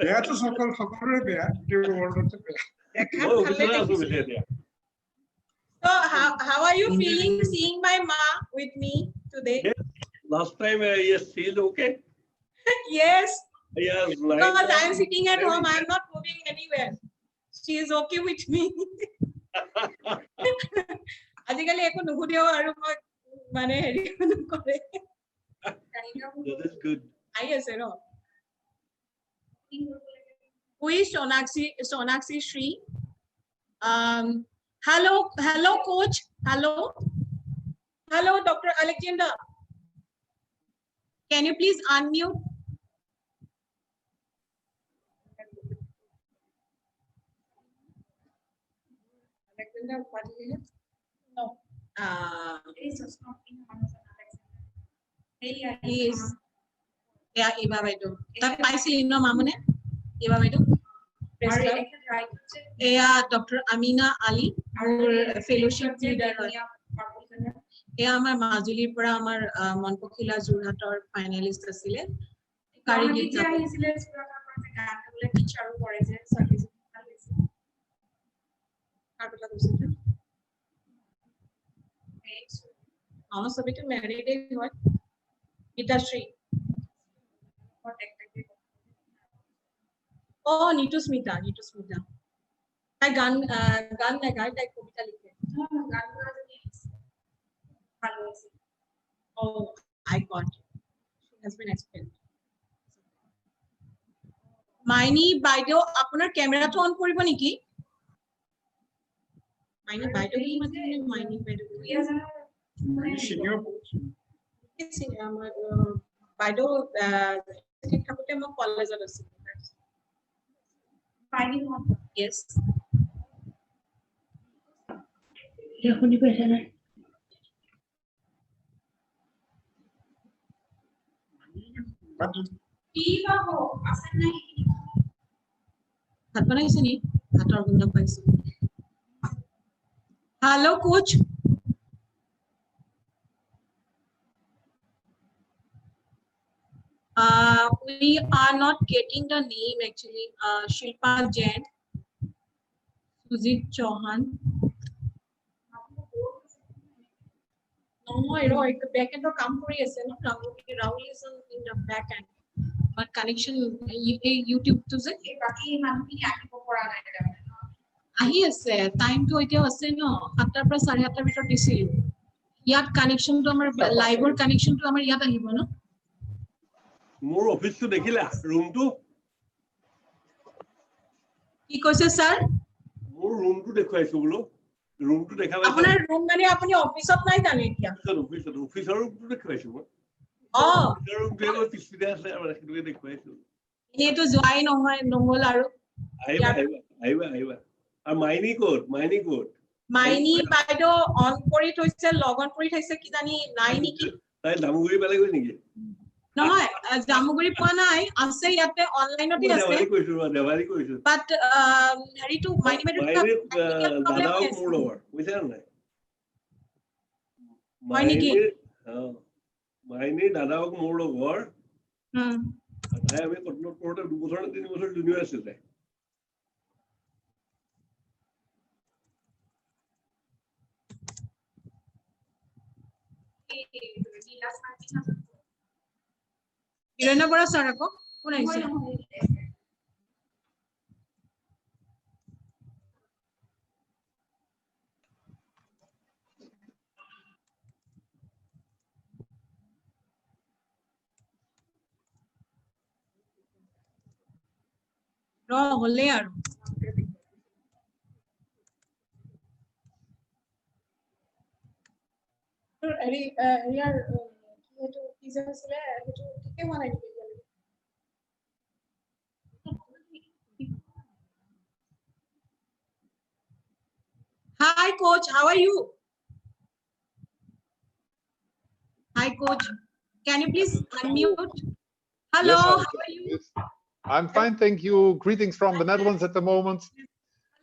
বেয়া তো সকলোৰে বেয়া world So how are you feeling seeing my ma with me today? Yes. Last time, yes, she's okay. Yes. Yes, Because I am sitting at home, I am not moving anywhere. She is okay with me. আজিকালি একো নুহুদিও আৰু মই মানে হেৰি নকৰে। That is good. I আছে ন? Who is Sonakshi Shri? Hello, coach. Hello, Dr. Alexander. Can you please unmute? Alexander, what is it? No. He is. Yeah, Eva Baidu. Tak paisi no mamune. Eva Baidu. Yeah, Dr. Amina Ali, our fellowship leader. Yeah, আমাৰ মাজুলীৰ পৰা আমাৰ মন পখিলা যোৰহাটৰ ফাইনালিষ্ট আছিলে। কাৰি গীত আহিছিলে গান গাবলে টিচাৰো কৰে যে সাৰ্ভিস ভাল হৈছে। কাৰবলা কৈছে আমাৰ সবিটো ম্যারিডে হয়। গীতাশ্রী। Oh, Nitu Smita. তাই গান নাগায়, তাই কবিতা লিখে। Oh, I got it. She has been explained. Maini বাইদেউ আপোনাৰ ক্যামেৰাটো অন কৰিব নেকি? মাইনি বাইদেউ কি মানে মাইনি বাইদেউ আমাৰ বাইদেউ ঠিক থাকোতে মই কলেজত আছিলোঁ। Yes. শুনি পাইছে না? ভাত বনাইছে নি? ভাতৰ গোন্ধ পাইছো। Hello, coach. We are not getting the name actually. Shilpa Jain, Sujit Chauhan. No, the back end come for yes, Rahul is in the back end. But connection YouTube to the আহি আছে টাইমটো এতিয়া আছে ন 7টাৰ পৰা 7:30টাৰ ভিতৰত দিছিল ইয়াত কানেকশনটো আমাৰ লাইভৰ কানেকশনটো আমাৰ ইয়াত আহিব ন মোৰ অফিসটো দেখিলা ৰুমটো কি কৈছে স্যাৰ মোৰ ৰুমটো দেখাইছো বলো ৰুমটো দেখাবা আপোনাৰ ৰুম মানে আপুনি অফিসত নাই জানে এতিয়া অফিসৰ ৰুমটো দেখাইছো মই ৰুমটো পিছপিনে আছে আৰু সেইটো দেখাইছো এনেটো যোৱাই নহয় নহল আৰু আহিবা আর মাইনি কোড মাইনি বাইদেউ অন কৰি থৈছে লগ অন কৰি থৈছে কি জানি নাই নেকি তাই জামুগুৰি পালে গৈ নেকি নহয় জামুগুৰি পোৱা নাই আছে ইয়াতে অনলাইনতে আছে দেৱাৰী কৈছো বাট হেৰিটো মাইনি বাইদেউ দাদাও মোৰ লগৰ বুজিছা নাই মাইনি দাদাও মোৰ লগৰ তাই আমি কটনত পঢ়োতে 2 বছৰ 3 বছৰ জুনিয়ৰ আছিলে Irena Bora sir ako কোন আহিছে হলে আৰু ইয়াৰ এটো পিজা আছিল এটো ঠিকে হোৱা নাই Hi coach, how are you? Hi coach, can you please unmute? Hello, yes, how are you? Yes. I'm fine, thank you. Greetings from the Netherlands at the moment.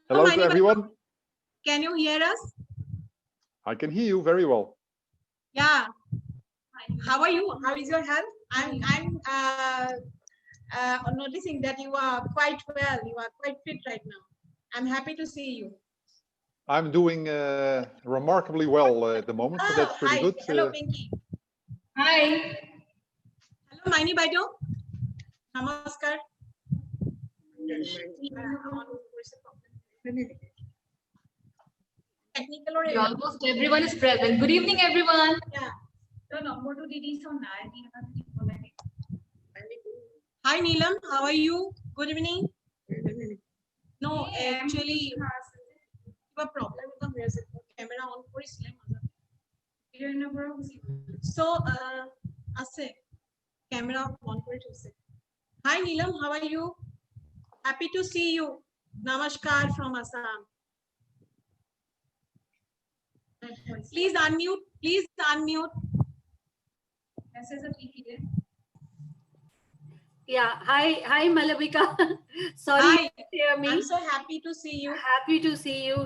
Hello to everyone. Can you hear us? I can hear you very well. Yeah. How are you? How is your health? I'm noticing that you are quite well. You are quite fit right now. I'm happy to see you. I'm doing remarkably well at the moment, so that's pretty hi. good. Hello, Pinky. Hi. Hello, Maini Baido. Namaskar. Technical or Almost everyone is present. Good evening, everyone. yeah. Hi, Neelam. How are you? Good evening. No, actually, you have a problem with the camera on for So, Ase, camera on for Hi, Neelam. How are you? Happy to see you. Namaskar from Assam. Please unmute. Please unmute. Yeah. Hi, Malavika. Sorry, Hi. you can't hear me. I'm so happy to see you. Happy to see you.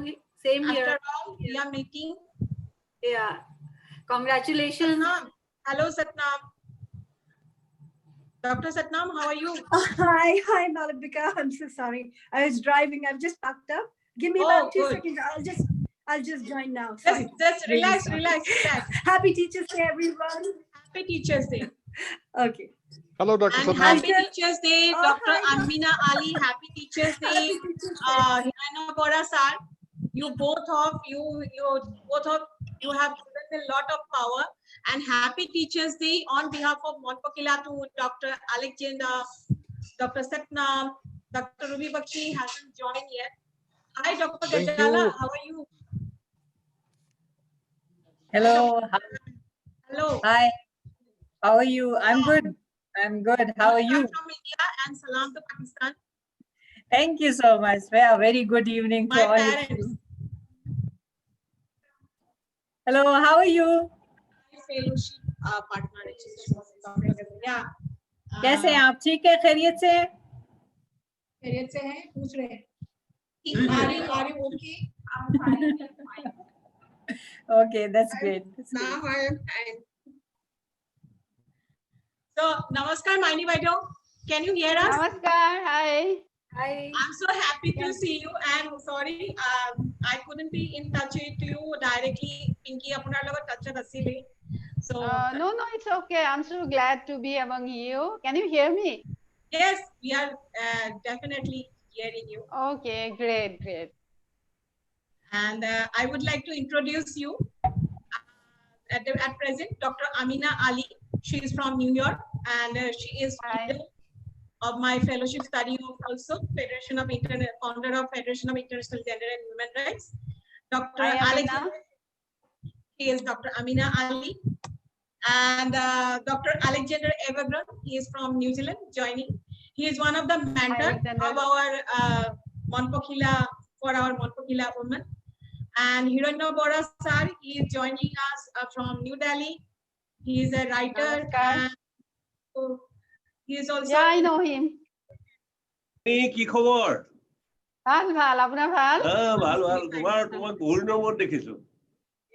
Same After here. all, we are making. Yeah. Congratulations. Satnam. Hello, Satnam. Dr. Satnam, how are you? Hi, Malavika. I'm so sorry. I was driving. I've just packed up. Give me about 2 seconds. I'll just join now. Sorry. Just relax, Really relax, relax. Happy Teachers Day, everyone. Happy Teachers Day. Okay. Hello, Dr. And Satnam. Happy Teachers Day, Oh, Dr. hi, Amina Ali. Happy Teachers Day. Happy Teachers Day. Hirana Bora sir. You both of you have given a lot of power. And Happy Teachers Day on behalf of Mon Pokhila to Dr. Alexander, Dr. Satnam, Dr. Ruby Bakshi hasn't joined yet. Hi, Dr. Thank Gajala. you. How are you? Hello. Hello. Hi. How are you? I'm good. I'm good. How are you? From India and salam to Pakistan. Thank you so much. Well, very good evening to My all of parents. you. Hello. How are you? Fellowship partner. Yeah. कैसे हैं आप? ठीक है? खैरियत से हैं? खैरियत से हैं? पूछ रहे हैं। Are you okay? I'm fine. Okay, that's great. That's Now great. I am fine. So, Namaskar, Maini Baido. Can you hear us? Namaskar. Hi. Hi. I'm so happy to see you. And sorry, I couldn't be in touch with you directly. Pinky, apunar logot touch asile. So No, it's okay. I'm so glad to be among you. Can you hear me? yes, we are definitely hearing you. Okay, great. And I would like to introduce you. At present, Dr. Amina Ali. She is from New York, and she is Hi. of my fellowship study of also founder of Federation of International Gender and Human Rights. Dr. Hi, Amina. Alexander. He is Dr. Amina Ali. And Dr. Alexander Evergreen, he is from New Zealand, joining. He is one of the mentors of our Mon Pokhila, for our Mon Pokhila women. And Hiranya Bora sir, he is joining us from New Delhi. He is a writer. And so he is also. Yeah, I know him. কি খবর? ভাল আপোনাৰ ভাল? ভাল তোমাক বহুত নম্বৰত দেখিছো।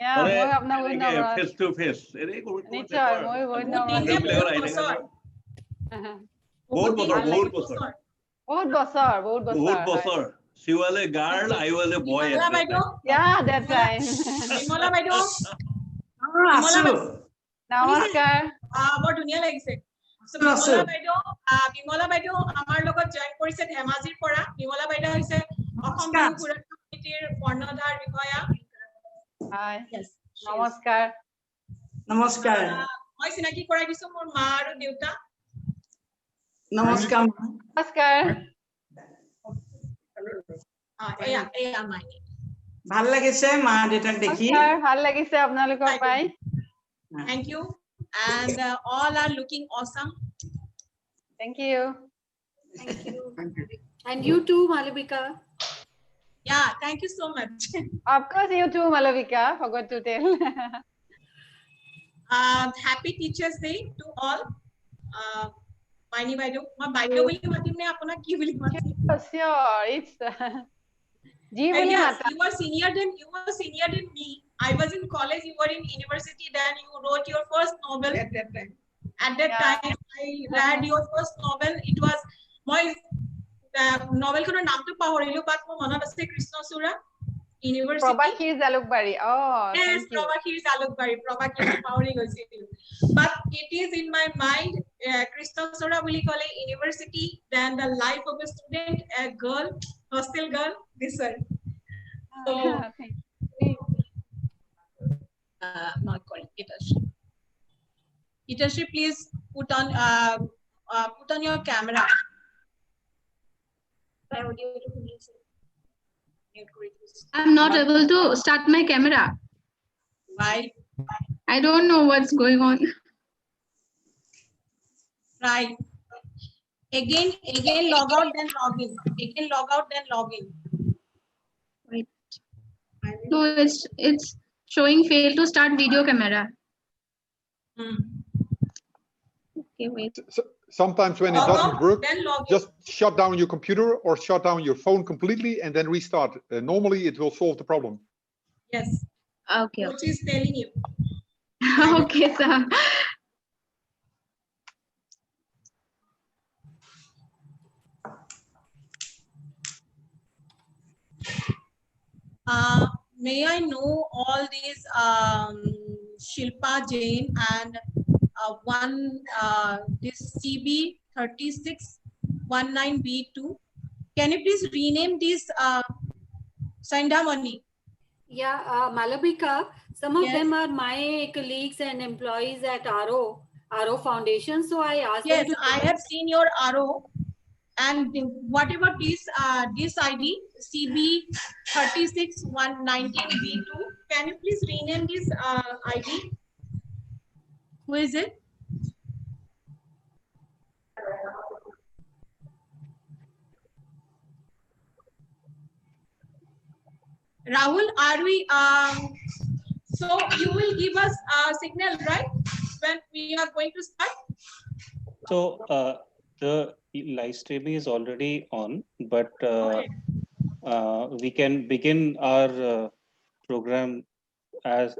Yeah, মই আপোনাক বহুত নম্বৰত। Face to face. এনে নিশ্চয়, মই বহুত নম্বৰত। বহুত বছৰ। She was a girl, I was a boy. Yeah, that's right. Bimola Baido. নমস্কাৰ। বৰ ধুনীয়া লাগিছে। So Bimola Baido আমাৰ লগত জয়েন কৰিছে ধেমাজিৰ পৰা। Bimola Baido হৈছে অসম বিহু সুৰক্ষা সমিতিৰ কৰ্ণধাৰ বিষয়া। Hi. নমস্কাৰ। নমস্কাৰ। মই চিনাকি কৰাই দিছো মোৰ মা আৰু দেউতা। নমস্কাৰ। নমস্কাৰ। এয়া মাইনি। ভাল লাগিছে মা দেউতাক দেখি। ভাল লাগিছে আপোনালোকক পাই। Thank you. And all are looking awesome. Thank you. And you too, Malavika. Yeah, thank you so much. Of course, you too, Malavika. Forgot to tell. Happy Teachers Day to all. Maini Baido. Ma Baido boli matim ne apona ki boli matim? Sure, it's yes, you were senior than me. I was in college, you were in university, then you wrote your first novel at that time. At that time, I read your first novel. It was my novel kono naam to pahorilu, but mo monot ase Krishnasura University. Prabhakir Jalukbari. Oh, yes, thank you. Prabhakir Jalukbari. Prabhakir pahori goisilu. But it is in my mind, Krishnasura boli kole university, then the life of a student, a girl, hostel girl, this one. So, not calling Itashi. Itashi, please put on your camera. I'm not able to start my camera. Why? I don't know what's going on. Right. Again, log out, then log in. Again, log out, then log in. Wait. No, it's showing fail to start video camera. Okay, wait. So, sometimes when it doesn't work, just shut down your computer or shut down your phone completely and then restart. Normally, it will solve the problem. Yes. Okay. Coach is telling you. Okay, sir. May I know all these Shilpa Jain and this CB 3619B2. Can you please rename this Sandhamani? Yeah, Malabika, some of Yes. them are my colleagues and employees at RO Foundation. So I asked Yes, them to I have seen your RO. And whatever this ID CB 36119B2, can you please rename this ID? Who is it? Rahul, are we? So you will give us a signal, right? When we are going to start. So the live streaming is already on, but we can begin our program at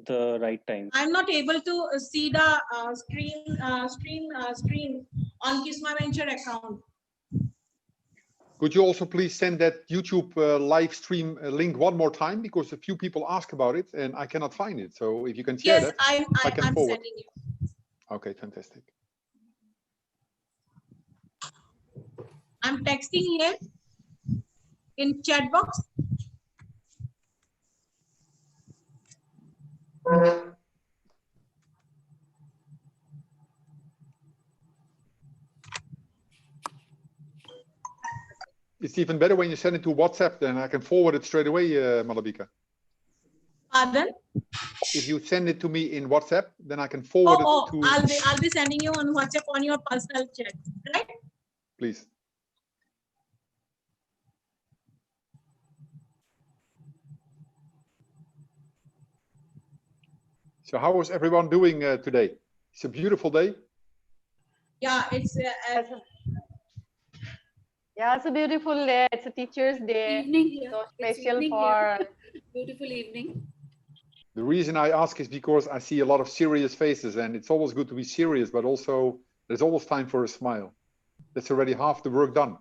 the right time. I'm not able to see the screen on Kisma Venture account. Could you also please send that YouTube live stream link one more time, because a few people ask about it and I cannot find it. So if you can share that, I can I'm forward. sending you. Okay, fantastic. I'm texting here in chat box. It's even better when you send it to WhatsApp, then I can forward it straight away, Malabika. Pardon? If you send it to me in WhatsApp, then I can forward it to. I'll be sending you on WhatsApp on your personal chat, right? Please. So how is everyone doing today? It's a beautiful day. Yeah, it's yeah, it's a beautiful day. It's a Teacher's Day. Evening here. So It's special evening for here. Beautiful evening. The reason I ask is because I see a lot of serious faces, and it's always good to be serious, but also there's always time for a smile. That's already half the work done.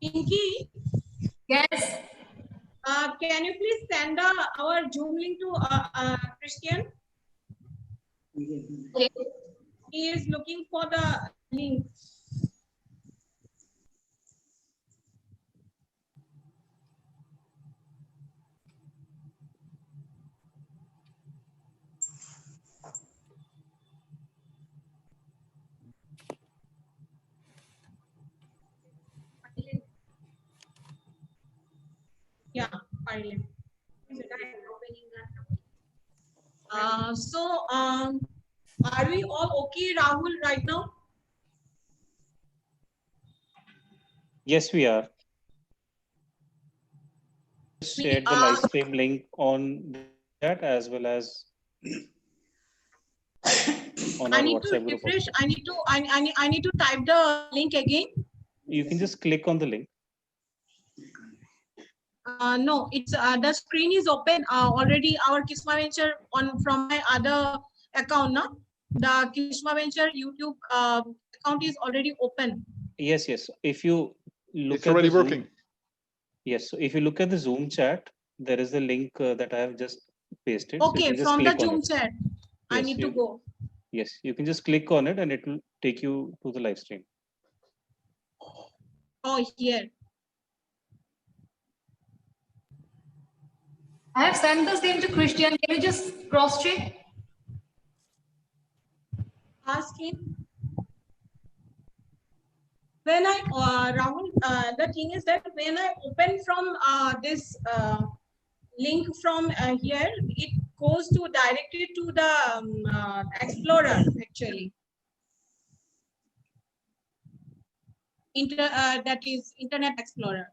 Pinky. Yes. Can you please send our Zoom link to Christian? Okay. He is looking for the link. Yeah, finally. Are we all okay, Rahul, right now? Yes, we are. Shared the live stream link on that as well as on our I need WhatsApp to group. refresh. I need to type the link again. You can just click on the link. No, it's the screen is open already. Our Kisma Venture from my other account, no? The Kisma Venture YouTube account is already open. Yes, yes. If you look It's at already the Zoom, working. yes. So if you look at the Zoom chat, there is a link that I have just pasted. So you Okay, can just from the click on Zoom it. chat, I Yes, need to go. Yes, you can just click on it and it will take you to the live stream. Oh, here. I have sent the same to Christian. Can you just cross check? Ask him. When I, Rahul, the thing is that when I open from this link from here, it goes to directly to the Explorer actually. That is Internet Explorer.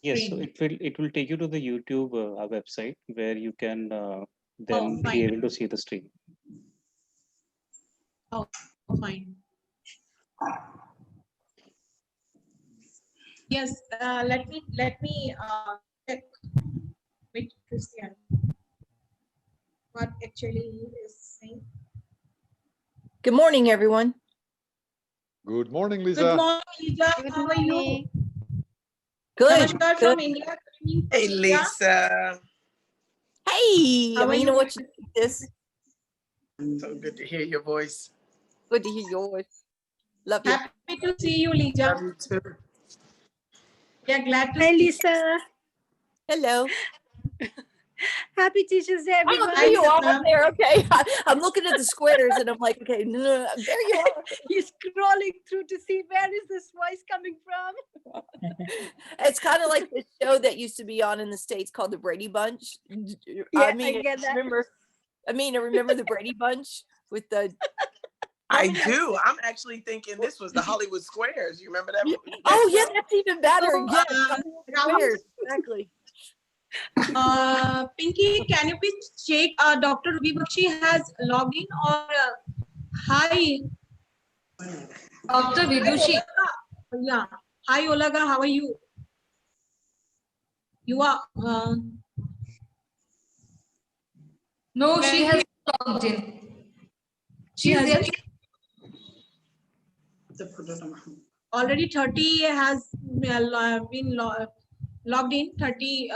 Yes, so it will take you to the YouTube website where you can then fine. be able to see the stream. Oh, fine. Yes, let me check with Christian what actually he is saying. Good morning, everyone. Good morning, Lisa. Good morning, Lisa. Good How are you? morning. Good. Namaskar from India. Hey, Lisa. Hey, How are Amina, you? what you think this? So good to hear your voice. Good to hear yours. Love you. Happy to see you, Lisa. Love you too. Yeah, glad to Hi, see you. Lisa. Hello. Happy Teachers Day, I everyone. don't see you all up there. Okay. I'm looking at the squares and I'm like, okay, no, there you are. You're scrolling through to see where is this voice coming from. It's kind of like this show that used to be on in the States called the Brady Bunch. Yeah, I mean, I get that. remember the Brady Bunch with the. I do. I'm actually thinking this was the Hollywood Squares. You remember that? Oh, yeah, that's even better. So, Yes, Rahul, squares, exactly. Pinky, can you please check Dr. Ruby Bakshi has logged in or hi. Dr. Vidushi. Yeah. Hi, Olaga. How are you? You are. No, she has logged in. She is there. Already 30 has been logged in. 30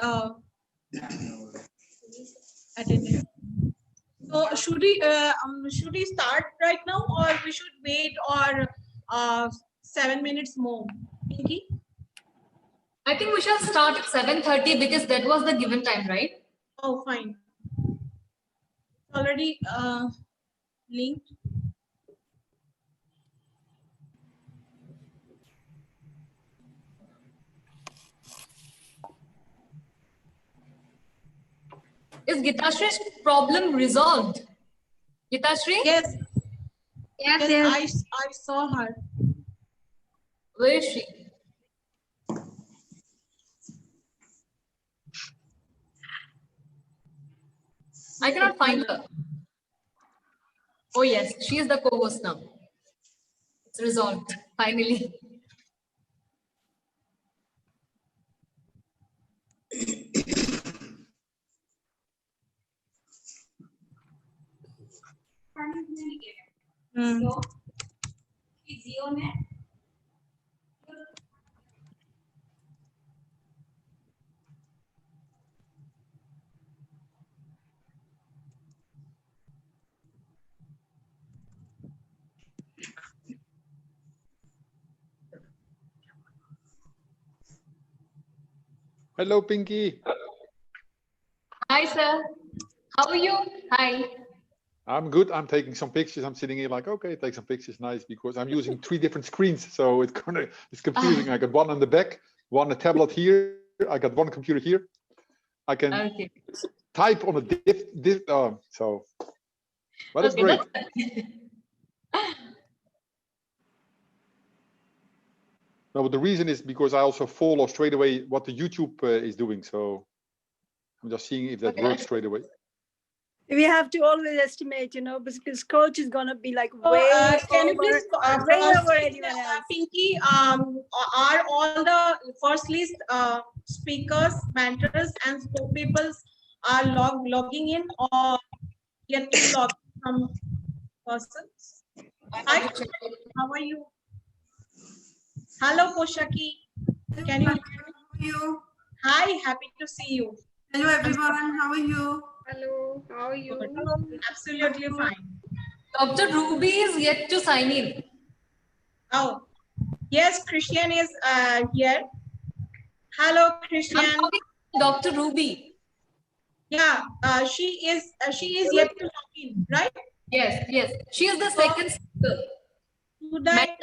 attended. So should we start right now or we should wait or 7 minutes more? Pinky? I think we shall start at 7:30 because that was the given time, right? Oh, fine. Already linked. Is Gitashri's problem resolved? Gitashri? Yes. Yes. I saw her. Where is she? I cannot find her. Oh yes, she is the co-host now. It's resolved, finally. Hello, Pinky. Hi, sir. How are you? Hi. I'm good. I'm taking some pictures. I'm sitting here like, okay, take some pictures. Nice, because I'm using 3 different screens. So it's confusing. I got one on the back, one a tablet here. I got one computer here. I can type on a but it's great. No, but the reason is because I also follow straight away what the YouTube is doing. So I'm just seeing if that works straight away. We have to always estimate, you know, because coach is gonna be like way can you over, please way over anyone else. Pinky, are all the first list speakers, mentors, and spokespeople are logging in, or yet to log some persons? Hi, how are you? Hello, Poshaki. Can you? Hi, happy to see you. Hello, everyone. How are you? Hello, how are you? Absolutely fine. Dr. Ruby is yet to sign in. Oh, yes, Christian is here. Hello, Christian. I'm talking to Dr. Ruby. Yeah, she is yet to log in, right? Yes, yes. She is the second speaker. Should I?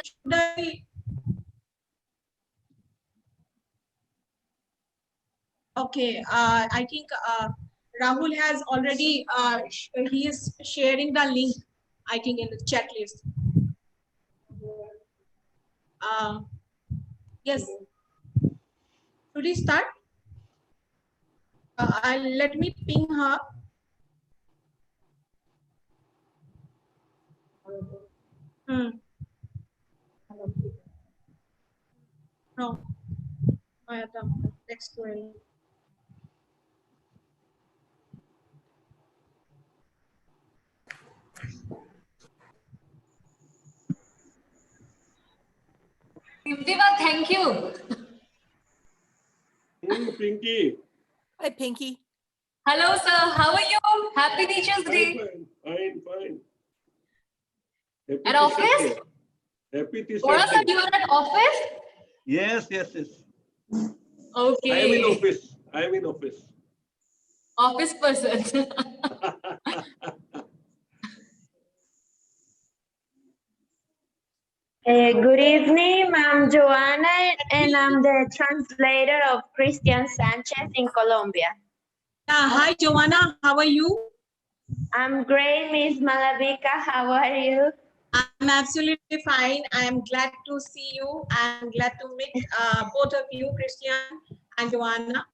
Okay, I think Rahul has already, he is sharing the link, I think, in the chat list. Yes. Should we start? Let me ping her. No. Next query. Dimdiva, thank you. Pinky. Hi, Pinky. Hello, sir. How are you? Happy Teachers Day. Fine. At office? Happy Teachers Bora sir, Day. you are at office? Yes. Okay. I am in office. Office person. Good evening, I'm Joanna and I'm the translator of Christian Sanchez in Colombia. Hi, Joanna, how are you? I'm great, Miss Malavika, how are you? I'm absolutely fine. I am glad to see you. I'm glad to meet both of you, Christian and Joanna.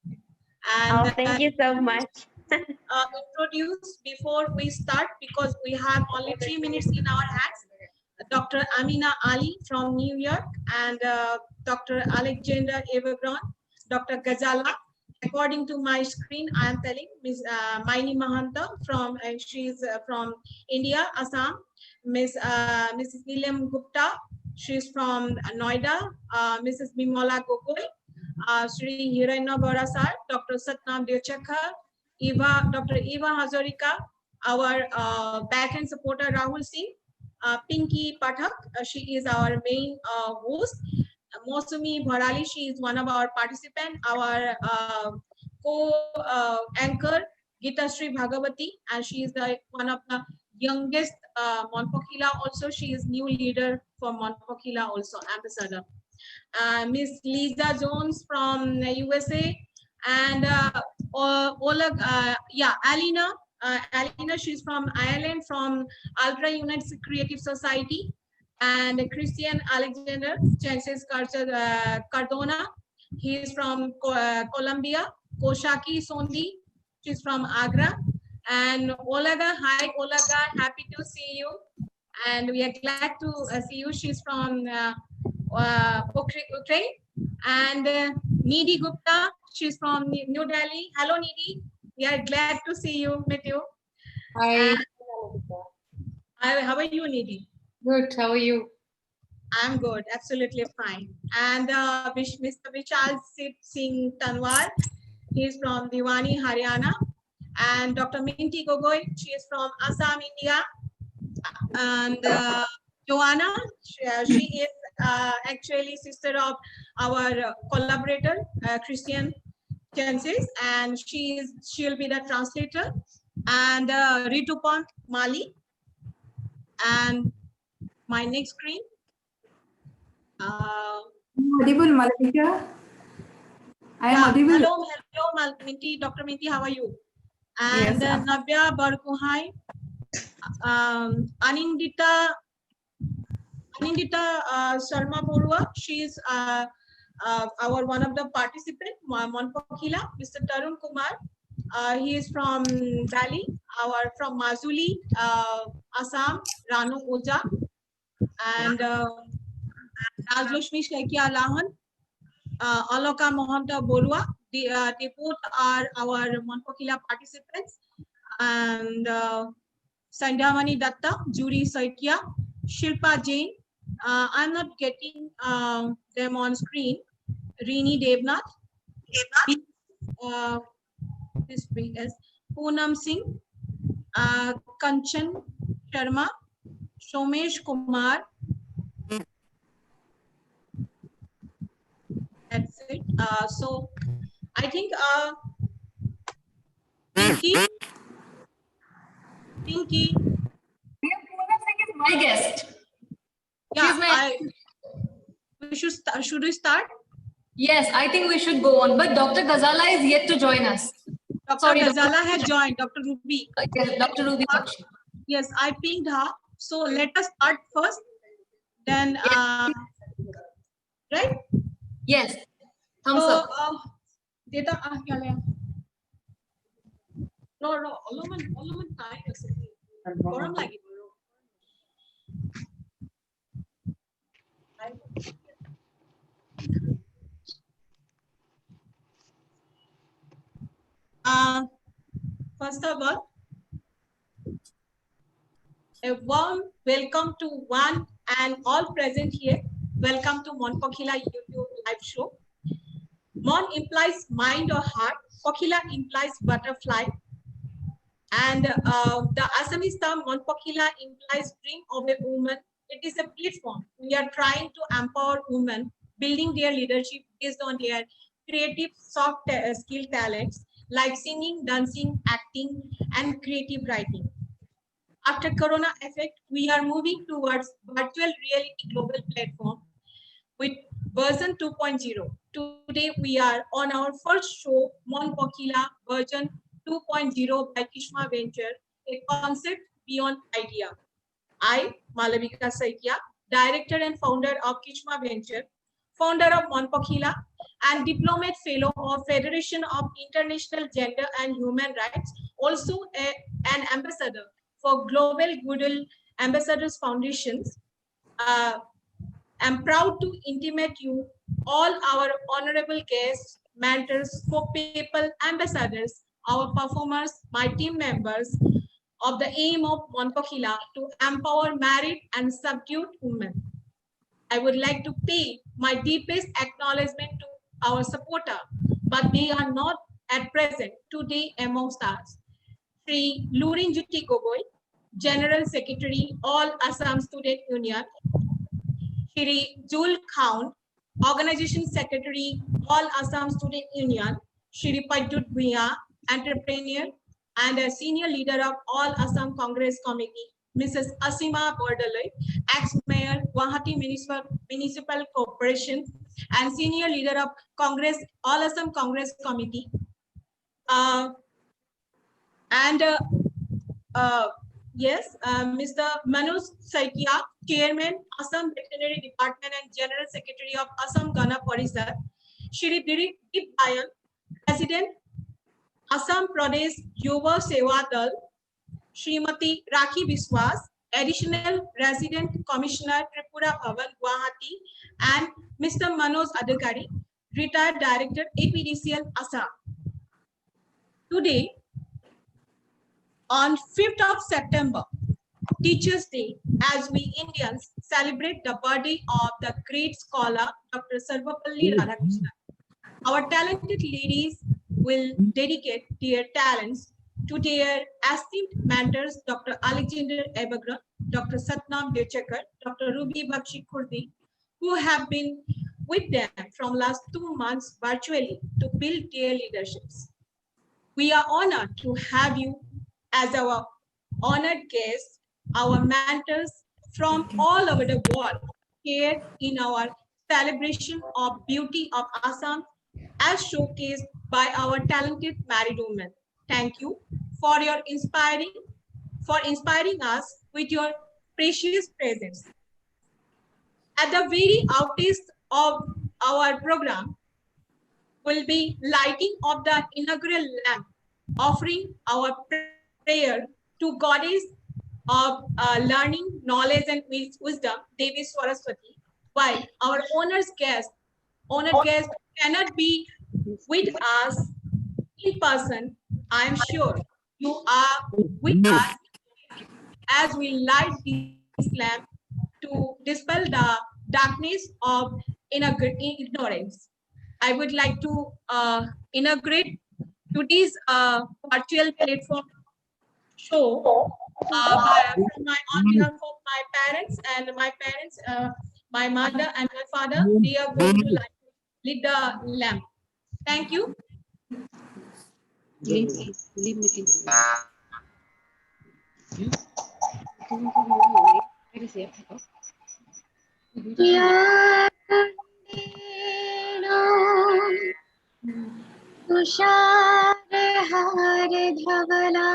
And thank you so much. Introduce before we start, because we have only 3 minutes in our hands. Dr. Amina Ali from New York and Dr. Alexander Evergrande, Dr. Gazala. According to my screen, I am telling Ms. Maini Mahanta from she's from India, Assam. Mrs. Nilam Gupta, she's from Noida. Mrs. Bimola Gogoi, Sri Hiranya Borasar, Dr. Satnam Dechakar, Dr. Eva Hazarika, our back-end supporter Rahul Singh, Pinky Pathak, she is our main host. Mosumi Bharali, she is one of our participants. Our co-anchor Gita Sri Bhagavati, and she is one of the youngest Mon Pokhila. Also, she is new leader for Mon Pokhila, also ambassador. Miss Lisa Jones from USA, and Alina. Alina, she's from Ireland, from Ultra United Creative Society, and Christian Alexander Chances Cardona, he is from Colombia. Koshaki Sondi, she's from Agra, and Olaga. Hi, Olaga, happy to see you, and we are glad to see you. She's from Ukraine, and Nidhi Gupta, she's from New Delhi. Hello, Nidhi. We are glad to see you, meet you. Hi. How are you, Nidhi? Good. How are you? I'm good. Absolutely fine. And Mr. Vishal Singh Tanwar, he's from Diwani, Haryana. And Dr. Minty Gogoi, she is from Assam, India. And Joanna, she is actually sister of our collaborator, Christian Chances, and she'll be the translator. And Ritupon Mali. And my next screen. Audible, Malavika? I am audible. Hello, Minty, Dr. Minty, how are you? And Yes, Navya Barkuhai, Anindita Sharma Borua, she is our one of the participants, Mon Pokhila, Mr. Tarun Kumar, He is from Bali, from Majuli, Assam, Ranu Oja, and Rajlashmi Shaikia Lahan, Aloka Mohanta Borua. They both are our Mon Pokhila participants, and Sandhamani Datta, Judy Saikia, Shilpa Jain. I'm not getting them on screen. Rini Devnath, this big as Poonam Singh, Kanchan Sharma, Somesh Kumar. That's it. So I think Pinky. My guest. Yeah, should we start? Yes, I think we should go on. But Dr. Ghazala is yet to join us. Dr. Ghazala has joined. Dr. Ruby. Yes, Dr. Ruby. Yes, I pinged her. So let us start first. Then, right? Yes. Thumbs up. Data no, all of time. Forum lagi. First of all, a warm welcome to one and all present here. Welcome to Mon Pokhila YouTube live show. Mon implies mind or heart. Pokhila implies butterfly. And the Assamese term Mon Pokhila implies dream of a woman. It is a platform. We are trying to empower women, building their leadership based on their creative soft skill talents like singing, dancing, acting, and creative writing. After Corona effect, we are moving towards virtual reality global platform with version 2.0. Today, we are on our first show, Mon Pokhila version 2.0 by Kishma Venture, a concept beyond idea. I, Malavika Saikia, director and founder of Kishma Venture, founder of Mon Pokhila, and diplomat fellow of Federation of International Gender and Human Rights, also an ambassador for Global Goodwill Ambassadors Foundations. I'm proud to intimate you all our honorable guests, mentors, co-people, ambassadors, our performers, my team members, of the aim of Mon Pokhila to empower married and subdued women. I would like to pay my deepest acknowledgement to our supporter, but they are not at present today amongst us. Sri Lurinjuti Gogoi, General Secretary, All Assam Student Union. Shri Jul Khaun, Organization Secretary, All Assam Student Union. Shri Pajdut Bhuya, entrepreneur and a senior leader of All Assam Congress Committee. Mrs. Asima Bordaloi, ex-mayor, Guwahati Municipal Corporation, and senior leader of Congress, All Assam Congress Committee. Yes, Mr. Manoj Saikia, Chairman, Assam Veterinary Department and General Secretary of Assam Gana Parishad. Shri Dilip Ayan, President, Uttar Prdesh Yuva Seva Dal. Srimati Rakhi Biswas, Additional Resident Commissioner, Tripura Bhavan, Guwahati, and Mr. Manoj Adhikari, Retired Director, APDCL, Assam. Today, on 5th of September, Teachers' Day, as we Indians celebrate the birthday of the great scholar, Dr. Sarvapalli Radhakrishnan. Our talented ladies will dedicate their talents to their esteemed mentors, Dr. Alexander Ebagran, Dr. Satnam Dechakar, Dr. Ruby Bakshi Khurdi, who have been with them from last 2 months virtually to build their leaderships. We are honored to have you as our honored guests, our mentors from all over the world here in our celebration of beauty of Assam as showcased by our talented married women. Thank you for your inspiring us with your precious presence. At the very outset of our program will be lighting of the inaugural lamp offering our prayer to Goddess of learning, knowledge, and wisdom, Devi Saraswati, while our honored guest cannot be with us in person. I am sure you are with us as we light this lamp to dispel the darkness of ignorance. I would like to inaugurate today's virtual platform show on behalf of my parents, my mother and my father. They are going to lit the lamp. Thank you. Leave meeting. Tushar हार धवला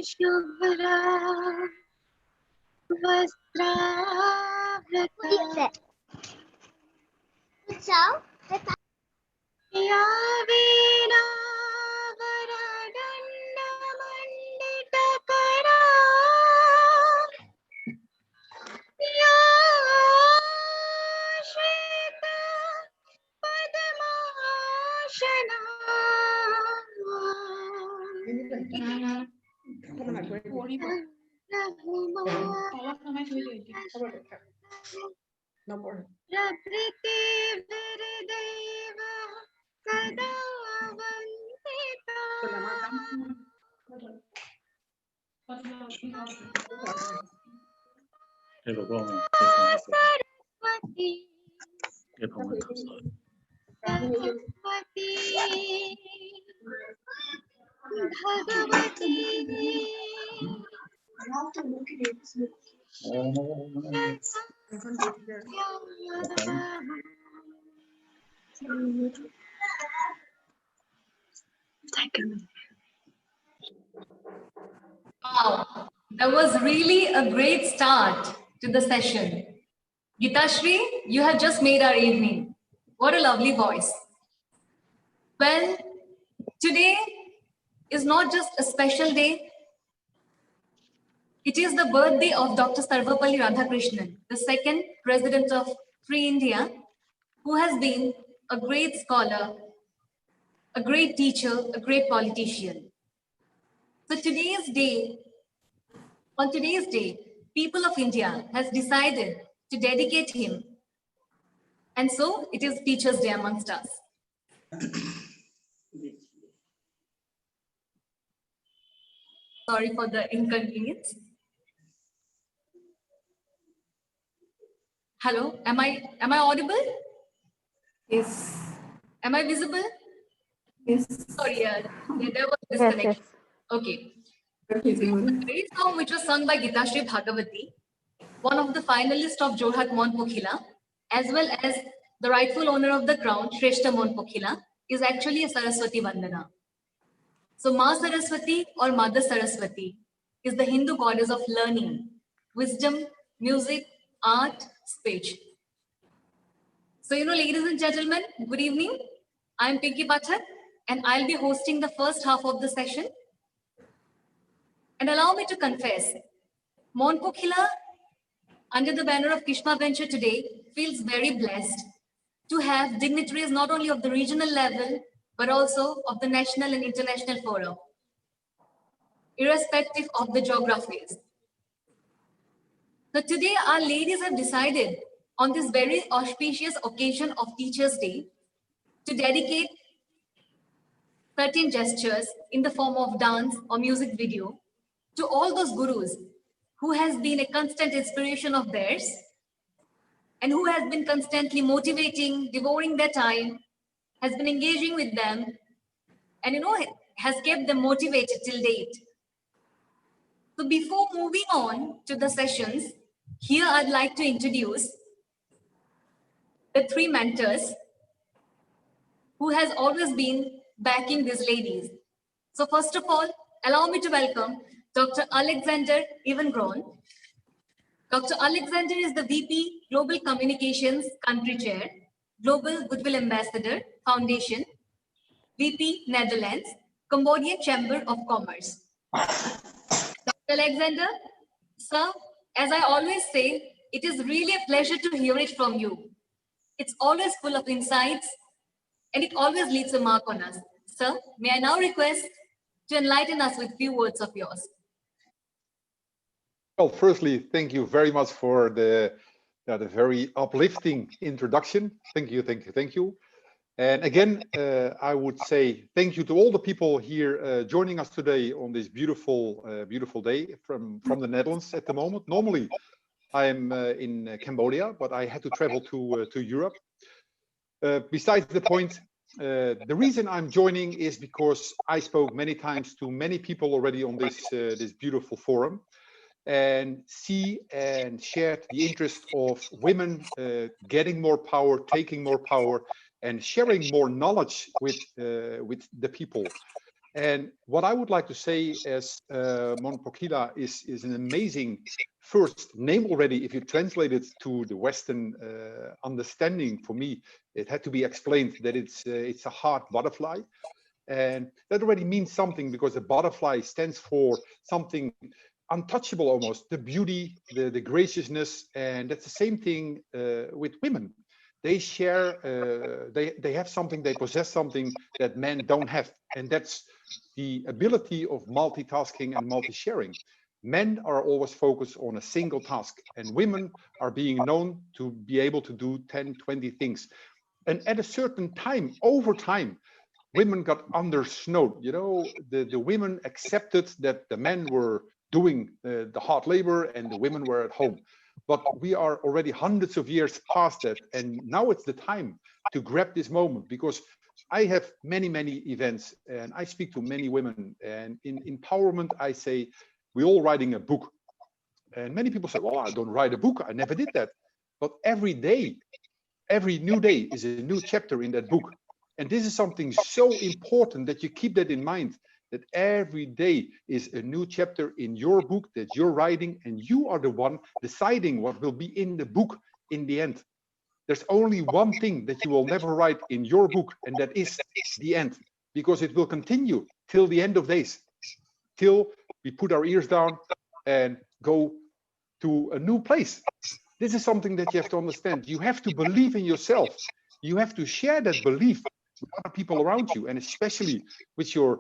शुभ्रा वस्त्रावृता या वीणा वरदण्डमण्डितकरा या श्वेत पद्मासना प्रभृति विरदैव सदा Vandita Saraswati Bhagwati Wow, that was really a great start to the session. Gitashri, you have just made our evening. What a lovely voice. Well, today is not just a special day. It is the birthday of Dr. Sarvapalli Radhakrishnan, the second president of Free India, who has been a great scholar, a great teacher, a great politician. So on today's day, people of India has decided to dedicate him. And so it is Teachers' Day amongst us. Sorry for the inconvenience. Hello, am I audible? Yes. Am I visible? Yes. Sorry, there was disconnection. Okay. The great song which was sung by Gitashri Bhagavati, one of the finalists of Jorhat Mon Pokhila, as well as the rightful owner of the crown, Shrestha Mon Pokhila, is actually a Saraswati Vandana. So Ma Saraswati or Mother Saraswati is the Hindu goddess of learning, wisdom, music, art, speech. So, ladies and gentlemen, good evening. I'm Pinky Pathak, and I'll be hosting the first half of the session. And allow me to confess, Mon Pokhila, under the banner of Kishma Venture today, feels very blessed to have dignitaries not only of the regional level, but also of the national and international forum, irrespective of the geographies. So today, our ladies have decided on this very auspicious occasion of Teachers' Day to dedicate certain gestures in the form of dance or music video to all those gurus who has been a constant inspiration of theirs and who has been constantly motivating, devouring their time, has been engaging with them, and has kept them motivated till date. So before moving on to the sessions, here I'd like to introduce the three mentors who has always been backing these ladies. So first of all, allow me to welcome Dr. Alexander Evengron. Dr. Alexander is the VP Global Communications Country Chair Global Goodwill Ambassador, Foundation, VP, Netherlands, Cambodian Chamber of Commerce. Dr. Alexander, sir, as I always say, it is really a pleasure to hear it from you. It's always full of insights and it always leaves a mark on us. Sir, may I now request to enlighten us with few words of yours. Well, firstly, thank you very much for the very uplifting introduction. Thank you, thank you, thank you. And again, I would say thank you to all the people here joining us today on this beautiful, beautiful day from the Netherlands at the moment. Normally, I'm in Cambodia, but I had to travel to Europe. Besides the point, the reason I'm joining is because I spoke many times to many people already on this this beautiful forum, and see and shared the interest of women getting more power, taking more power, and sharing more knowledge with the people. And what I would like to say as Mon Pokhila is an amazing first name already. If you translate it to the Western understanding, for me, it had to be explained that it's a heart butterfly. And that already means something, because the butterfly stands for something untouchable almost, the beauty, the graciousness. And that's the same thing with women. They share, they have something, they possess something that men don't have. And that's the ability of multitasking and multi-sharing. Men are always focused on a single task, and women are being known to be able to do 10, 20 things. And at a certain time, over time, women got undersnowed. You know, the women accepted that the men were doing the hard labor and the women were at home. But we are already hundreds of years past that. And now it's the time to grab this moment, because I have many, many events and I speak to many women, and in empowerment, I say, we're all writing a book. And many people say, well, I don't write a book. I never did that. But every day, every new day is a new chapter in that book. And this is something so important that you keep that in mind, that every day is a new chapter in your book that you're writing, and you are the one deciding what will be in the book in the end. There's only one thing that you will never write in your book, and that is the end, because it will continue till the end of days, till we put our ears down and go to a new place. This is something that you have to understand. You have to believe in yourself. You have to share that belief with other people around you, and especially with your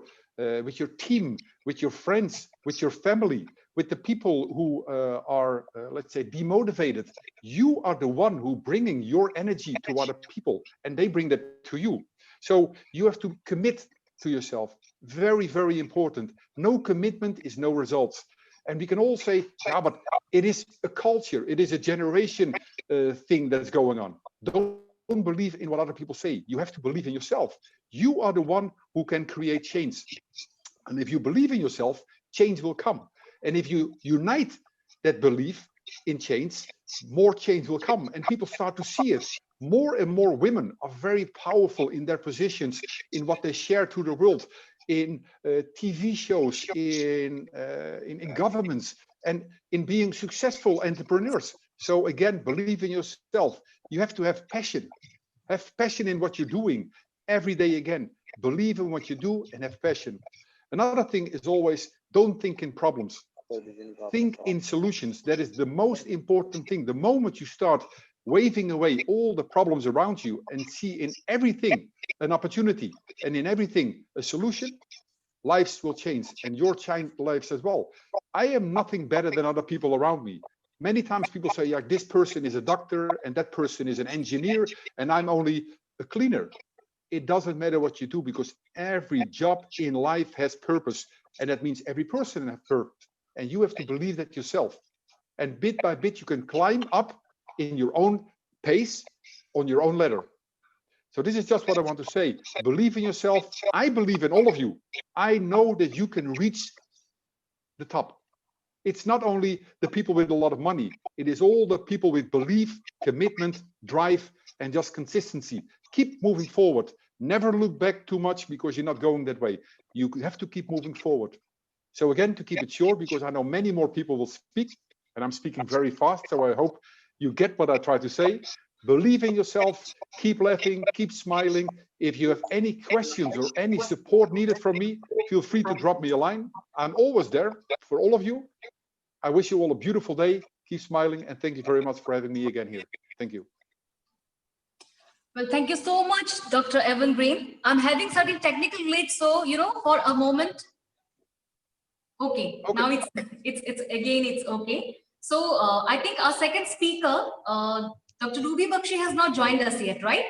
team, with your friends, with your family, with the people who are, let's say, demotivated. You are the one who bringing your energy to other people, and they bring that to you. So you have to commit to yourself. Very, very important. No commitment is no results. And we can all say, yeah, but it is a culture. It is a generation thing that's going on. Don't believe in what other people say. You have to believe in yourself. You are the one who can create change. And if you believe in yourself, change will come. And if you unite that belief in change, more change will come. And people start to see it. More and more women are very powerful in their positions, in what they share to the world, in TV shows, in governments, and in being successful entrepreneurs. So again, believe in yourself. You have to have passion. Have passion in what you're doing every day again. Believe in what you do and have passion. Another thing is always, don't think in problems. Think in solutions. That is the most important thing. The moment you start waving away all the problems around you and see in everything an opportunity and in everything a solution, lives will change, and your lives as well. I am nothing better than other people around me. Many times people say, yeah, this person is a doctor and that person is an engineer and I'm only a cleaner. It doesn't matter what you do, because every job in life has purpose, and that means every person has purpose, and you have to believe that yourself. And bit by bit you can climb up in your own pace, on your own ladder. So this is just what I want to say. Believe in yourself. I believe in all of you. I know that you can reach the top. It's not only the people with a lot of money. It is all the people with belief, commitment, drive, and just consistency. Keep moving forward. Never look back too much, because you're not going that way. You have to keep moving forward. So again, to keep it short, because I know many more people will speak, and I'm speaking very fast, so I hope you get what I try to say. Believe in yourself, keep laughing, keep smiling. If you have any questions or any support needed from me, feel free to drop me a line. I'm always there for all of you. I wish you all a beautiful day. Keep smiling, and thank you very much for having me again here. Thank you. Well, thank you so much, Dr. Evan Green. I'm having certain technical glitch, so for a moment. Okay. Now it's okay. So I think our second speaker, Dr. Ruby Bakshi, has not joined us yet, right?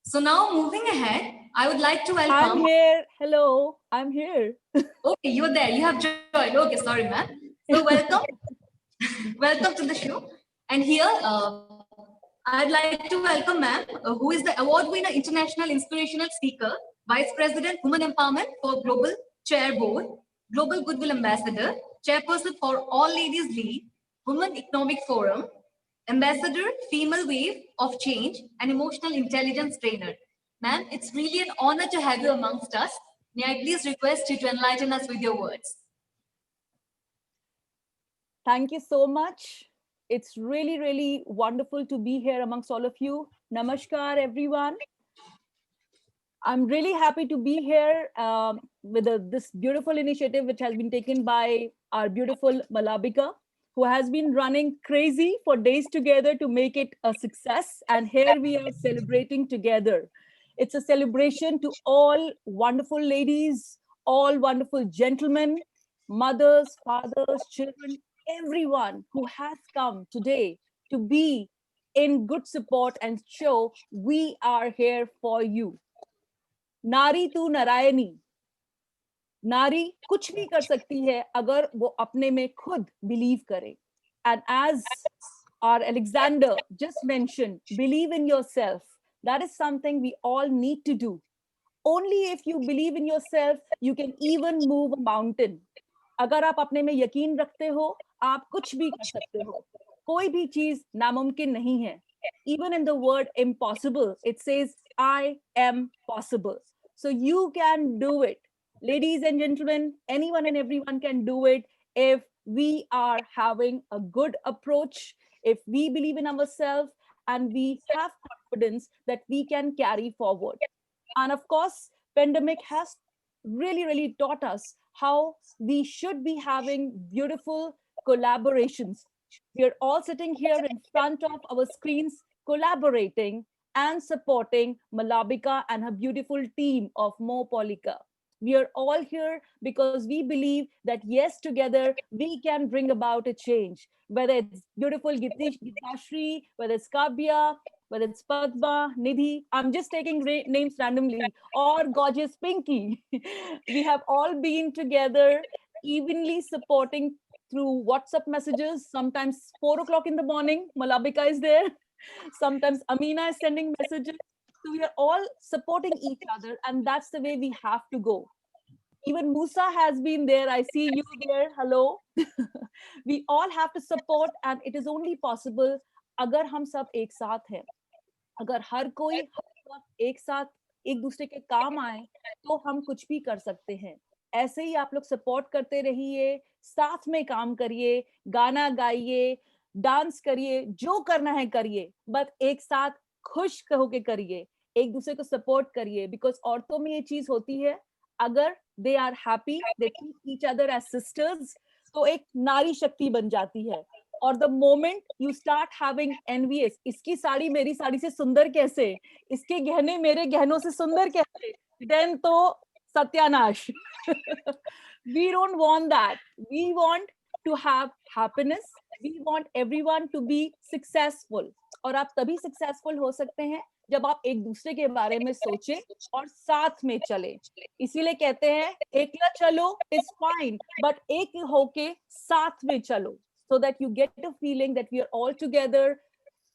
So now moving ahead, I would like to welcome. I'm here. Hello, I'm here. Okay, you're there. You have joined. Okay, sorry, ma'am. So welcome, welcome to the show. And here, I'd like to welcome ma'am, who is the award winner, international inspirational speaker, Vice President, Women Empowerment for Global Chair Board, Global Goodwill Ambassador, Chairperson for All Ladies League, Women Economic Forum, Ambassador, Female Wave of Change, and Emotional Intelligence Trainer. Ma'am, it's really an honor to have you amongst us. May I please request you to enlighten us with your words? Thank you so much. It's really, really wonderful to be here amongst all of you. Namaskar, everyone. I'm really happy to be here with this beautiful initiative which has been taken by our beautiful Malabika, who has been running crazy for days together to make it a success. And here we are celebrating together. It's a celebration to all wonderful ladies, all wonderful gentlemen, mothers, fathers, children, everyone who has come today to be in good support and show we are here for you. नारी तू नारायणी, नारी कुछ भी कर सकती है अगर वो अपने में खुद believe करे. And as our Alexander just mentioned, believe in yourself. That is something we all need to do. Only if you believe in yourself, you can even move a mountain. अगर आप अपने में यकीन रखते हो, आप कुछ भी कर सकते हो. कोई भी चीज नामुमकिन नहीं है. Even in the word impossible, it says, I am possible. So you can do it. Ladies and gentlemen, anyone and everyone can do it if we are having a good approach, if we believe in ourselves, and we have confidence that we can carry forward. And of course, pandemic has really, really taught us how we should be having beautiful collaborations. We are all sitting here in front of our screens, collaborating and supporting Malabika and her beautiful team of Mon Pokhila. We are all here because we believe that yes, together we can bring about a change. Whether it's beautiful Gitashri, whether it's Kabya, whether it's Padma, Nidhi, I'm just taking names randomly, or gorgeous Pinky. We have all been together, evenly supporting through WhatsApp messages. Sometimes 4 o'clock in the morning, Malabika is there. Sometimes Amina is sending messages. So we are all supporting each other, and that's the way we have to go. Even Musa has been there. I see you there. Hello. We all have to support, and it is only possible अगर हम सब एक साथ हैं. अगर हर कोई एक साथ एक दूसरे के काम आए तो हम कुछ भी कर सकते हैं. ऐसे ही आप लोग सपोर्ट करते रहिए, साथ में काम करिए, गाना गाइए, डांस करिए, जो करना है करिए, बट एक साथ खुश होके करिए, एक दूसरे को सपोर्ट करिए. बिकॉज औरतों में ये चीज होती है, अगर they are happy, they treat each other as sisters, तो एक नारी शक्ति बन जाती है. और the moment you start having envies, इसकी साड़ी मेरी साड़ी से सुंदर कैसे, इसके गहने मेरे गहनों से सुंदर कैसे, देन तो सत्यानाश. We don't want that. We want to have happiness. We want everyone to be successful. और आप तभी successful हो सकते हैं जब आप एक दूसरे के बारे में सोचें और साथ में चले. इसीलिए कहते हैं एकला चलो is fine, but एक होके साथ में चलो, so that you get a feeling that we are all together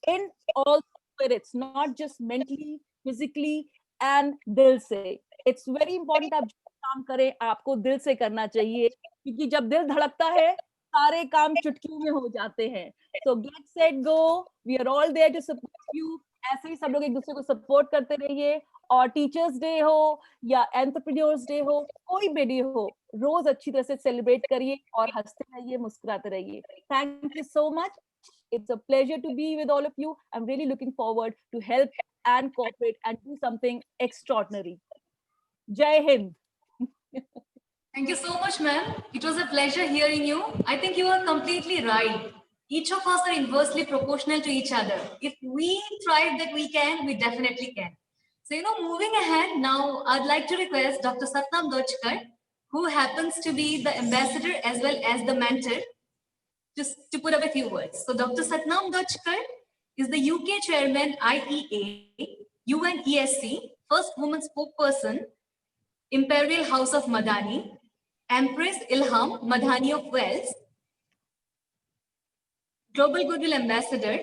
in all spirits, not just mentally, physically and दिल से. It's very important आप जो काम करें आपको दिल से करना चाहिए, क्योंकि जब दिल धड़कता है सारे काम चुटकियों में हो जाते हैं. So get set go. We are all there to support you. ऐसे ही सब लोग एक दूसरे को सपोर्ट करते रहिए. और टीचर्स डे हो या एंटरप्रेन्योर्स डे हो, कोई भी डे हो, रोज अच्छी तरह से सेलिब्रेट करिए और हंसते रहिए, मुस्कुराते रहिए. Thank you so much. It's a pleasure to be with all of you. I'm really looking forward to help and cooperate and do something extraordinary. Jai Hind. Thank you so much, ma'am. It was a pleasure hearing you. I think you are completely right. Each of us are inversely proportional to each other. If we thrive that we can, we definitely can. So, moving ahead now, I'd like to request Dr. Satnam Dochkar, who happens to be the ambassador as well as the mentor, just to put up a few words. So Dr. Satnam Dochkar is the UK chairman IEA, UNESC, first woman spokesperson, Imperial House of Madani, Empress Ilham Madani of Wales, Global Goodwill Ambassador,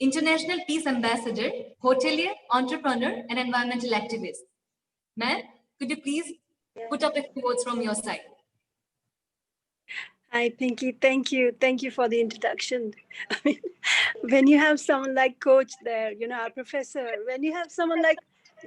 International Peace Ambassador, hotelier, entrepreneur, and environmental activist. Ma'am, could you please put up a few words from your side? Hi, Pinky. Thank you. Thank you for the introduction. I mean, when you have someone like Coach there, our professor, when you have someone like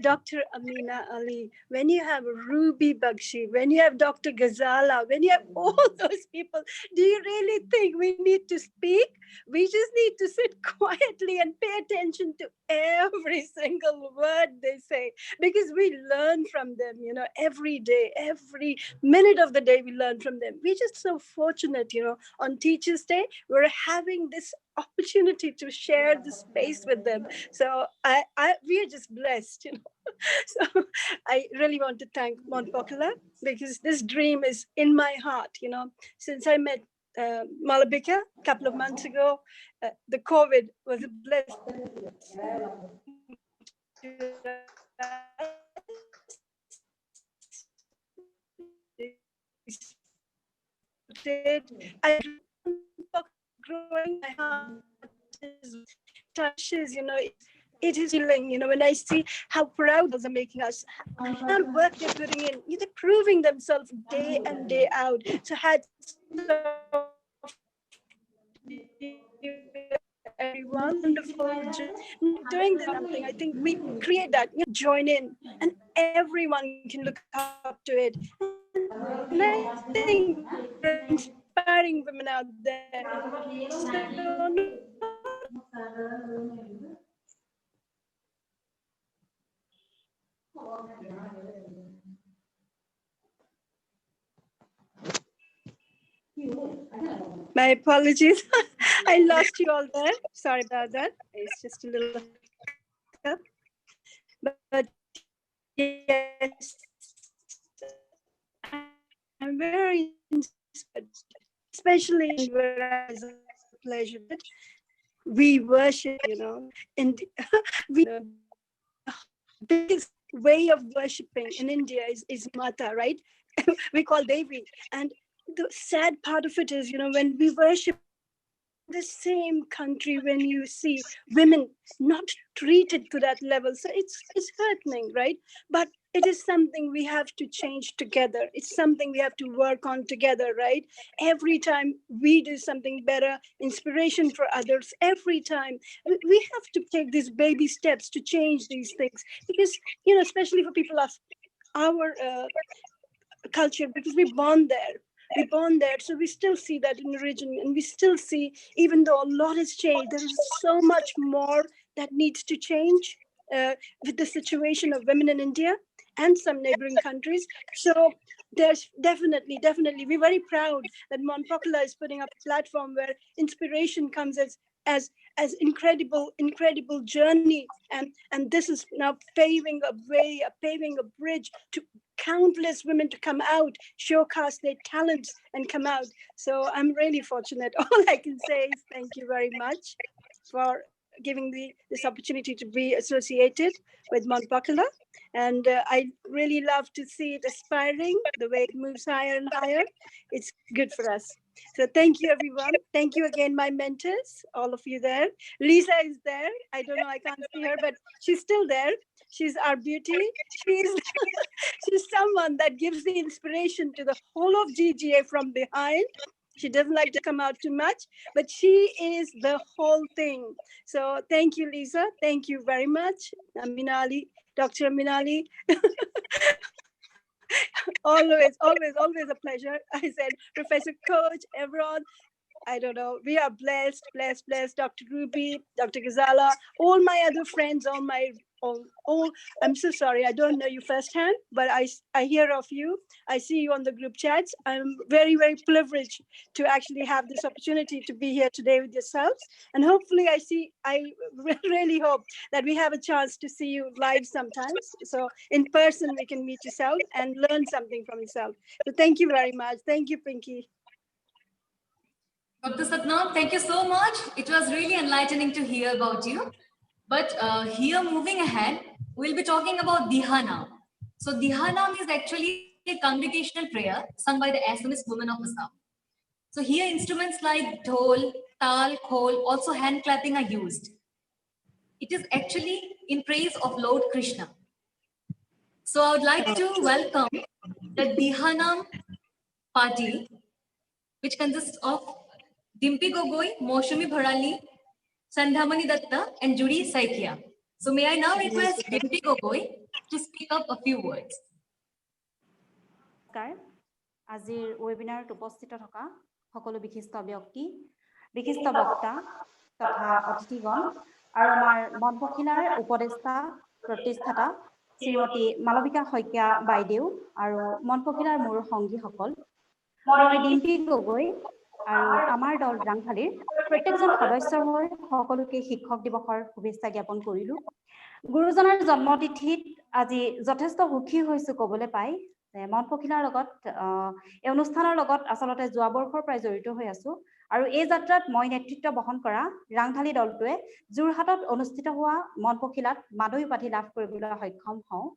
Dr. Amina Ali, when you have Ruby Bakshi, when you have Dr. Ghazala, when you have all those people, do you really think we need to speak? We just need to sit quietly and pay attention to every single word they say, because we learn from them, every day, every minute of the day we learn from them. We're just so fortunate, on Teachers' Day, we're having this opportunity to share the space with them. So we are just blessed, So I really want to thank Mon Pokhila, because this dream is in my heart, since I met Malabika a couple of months ago. The COVID was a blessing. I growing my heart touches, it is healing, when I see how proud those are making us, how work they're putting in, they're proving themselves day and day out. So had everyone wonderful doing something. I think we create that, join in, and everyone can look up to it. And I think inspiring women out there. So, my apologies. I lost you all there. Sorry about that. It's just a little hiccup. But yes, I'm very inspired, especially where it's a pleasure. We worship, and we biggest way of worshipping in India is Mata, right? We call Devi. And the sad part of it is, when we worship the same country, when you see women not treated to that level, so it's hurting, right? But it is something we have to change together. It's something we have to work on together, right? Every time we do something better, inspiration for others, every time we have to take these baby steps to change these things, because especially for people of our culture, because we're born there, so we still see that in the region, and we still see, even though a lot has changed, there is so much more that needs to change with the situation of women in India and some neighboring countries. So there's definitely, we're very proud that Mon Pokhila is putting up a platform where inspiration comes as incredible journey, and this is now paving a way, paving a bridge to countless women to come out, showcase their talents and come out. So I'm really fortunate. All I can say is thank you very much for giving me this opportunity to be associated with Mon Pokhila. And I really love to see it aspiring, the way it moves higher and higher. It's good for us. So thank you, everyone. Thank you again, my mentors, all of you there. Lisa is there. I don't know, I can't see her, but she's still there. She's our beauty. She's someone that gives the inspiration to the whole of GGA from behind. She doesn't like to come out too much, but she is the whole thing. So thank you, Lisa. Thank you very much. Amina Ali, Dr. Amina Ali. always a pleasure. I said, Professor Coach, everyone, I don't know. We are blessed, blessed, blessed. Dr. Ruby, Dr. Ghazala, all my other friends, all. I'm so sorry. I don't know you firsthand, but I hear of you. I see you on the group chats. I'm very, very privileged to actually have this opportunity to be here today with yourselves. And hopefully I really hope that we have a chance to see you live sometimes. So in person, we can meet yourself and learn something from yourself. So thank you very much. Thank you, Pinky. Dr. Satnam, thank you so much. It was really enlightening to hear about you. But here, moving ahead, we'll be talking about Dihanam. So Dihanam is actually a congregational prayer sung by the Assamese women of Assam. So here, instruments like dhol, tal, khol, also hand clapping are used. It is actually in praise of Lord Krishna. So I would like to welcome the Dihanam party, which consists of Dimpi Gogoi, Moshumi Bharali, Sandhamani Datta, and Judy Saikia. So may I now request Dimpi Gogoi to speak up a few words. আজিৰ ৱেবিনাৰত উপস্থিত থকা সকলো বিশিষ্ট ব্যক্তি, বিশিষ্ট বক্তা তথা অতিথিগণ আৰু আমাৰ মন পখিলাৰ উপদেষ্টা প্ৰতিষ্ঠাতা শ্ৰীমতী মালবিকা শইকীয়া বাইদেউ আৰু মন পখিলাৰ মোৰ সংগীসকল, মই ডিম্পী গগৈ আৰু আমাৰ দল ৰাংঢালীৰ প্ৰত্যেকজন সদস্যৰ হৈ সকলোকে শিক্ষক দিৱসৰ শুভেচ্ছা জ্ঞাপন কৰিলোঁ। গুৰুজনাৰ জন্মতিথিত আজি যথেষ্ট সুখী হৈছোঁ ক'বলৈ পাই। মন পখিলাৰ লগত এই অনুষ্ঠানৰ লগত আচলতে যোৱা বৰ্ষৰ পৰাই জড়িত হৈ আছোঁ আৰু এই যাত্ৰাত মই নেতৃত্ব বহন কৰা ৰাংঢালী দলটোৱে যোৰহাটত অনুষ্ঠিত হোৱা মন পখিলাত মাদৈ উপাধি লাভ কৰিবলৈ সক্ষম হওঁ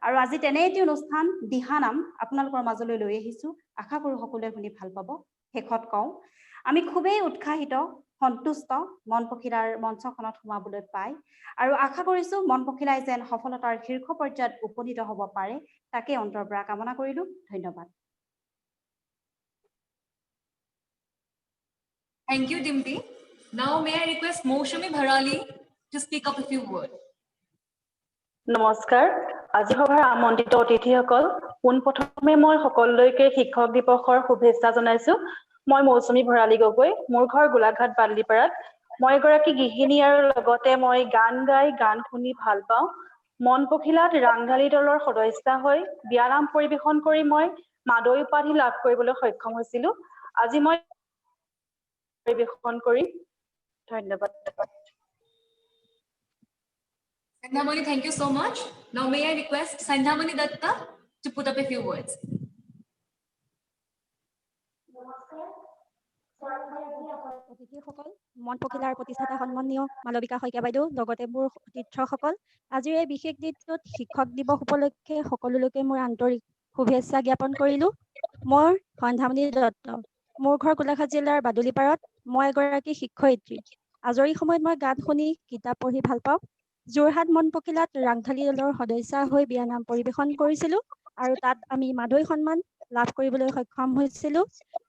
আৰু আজি তেনে এটি অনুষ্ঠান দিহানাম আপোনালোকৰ মাজলৈ লৈ আহিছোঁ। আশা কৰোঁ সকলোৱে শুনি ভাল পাব। শেষত কওঁ আমি খুবেই উৎসাহিত, সন্তুষ্ট মন পখিলাৰ মঞ্চখনত সোমাবলৈ পাই আৰু আশা কৰিছোঁ মন পখিলাই যেন সফলতাৰ শীৰ্ষ পৰ্যায়ত উপনীত হ'ব পাৰে, তাকে অন্তৰৰ পৰা কামনা কৰিলোঁ। ধন্যবাদ। Thank you, Dimpi. Now may I request Moshumi Bharali to speak up a few words. নমস্কাৰ, আজি সভাৰ আমন্ত্ৰিত অতিথিসকল, পোনপ্ৰথমে মই সকলোলৈকে শিক্ষক দিৱসৰ শুভেচ্ছা জনাইছোঁ। মই মৌচুমী ভৰালী গগৈ, মোৰ ঘৰ গোলাঘাট বালিপাৰাত। মই এগৰাকী গৃহিণী আৰু লগতে মই গান গাই গান শুনি ভাল পাওঁ। মন পখিলাত ৰাংঢালী দলৰ সদস্যা হৈ বিয়ানাম পৰিৱেশন কৰি মই মাদৈ উপাধি লাভ কৰিবলৈ সক্ষম হৈছিলোঁ। আজি মই পৰিৱেশন কৰিম। ধন্যবাদ। Sandhamani, thank you so much. Now may I request Sandhamani Datta to put up a few words. অতিথিসকল, মন পখিলাৰ প্ৰতিষ্ঠাতা সন্মানীয় মালবিকা শইকীয়া বাইদেউ, লগতে মোৰ অতিথিসকল, আজিৰ এই বিশেষ দিনটোত শিক্ষক দিৱস উপলক্ষে সকলোলৈকে মোৰ আন্তৰিক শুভেচ্ছা জ্ঞাপন কৰিলোঁ। মই সন্ধ্যামণি দত্ত, মোৰ ঘৰ গোলাঘাট জিলাৰ বাদুলিপাৰত। মই এগৰাকী শিক্ষয়িত্ৰী। আজৰি সময়ত মই গান শুনি কিতাপ পঢ়ি ভাল পাওঁ। যোৰহাট মন পখিলাত ৰাংঢালী দলৰ সদস্যা হৈ বিয়ানাম পৰিৱেশন কৰিছিলোঁ আৰু তাত আমি মাদৈ সন্মান লাভ কৰিবলৈ সক্ষম হৈছিলোঁ।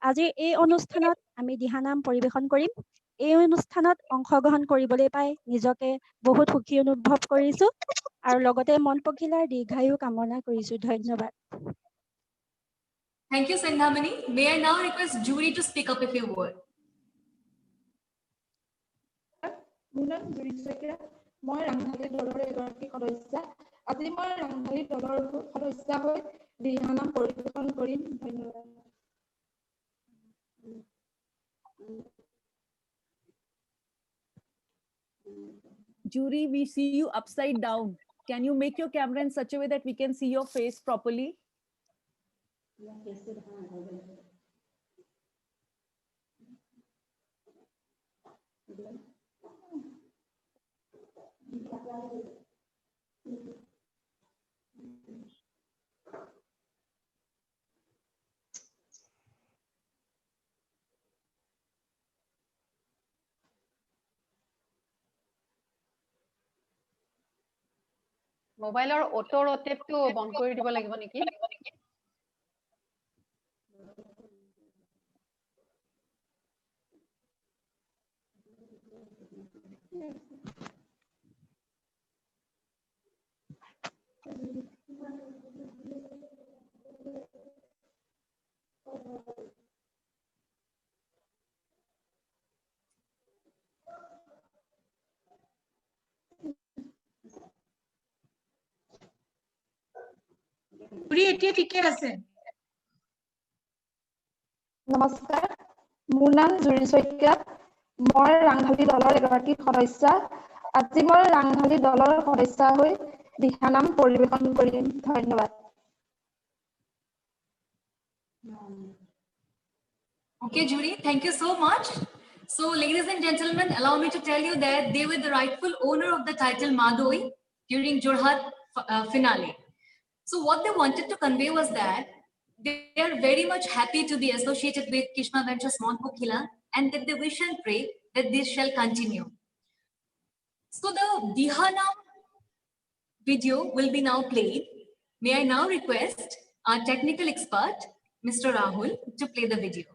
আজিৰ এই অনুষ্ঠানত আমি দিহানাম পৰিৱেশন কৰিম। এই অনুষ্ঠানত অংশগ্ৰহণ কৰিবলৈ পাই নিজকে বহুত সুখী অনুভৱ কৰিছোঁ আৰু লগতে মন পখিলাৰ দীৰ্ঘায়ু কামনা কৰিছোঁ। ধন্যবাদ। Thank you, Sandhamani. May I now request Judy to speak up a few words. মোৰ নাম জুৰি শইকীয়া, মই ৰাংঢালী দলৰ এগৰাকী সদস্যা। আজি মই ৰাংঢালী দলৰ সদস্যা হৈ দিহানাম পৰিৱেশন কৰিম। ধন্যবাদ। Jury, we see you upside down. Can you make your camera in such a way that we can see your face properly? মোবাইলৰ অটো ৰোটেটটো বন্ধ কৰি দিব লাগিব নেকি? জুৰি এতিয়া ঠিকে আছে নমস্কাৰ মোৰ নাম জুৰি শইকীয়া মই ৰাংঢালী দলৰ এগৰাকী সদস্যা আজি মই ৰাংঢালী দলৰ সদস্যা হৈ দিহানাম পৰিৱেশন কৰিম ধন্যবাদ Okay, Judy, thank you so much. So, ladies and gentlemen, allow me to tell you that they were the rightful owner of the title Madoi during Jorhat finale. So, what they wanted to convey was that they are very much happy to be associated with Krishna Ventures Mon Pokhila and that they wish and pray that this shall continue. So, the Dihanam video will be now played. May I now request our technical expert, Mr. Rahul, to play the video.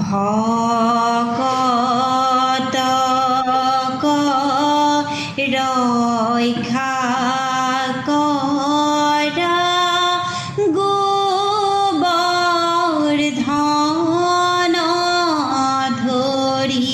ভকতক ৰক্ষা কৰা গোবৰ্ধন ধৰি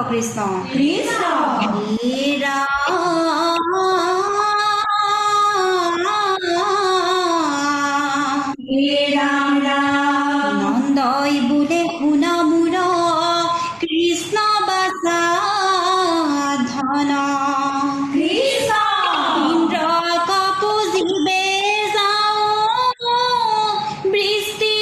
কৃষ্ণ কৃষ্ণ নন্দই বোলে শুন মোৰ কৃষ্ণ বাচা ধন কৃষ্ণ ইন্দ্ৰ কপুজিবে যাওঁ বৃষ্টিৰ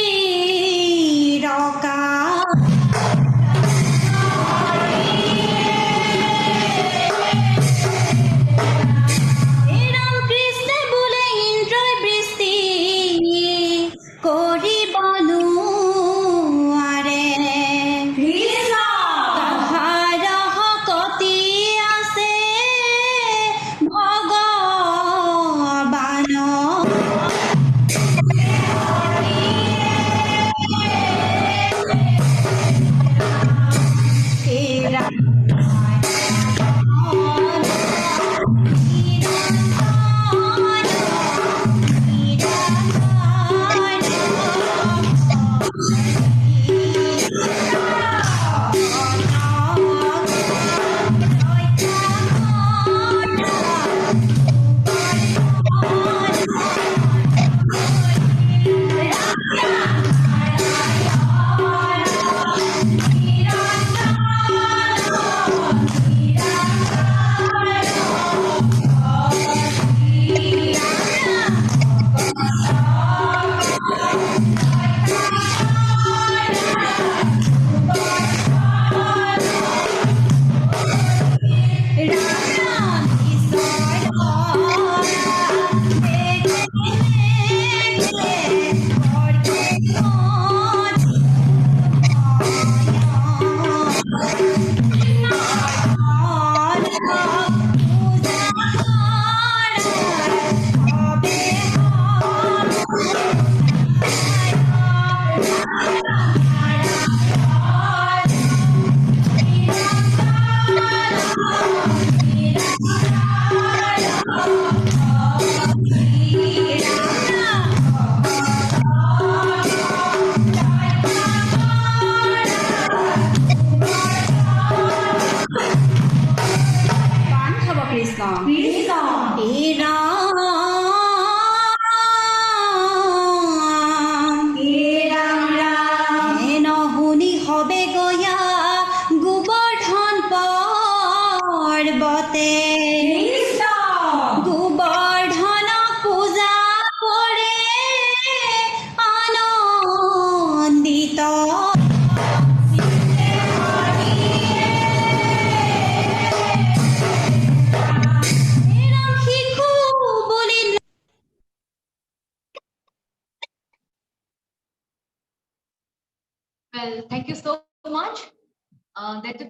Well, thank you so much.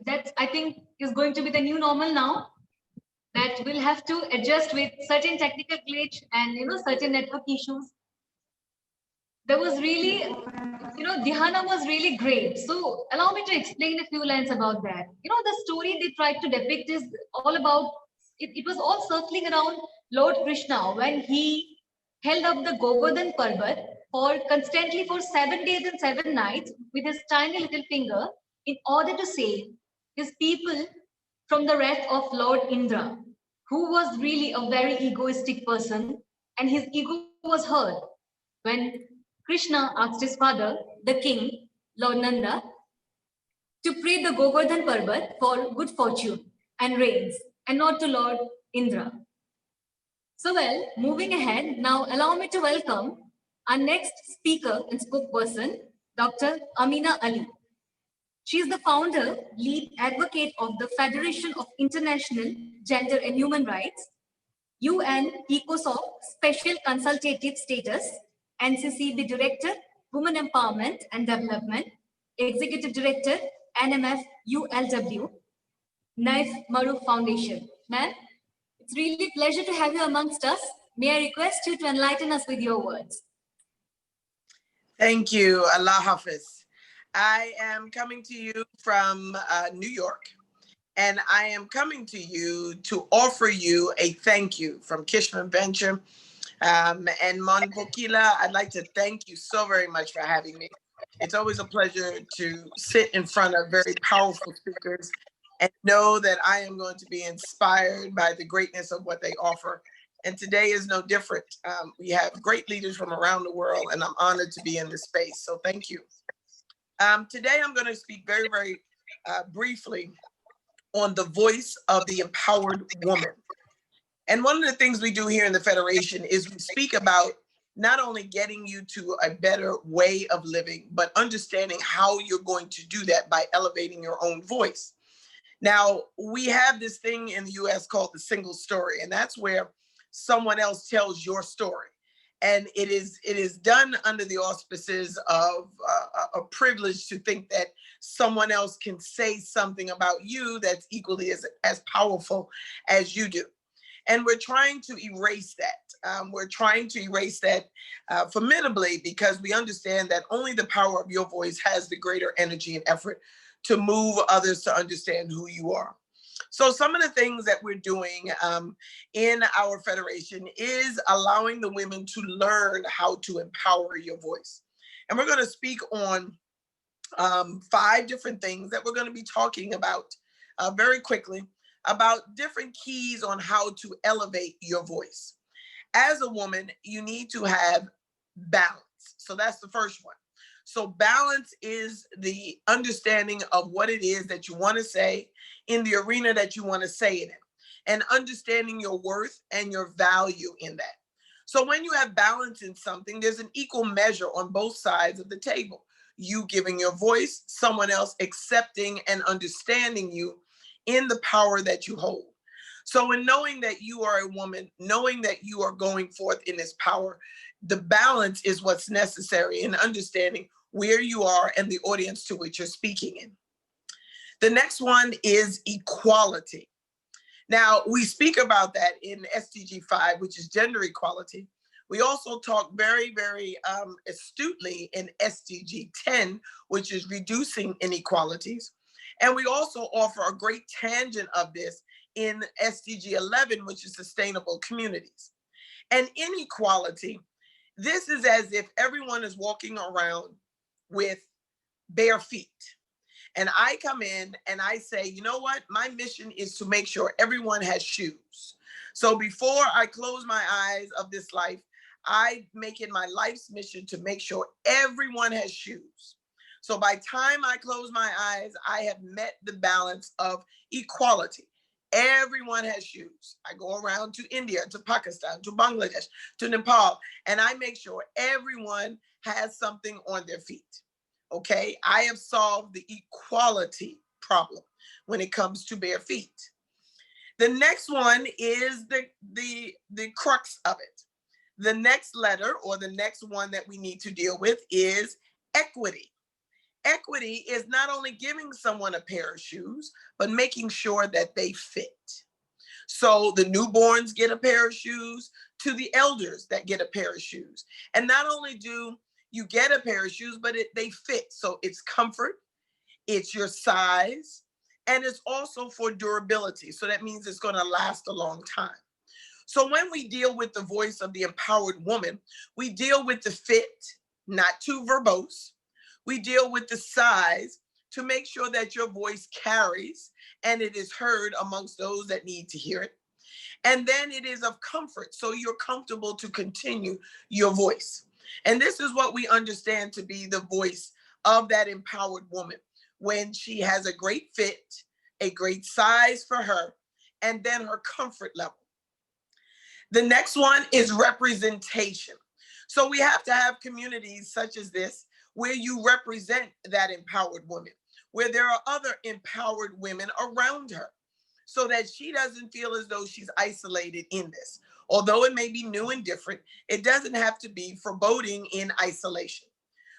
That's I think is going to be the new normal now. That we'll have to adjust with certain technical glitch and certain network issues. There was really, Dhyana was really great. So allow me to explain a few lines about that. The story they tried to depict is all about, it was all circling around Lord Krishna when he held up the Govardhan Parbat constantly for 7 days and 7 nights with his tiny little finger in order to save his people from the wrath of Lord Indra, who was really a very egoistic person, and his ego was hurt when Krishna asked his father, the king, Lord Nanda, to pray the Govardhan Parbat for good fortune and rains, and not to Lord Indra. So well, moving ahead, now allow me to welcome our next speaker and spokesperson, Dr. Amina Ali. She is the founder, lead advocate of the Federation of International Gender and Human Rights, UN ECOSOC Special Consultative Status, NCCB Director, Women Empowerment and Development, Executive Director, NMF ULW, Naif Maruf Foundation. Ma'am, it's really a pleasure to have you amongst us. May I request you to enlighten us with your words? Thank you. Allah Hafiz. I am coming to you from New York, and I am coming to you to offer you a thank you from Kishman Venture and Mon Pokhila. I'd like to thank you so very much for having me. It's always a pleasure to sit in front of very powerful speakers and know that I am going to be inspired by the greatness of what they offer. And today is no different. We have great leaders from around the world, and I'm honored to be in this space. So thank you. Today, I'm going to speak very, very briefly on the voice of the empowered woman. And one of the things we do here in the Federation is we speak about not only getting you to a better way of living, but understanding how you're going to do that by elevating your own voice. Now, we have this thing in the US called the single story, and that's where someone else tells your story. And it is done under the auspices of a privilege to think that someone else can say something about you that's equally as powerful as you do. And we're trying to erase that. We're trying to erase that formidably, because we understand that only the power of your voice has the greater energy and effort to move others to understand who you are. So some of the things that we're doing in our Federation is allowing the women to learn how to empower your voice. And we're going to speak on 5 different things that we're going to be talking about very quickly, about different keys on how to elevate your voice. As a woman, you need to have balance. So that's the first one. So balance is the understanding of what it is that you want to say in the arena that you want to say it in, and understanding your worth and your value in that. So when you have balance in something, there's an equal measure on both sides of the table. You giving your voice, someone else accepting and understanding you in the power that you hold. So in knowing that you are a woman, knowing that you are going forth in this power, the balance is what's necessary in understanding where you are and the audience to which you're speaking in. The next one is equality. Now, we speak about that in SDG 5, which is gender equality. We also talk very, very astutely in SDG 10, which is reducing inequalities. And we also offer a great tangent of this in SDG 11, which is sustainable communities. And inequality, this is as if everyone is walking around with bare feet. And I come in and I say, you know what? My mission is to make sure everyone has shoes. So before I close my eyes of this life, I make it my life's mission to make sure everyone has shoes. So by time I close my eyes, I have met the balance of equality. Everyone has shoes. I go around to India, to Pakistan, to Bangladesh, to Nepal, and I make sure everyone has something on their feet. Okay, I have solved the equality problem when it comes to bare feet. The next one is the crux of it. The next letter, or the next one that we need to deal with, is equity. Equity is not only giving someone a pair of shoes, but making sure that they fit. So the newborns get a pair of shoes, to the elders that get a pair of shoes. And not only do you get a pair of shoes, but they fit. So it's comfort, it's your size, and it's also for durability. So that means it's going to last a long time. So when we deal with the voice of the empowered woman, we deal with the fit, not too verbose. We deal with the size to make sure that your voice carries and it is heard amongst those that need to hear it. And then it is of comfort, so you're comfortable to continue your voice. And this is what we understand to be the voice of that empowered woman, when she has a great fit, a great size for her, and then her comfort level. The next one is representation. So we have to have communities such as this where you represent that empowered woman, where there are other empowered women around her, so that she doesn't feel as though she's isolated in this. Although it may be new and different, it doesn't have to be foreboding in isolation.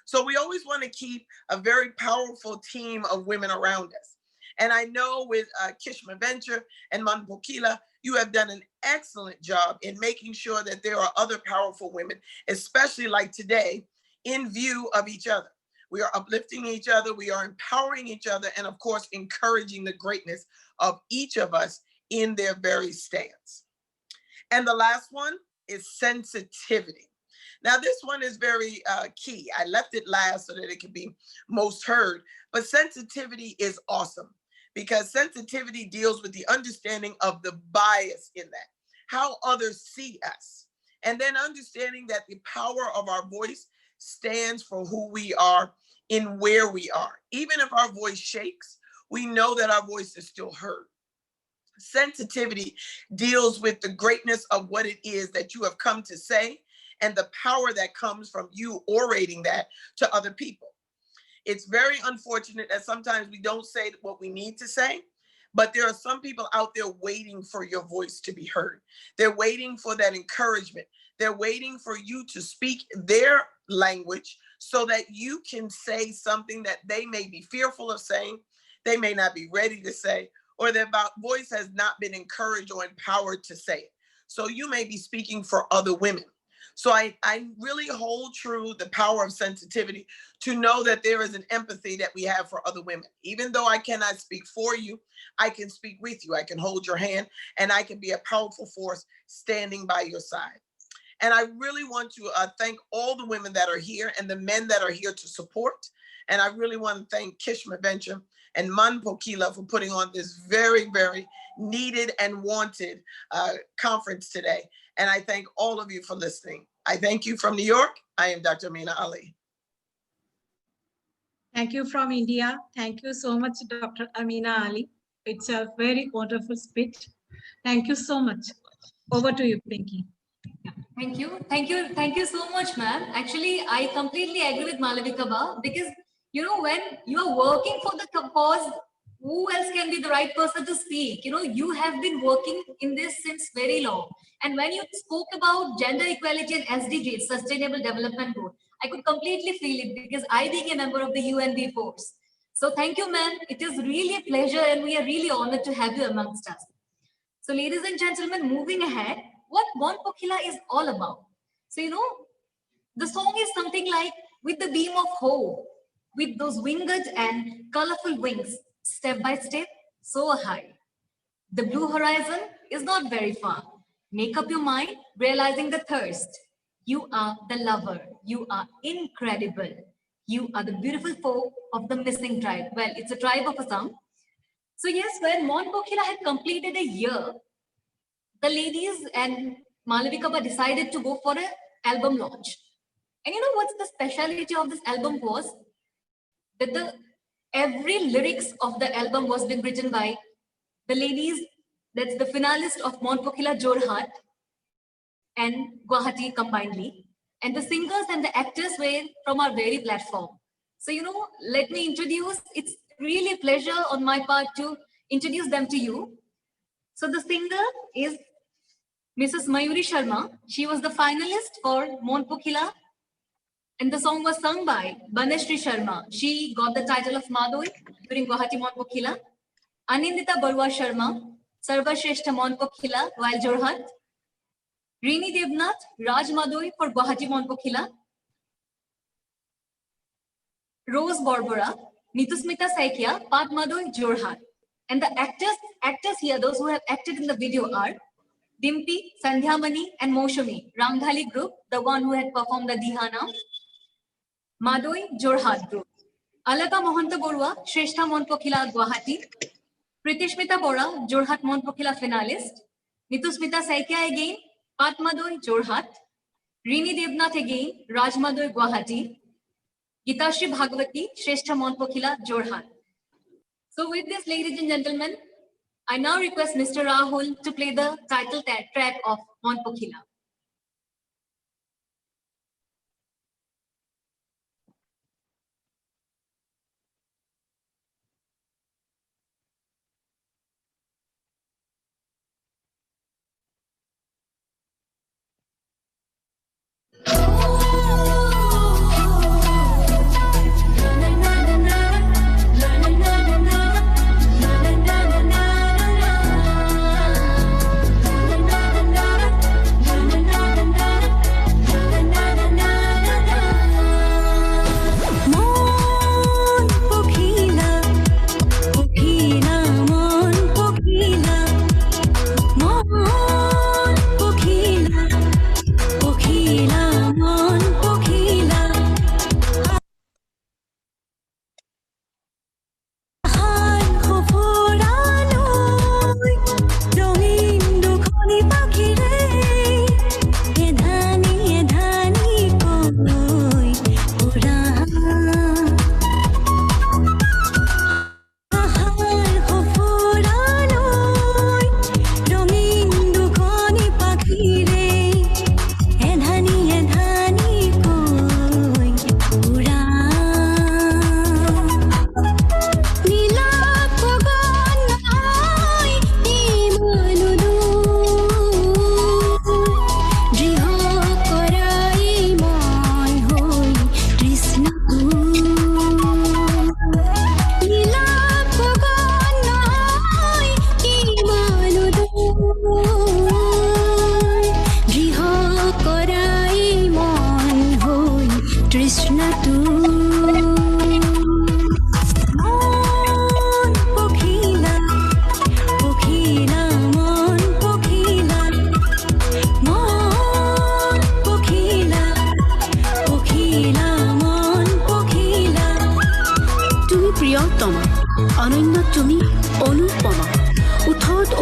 So we always want to keep a very powerful team of women around us. And I know with Kishma Venture and Mon Pokhila, you have done an excellent job in making sure that there are other powerful women, especially like today, in view of each other. We are uplifting each other, we are empowering each other, and of course, encouraging the greatness of each of us in their very stance. And the last one is sensitivity. Now, this one is very key. I left it last so that it could be most heard, but sensitivity is awesome, because sensitivity deals with the understanding of the bias in that, how others see us, and then understanding that the power of our voice stands for who we are in where we are. Even if our voice shakes, we know that our voice is still heard. Sensitivity deals with the greatness of what it is that you have come to say and the power that comes from you orating that to other people. It's very unfortunate that sometimes we don't say what we need to say, but there are some people out there waiting for your voice to be heard. They're waiting for that encouragement. They're waiting for you to speak their language so that you can say something that they may be fearful of saying, they may not be ready to say, or their voice has not been encouraged or empowered to say it. So you may be speaking for other women. So I really hold true the power of sensitivity to know that there is an empathy that we have for other women. Even though I cannot speak for you, I can speak with you. I can hold your hand and I can be a powerful force standing by your side. And I really want to thank all the women that are here and the men that are here to support. And I really want to thank Kishma Bencham and Mon Pokhila for putting on this very, very needed and wanted conference today. And I thank all of you for listening. I thank you from New York. I am Dr. Amina Ali. Thank you from India. Thank you so much, Dr. Amina Ali. It's a very wonderful speech. Thank you so much. Over to you, Pinky. Thank you. Thank you. Thank you so much, ma'am. Actually, I completely agree with Malavika Ba, because, you know, when you are working for the cause, who else can be the right person to speak? You know, you have been working in this since very long. And when you spoke about gender equality and SDGs, Sustainable Development Goal, I could completely feel it because I being a member of the UNB force. So thank you, ma'am. It is really a pleasure and we are really honored to have you amongst us. So ladies and gentlemen, moving ahead, what Mon Pokhila is all about. So, you know, the song is something like, with the beam of hope, with those winged and colorful wings, step by step, so high. The blue horizon is not very far. Make up your mind, realizing the thirst. You are the lover. You are incredible. You are the beautiful folk of the missing tribe. Well, it's a tribe of Assam. So yes, when Mon Pokhila had completed a year, the ladies and Malavika Ba decided to go for an album launch. And you know what's the speciality of this album was? That every lyrics of the album was being written by the ladies, that's the finalist of Mon Pokhila Jorhat and Guwahati combinedly. And the singers and the actors were from our very platform. So, you know, let me introduce, it's really a pleasure on my part to introduce them to you. So the singer is Mrs. Mayuri Sharma. She was the finalist for Mon Pokhila, and the song was sung by Baneshri Sharma. She got the title of Madoi during Guwahati Mon Pokhila. Anindita Barua Sharma, Sarva Shrestha Mon Pokhila while Jorhat. Rini Devnath, Raj Madoi for Guwahati Mon Pokhila. Rose Barbara, Nitusmita Saikia, Pat Madoi, Jorhat. And the actors here, those who have acted in the video are Dimpi, Sandhyamani, and Moshami, Rangdhali group, the one who had performed the Dihana. Madoi, Jorhat group. Alaka Mohanta Borua, Shrestha Mon Pokhila, Guwahati. Pritishmita Bora, Jorhat Mon Pokhila finalist. Nitusmita Saikia again, Pat Madoi, Jorhat. Rini Devnath again, Raj Madoi, Guwahati. Gitashri Bhagwati, Shrestha Mon Pokhila, Jorhat. So with this, ladies and gentlemen, I now request Mr. Rahul to play the title track of Mon Pokhila. La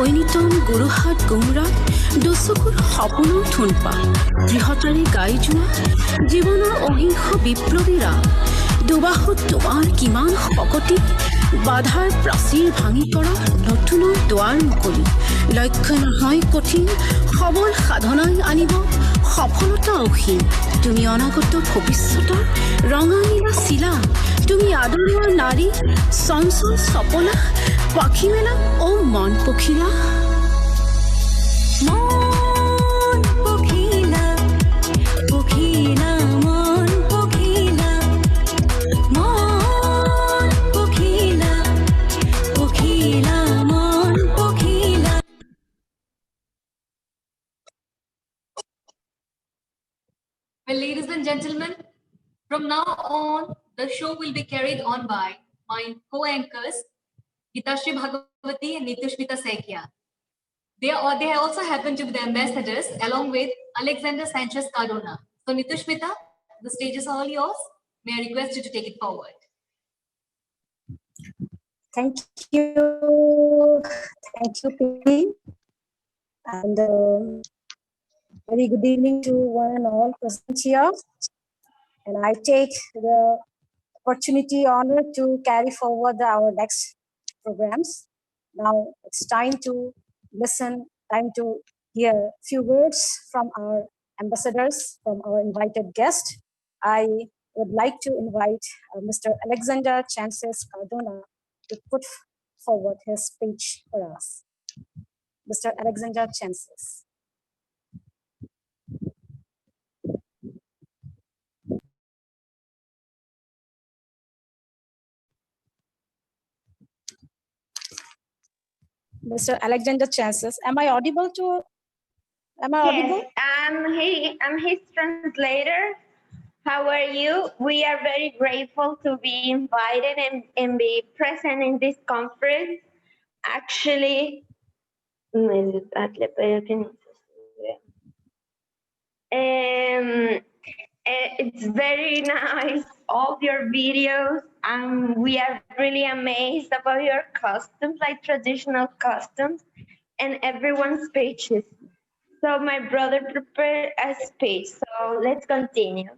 Oinitom গুৰুহাট গুমৰাত দুচকুৰ সপোনৰ থোনপা বৃহতাৰে গাই যোৱা জীৱনৰ অহিংস বিপ্লৱীৰা দুবাহুত তোমাৰ কিমান শকতি বাধাৰ প্ৰাচীৰ ভাঙি পৰা নতুনৰ দুৱাৰ মুকলি লক্ষ্য নহয় কঠিন সবল সাধনাই আনিব সফলতা অসীম তুমি অনাগত ভৱিষ্যতৰ ৰঙা নীলা চিলা তুমি আদৰুৱা নাৰী চঞ্চল চপলা পাখি মেলা ও মন পখিলা মন পখিলা পখিলা মন পখিলা মন পখিলা পখিলা মন পখিলা Well, ladies and gentlemen, from now on, the show will be carried on by my co-anchors, Gitashri Bhagwati and Nitushmita Sekia. They also happen to be the ambassadors along with Alexander Sanchez Cardona. So Nitushmita, the stage is all yours. May I request you to take it forward. Thank you, Pili. And very good evening to one and all present here. And I take the opportunity, honor to carry forward our next programs. Now it's time to listen, time to hear a few words from our ambassadors, from our invited guest. I would like to invite Mr. Alexander Sanchez Cardona to put forward his speech for us. Mr. Alexander Sanchez. Mr. Alexander Sanchez, am I audible to? Am I audible? Yes, I'm his translator. How are you? We are very grateful to be invited and be present in this conference. Actually, it's very nice, all your videos. We are really amazed about your costumes, like traditional costumes, and everyone's speeches. So my brother prepared a speech, so let's continue.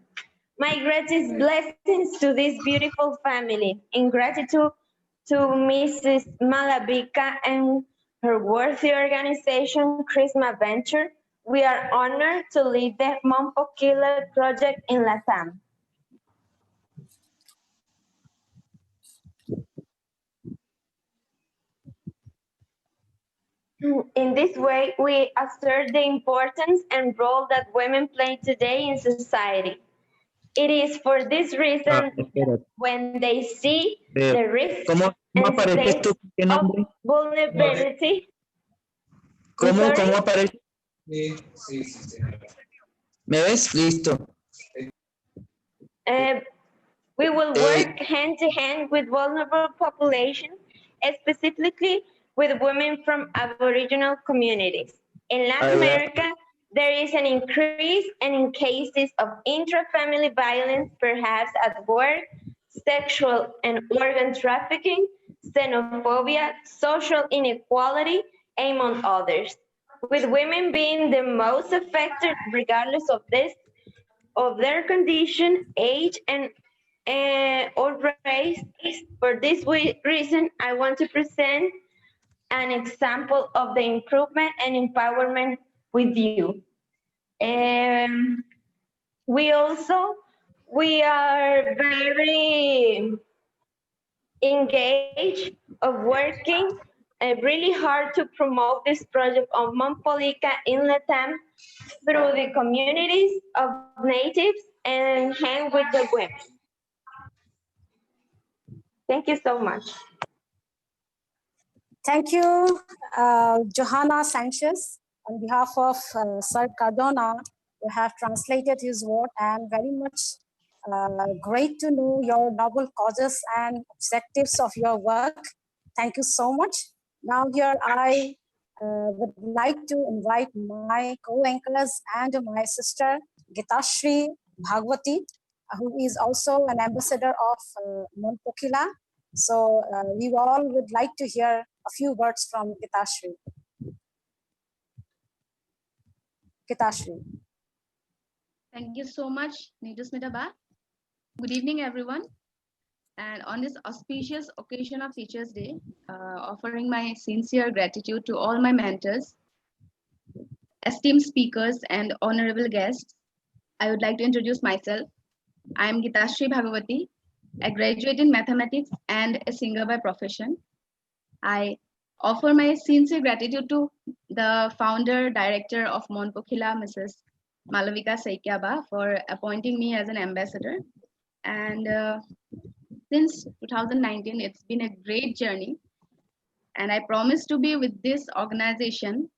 My greatest blessings to this beautiful family, in gratitude to Mrs. Malabika and her worthy organization, Christmas Venture. We are honored to lead the Mon Pokhila project in Assam. In this way, we assert the importance and role that women play today in society. It is for this reason that when they see the risks and states of vulnerability, ¿Cómo aparece? ¿Me ves? Listo. We will work hand to hand with vulnerable populations, specifically with women from Aboriginal communities. In Latin America, there is an increase in cases of intra-family violence, perhaps at work, sexual and organ trafficking, xenophobia, social inequality, among others. With women being the most affected, regardless of their condition, age, and or race. For this reason, I want to present an example of the improvement and empowerment with you. We are very engaged of working really hard to promote this project of Mon Pokhila in Latam through the communities of natives and hang with the women. Thank you so much. Thank you, Johanna Sanchez. On behalf of Sir Cardona, you have translated his word, and very much great to know your noble causes and objectives of your work. Thank you so much. Now here I would like to invite my co-anchors and my sister Gitashri Bhagwati, who is also an ambassador of Mon Pokhila. So we all would like to hear a few words from Gitashri. Kitashri. Thank you so much, Nidusmita Ba. Good evening, everyone. And on this auspicious occasion of Teachers' Day, offering my sincere gratitude to all my mentors, esteemed speakers, and honorable guests, I would like to introduce myself. I am Gitashri Bhagavati, a graduate in mathematics and a singer by profession. I offer my sincere gratitude to the founder, director of Mon Pokhila, Mrs. Malavika Saikyaba, for appointing me as an ambassador. And since 2019, it's been a great journey. And I promise to be with this organization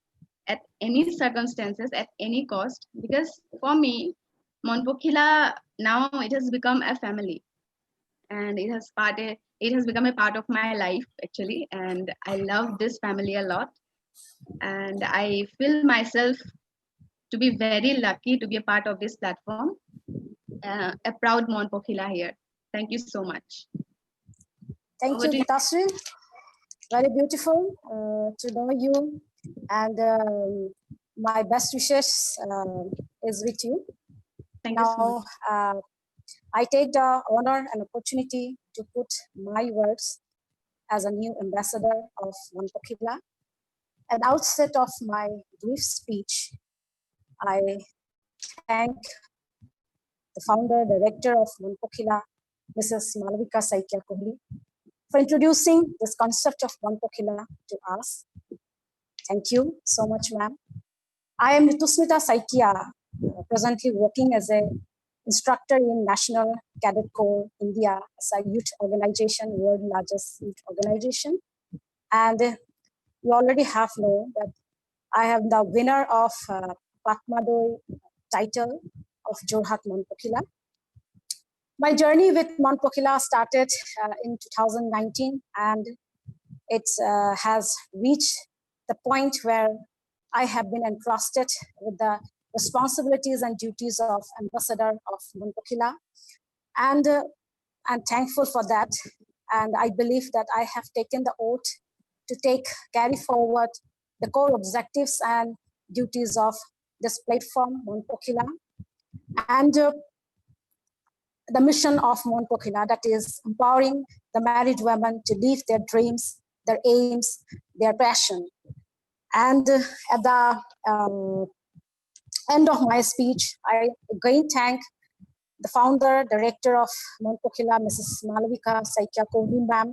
at any circumstances, at any cost, because for me, Mon Pokhila, now it has become a family. And it has become a part of my life, actually. And I love this family a lot. And I feel myself to be very lucky to be a part of this platform. A proud Mon Pokhila here. Thank you so much. Thank Over you, to you. Gitasri. Very beautiful to know you, and my best wishes is with you. Thank you so Now, I take the honor and opportunity to put my words as a new ambassador of Mon Pokhila. At the outset of my brief speech, I thank the founder, director of Mon Pokhila, Mrs. Malavika Saikia Kohli, for introducing this concept of Mon Pokhila to us. Thank you so much, ma'am. I am Ritusmita Saikia, presently working as an instructor in National Cadet Corps India, as a youth organization, world largest youth organization. And you already have known that I am the winner of Patmadoy title of Jorhat Mon Pokhila. My journey with Mon Pokhila started in 2019, and it has reached the point where I have been entrusted with the responsibilities and duties of ambassador of Mon Pokhila. And I'm thankful for that. And I believe that I have taken the oath to carry forward the core objectives and duties of this platform, Mon Pokhila, and the mission of Mon Pokhila, that is empowering the married women to live their dreams, their aims, their passion. And at the end of my speech, I again thank the founder, director of Mon Pokhila, Mrs. Malavika Saikia Kohli ma'am,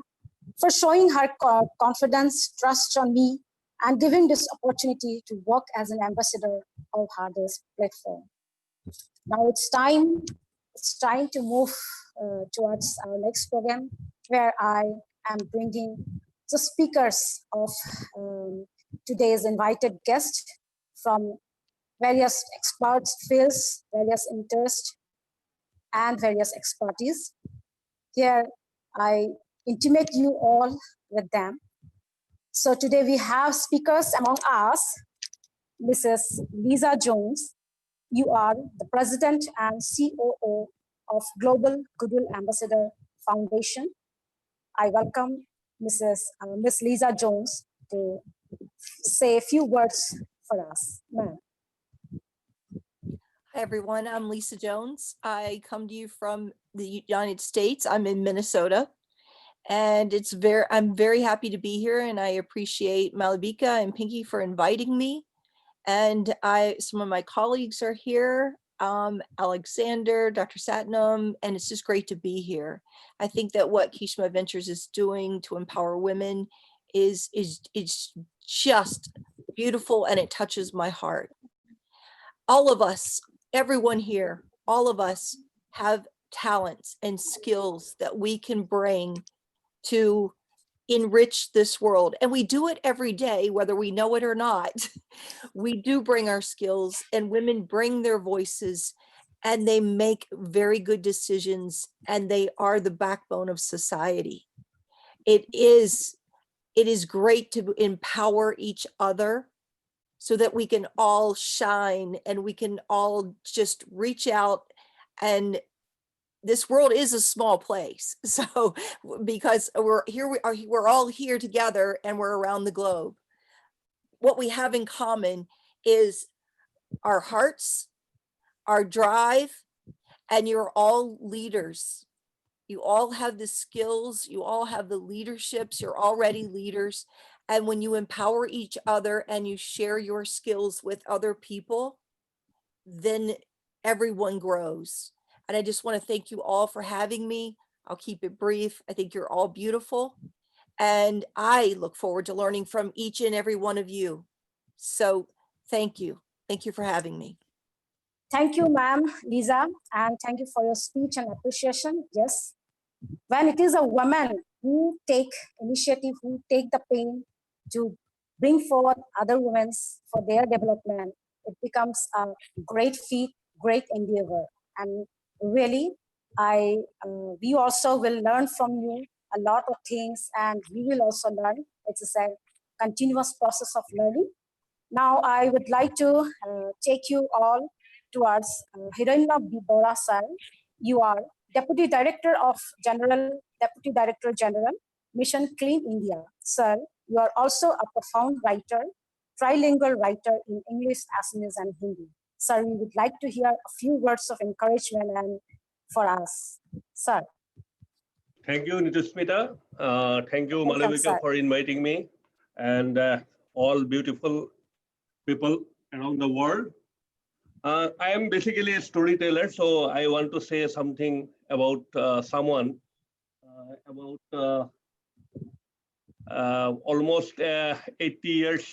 for showing her confidence, trust on me, and giving this opportunity to work as an ambassador of this platform. Now it's time to move towards our next program, where I am bringing the speakers of today's invited guests from various experts fields, various interests, and various expertise. Here, I intimate you all with them. So today we have speakers among us, Mrs. Lisa Jones. You are the President and COO of Global Goodwill Ambassador Foundation. I welcome Miss Lisa Jones to say a few words for us. Ma'am. Hi, everyone. I'm Lisa Jones. I come to you from the United States. I'm in Minnesota. And I'm very happy to be here, and I appreciate Malavika and Pinky for inviting me. And some of my colleagues are here, Alexander, Dr. Satnam, and it's just great to be here. I think that what Kishma Ventures is doing to empower women is just beautiful, and it touches my heart. All of us, everyone here, all of us have talents and skills that we can bring to enrich this world. And we do it every day, whether we know it or not. We do bring our skills, and women bring their voices, and they make very good decisions, and they are the backbone of society. It is great to empower each other so that we can all shine and we can all just reach out. And this world is a small place. So because we're all here together, and we're around the globe. What we have in common is our hearts, our drive, and you're all leaders. You all have the skills, you all have the leaderships, you're already leaders. And when you empower each other and you share your skills with other people, then everyone grows. And I just want to thank you all for having me. I'll keep it brief. I think you're all beautiful. And I look forward to learning from each and every one of you. So thank you. Thank you for having me. Thank you, ma'am, Lisa, and thank you for your speech and appreciation. Yes, when it is a woman who take initiative, who take the pain to bring forward other women for their development, it becomes a great feat, great endeavor. And really, we also will learn from you a lot of things, and we will also learn. It's a continuous process of learning. Now, I would like to take you all towards Hiranya Bora sir. You are Deputy Director General, Mission Clean India. Sir, you are also a profound writer, trilingual writer in English, Assamese, and Hindi. Sir, we would like to hear a few words of encouragement and for us. Sir. Thank you, Nitusmita. Thank you, Welcome, Malavika, sir. for inviting me, and all beautiful people around the world. I am basically a storyteller, so I want to say something about someone, about almost 80 years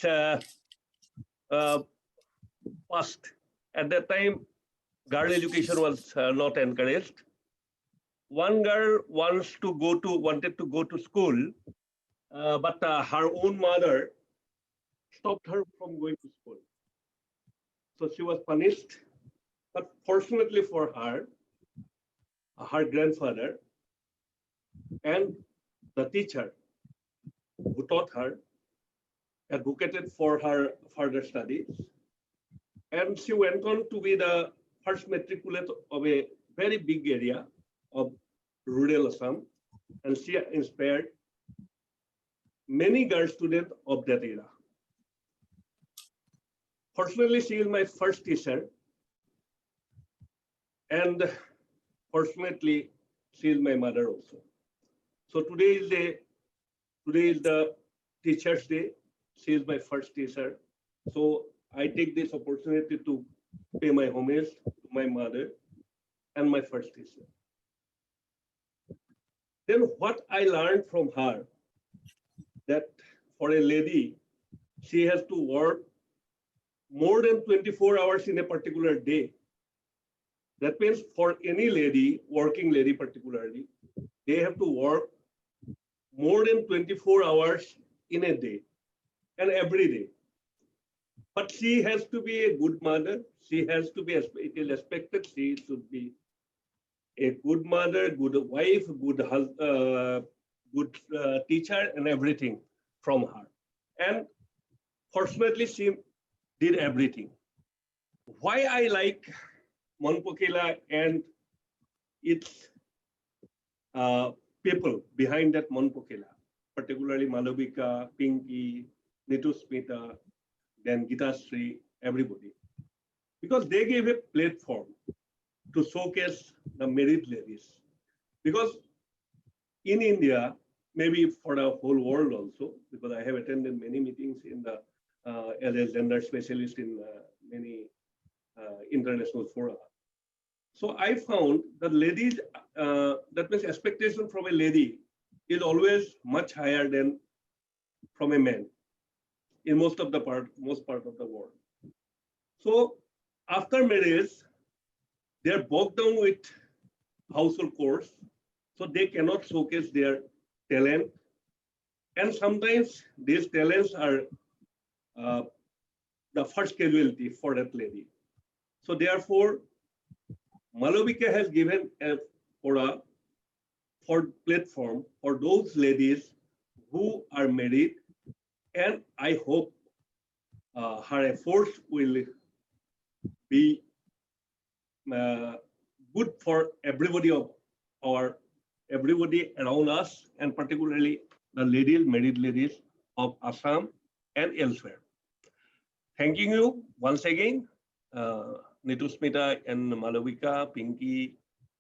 past. At that time, girl education was not encouraged. One girl wanted to go to school, but her own mother stopped her from going to school. So she was punished. But fortunately for her, her grandfather and the teacher who taught her advocated for her further studies. And she went on to be the first matriculate of a very big area of rural Assam. And she inspired many girl students of that era. Fortunately, she is my first teacher. And fortunately, she is my mother also. So today is the Teacher's Day. She is my first teacher. So I take this opportunity to pay my homage to my mother and my first teacher. Then what I learned from her, that for a lady, she has to work more than 24 hours in a particular day. That means for any lady, working lady particularly, they have to work more than 24 hours in a day and every day. But she has to be a good mother. She has to be, it is expected, she should be a good mother, good wife, good teacher, and everything from her. And fortunately, she did everything. Why I like Mon Pokhila and its people behind that Mon Pokhila, particularly Malavika, Pinky, Nitusmita, then Gitasri, everybody. Because they gave a platform to showcase the merit ladies. Because in India, maybe for the whole world also, because I have attended many meetings in the as a gender specialist in many international fora. So I found that ladies, that means expectation from a lady is always much higher than from a man in most part of the world. So after marriage, they are bogged down with household chores, so they cannot showcase their talent. And sometimes these talents are the first casualty for that lady. So therefore, Malavika has given a fora for platform for those ladies who are married, and I hope her efforts will be good for everybody everybody around us, and particularly the ladies, married ladies of Assam and elsewhere. Thanking you once again. Nitusmita and Malavika, Pinky,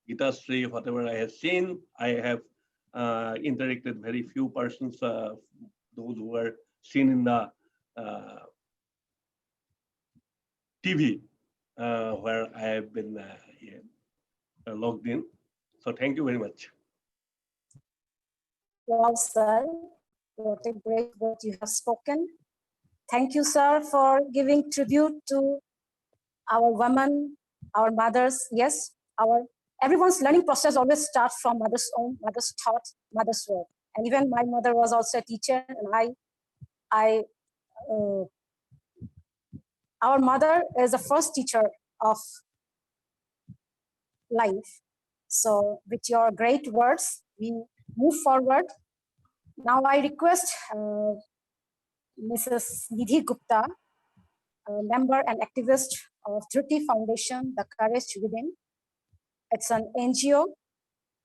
Gitasri, whatever I have seen, I have interacted very few persons, those who were seen in the TV, where I have been logged in. So thank you very much. Well, sir, what a great word you have spoken. Thank you, sir, for giving tribute to our women, our mothers. Yes, everyone's learning process always starts from mother's own, mother's thought, mother's word. And even my mother was also a teacher, and our mother is the first teacher of life. So with your great words, we move forward. Now I request Mrs. Nidhi Gupta, a member and activist of Dhriti Foundation, The Courage Within. It's an NGO.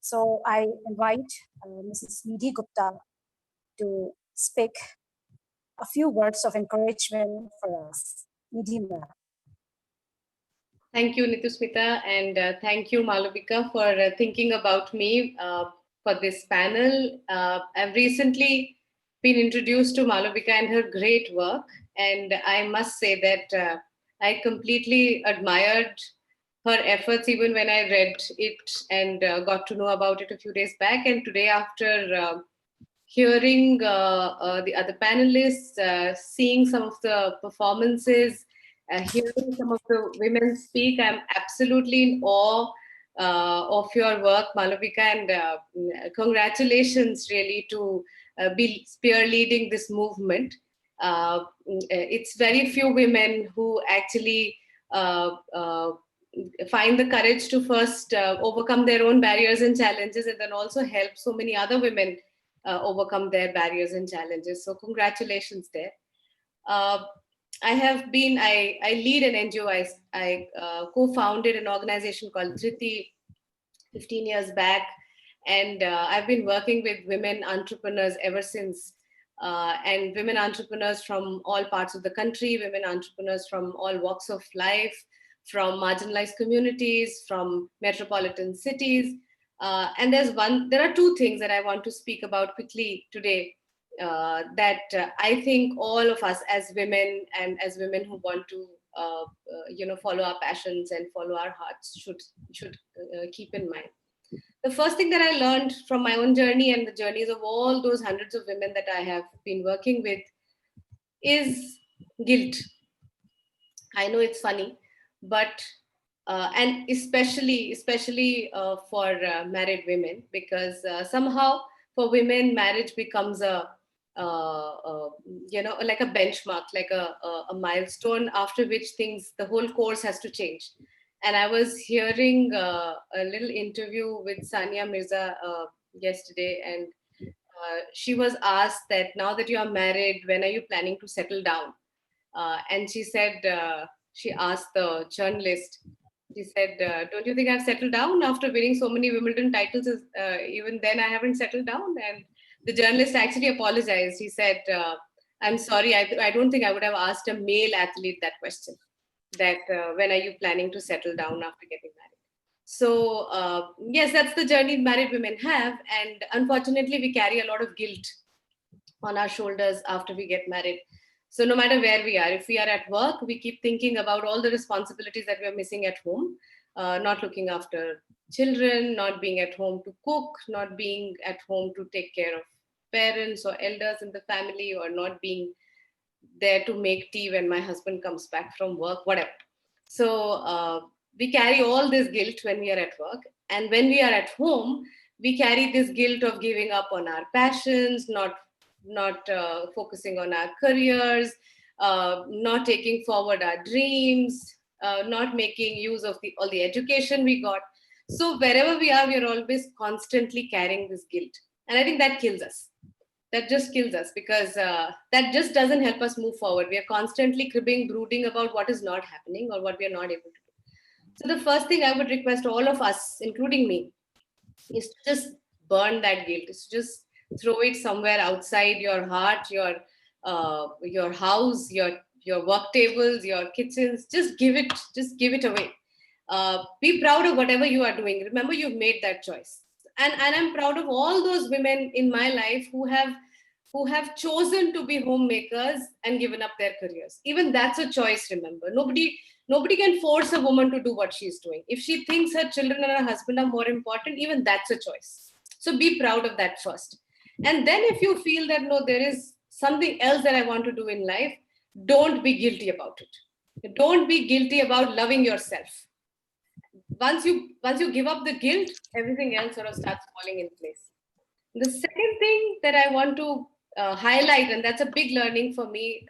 So I invite Mrs. Nidhi Gupta to speak a few words of encouragement for us. Nidhi, ma'am. Thank you, Nitusmita, and thank you, Malavika, for thinking about me for this panel. I've recently been introduced to Malavika and her great work, and I must say that I completely admired her efforts even when I read it and got to know about it a few days back. And today, after hearing the other panelists, seeing some of the performances, hearing some of the women speak, I'm absolutely in awe of your work, Malavika, and congratulations really to be spearleading this movement. It's very few women who actually find the courage to first overcome their own barriers and challenges, and then also help so many other women overcome their barriers and challenges. So congratulations there. I lead an NGO. I co-founded an organization called Dhriti 15 years back. And I've been working with women entrepreneurs ever since. And women entrepreneurs from all parts of the country, women entrepreneurs from all walks of life, from marginalized communities, from metropolitan cities. And there are two things that I want to speak about quickly today. That I think all of us as women and as women who want to follow our passions and follow our hearts should keep in mind. The first thing that I learned from my own journey and the journeys of all those hundreds of women that I have been working with is guilt. I know it's funny, but and especially for married women, because somehow for women marriage becomes like a benchmark, like a milestone after which the whole course has to change. And I was hearing a little interview with Sania Mirza yesterday, and she was asked that now that you are married, when are you planning to settle down? And she said, she asked the journalist, she said, don't you think I've settled down after winning so many Wimbledon titles? Even then I haven't settled down. And the journalist actually apologized. He said, I'm sorry, I don't think I would have asked a male athlete that question, that when are you planning to settle down after getting married? So yes, that's the journey married women have. And unfortunately, we carry a lot of guilt on our shoulders after we get married. So no matter where we are, if we are at work, we keep thinking about all the responsibilities that we are missing at home, not looking after children, not being at home to cook, not being at home to take care of parents or elders in the family, or not being there to make tea when my husband comes back from work, whatever. So we carry all this guilt when we are at work. And when we are at home, we carry this guilt of giving up on our passions, not focusing on our careers, not taking forward our dreams, not making use of all the education we got. So wherever we are always constantly carrying this guilt. And I think that kills us. That just kills us, because that just doesn't help us move forward. We are constantly cribbing, brooding about what is not happening or what we are not able to do. So the first thing I would request all of us, including me, is to just burn that guilt. Is to just throw it somewhere outside your heart, your house, your your work tables, your kitchens. Just give it away. Be proud of whatever you are doing. Remember, you've made that choice. And I'm proud of all those women in my life who have chosen to be homemakers and given up their careers. Even that's a choice, remember. Nobody can force a woman to do what she's doing. If she thinks her children and her husband are more important, even that's a choice. So be proud of that first. And then if you feel that, no, there is something else that I want to do in life, don't be guilty about it. Don't be guilty about loving yourself. Once you give up the guilt, everything else sort of starts falling in place. The second thing that I want to highlight, and that's a big learning for me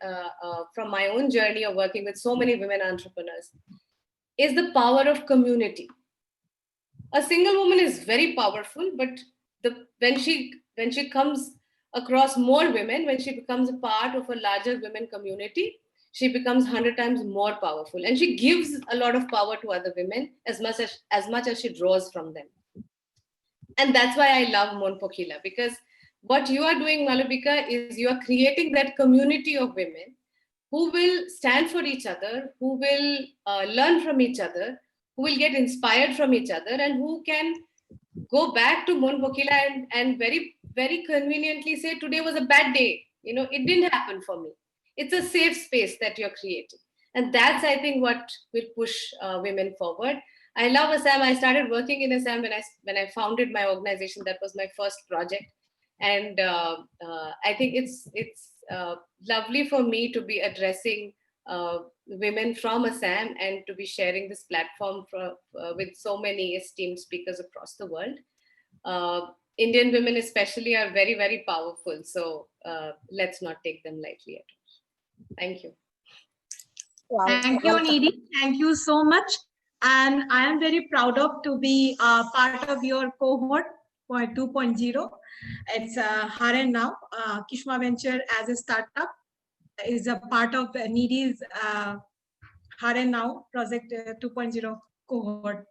from my own journey of working with so many women entrepreneurs, is the power of community. A single woman is very powerful, but when she comes across more women, when she becomes a part of a larger women community, she becomes 100 times more powerful, and she gives a lot of power to other women as much as she draws from them. And that's why I love Mon Pokhila, because what you are doing, Malavika, is you are creating that community of women who will stand for each other, who will learn from each other, who will get inspired from each other, and who can go back to Mon Pokhila and very, very conveniently say, today was a bad day. It didn't happen for me. It's a safe space that you're creating. And that's, I think, what will push women forward. I love Assam. I started working in Assam when I founded my organization. That was my first project. And I think it's lovely for me to be addressing women from Assam and to be sharing this platform with so many esteemed speakers across the world. Indian women especially are very, very powerful. So let's not take them lightly at all. Thank you. Wow. Thank you, Nidhi. Thank you so much. And I am very proud of to be part of your cohort 2.0. It's Here and Now. Kishma Venture as a startup is a part of Nidhi's Here and Now project 2.0 cohort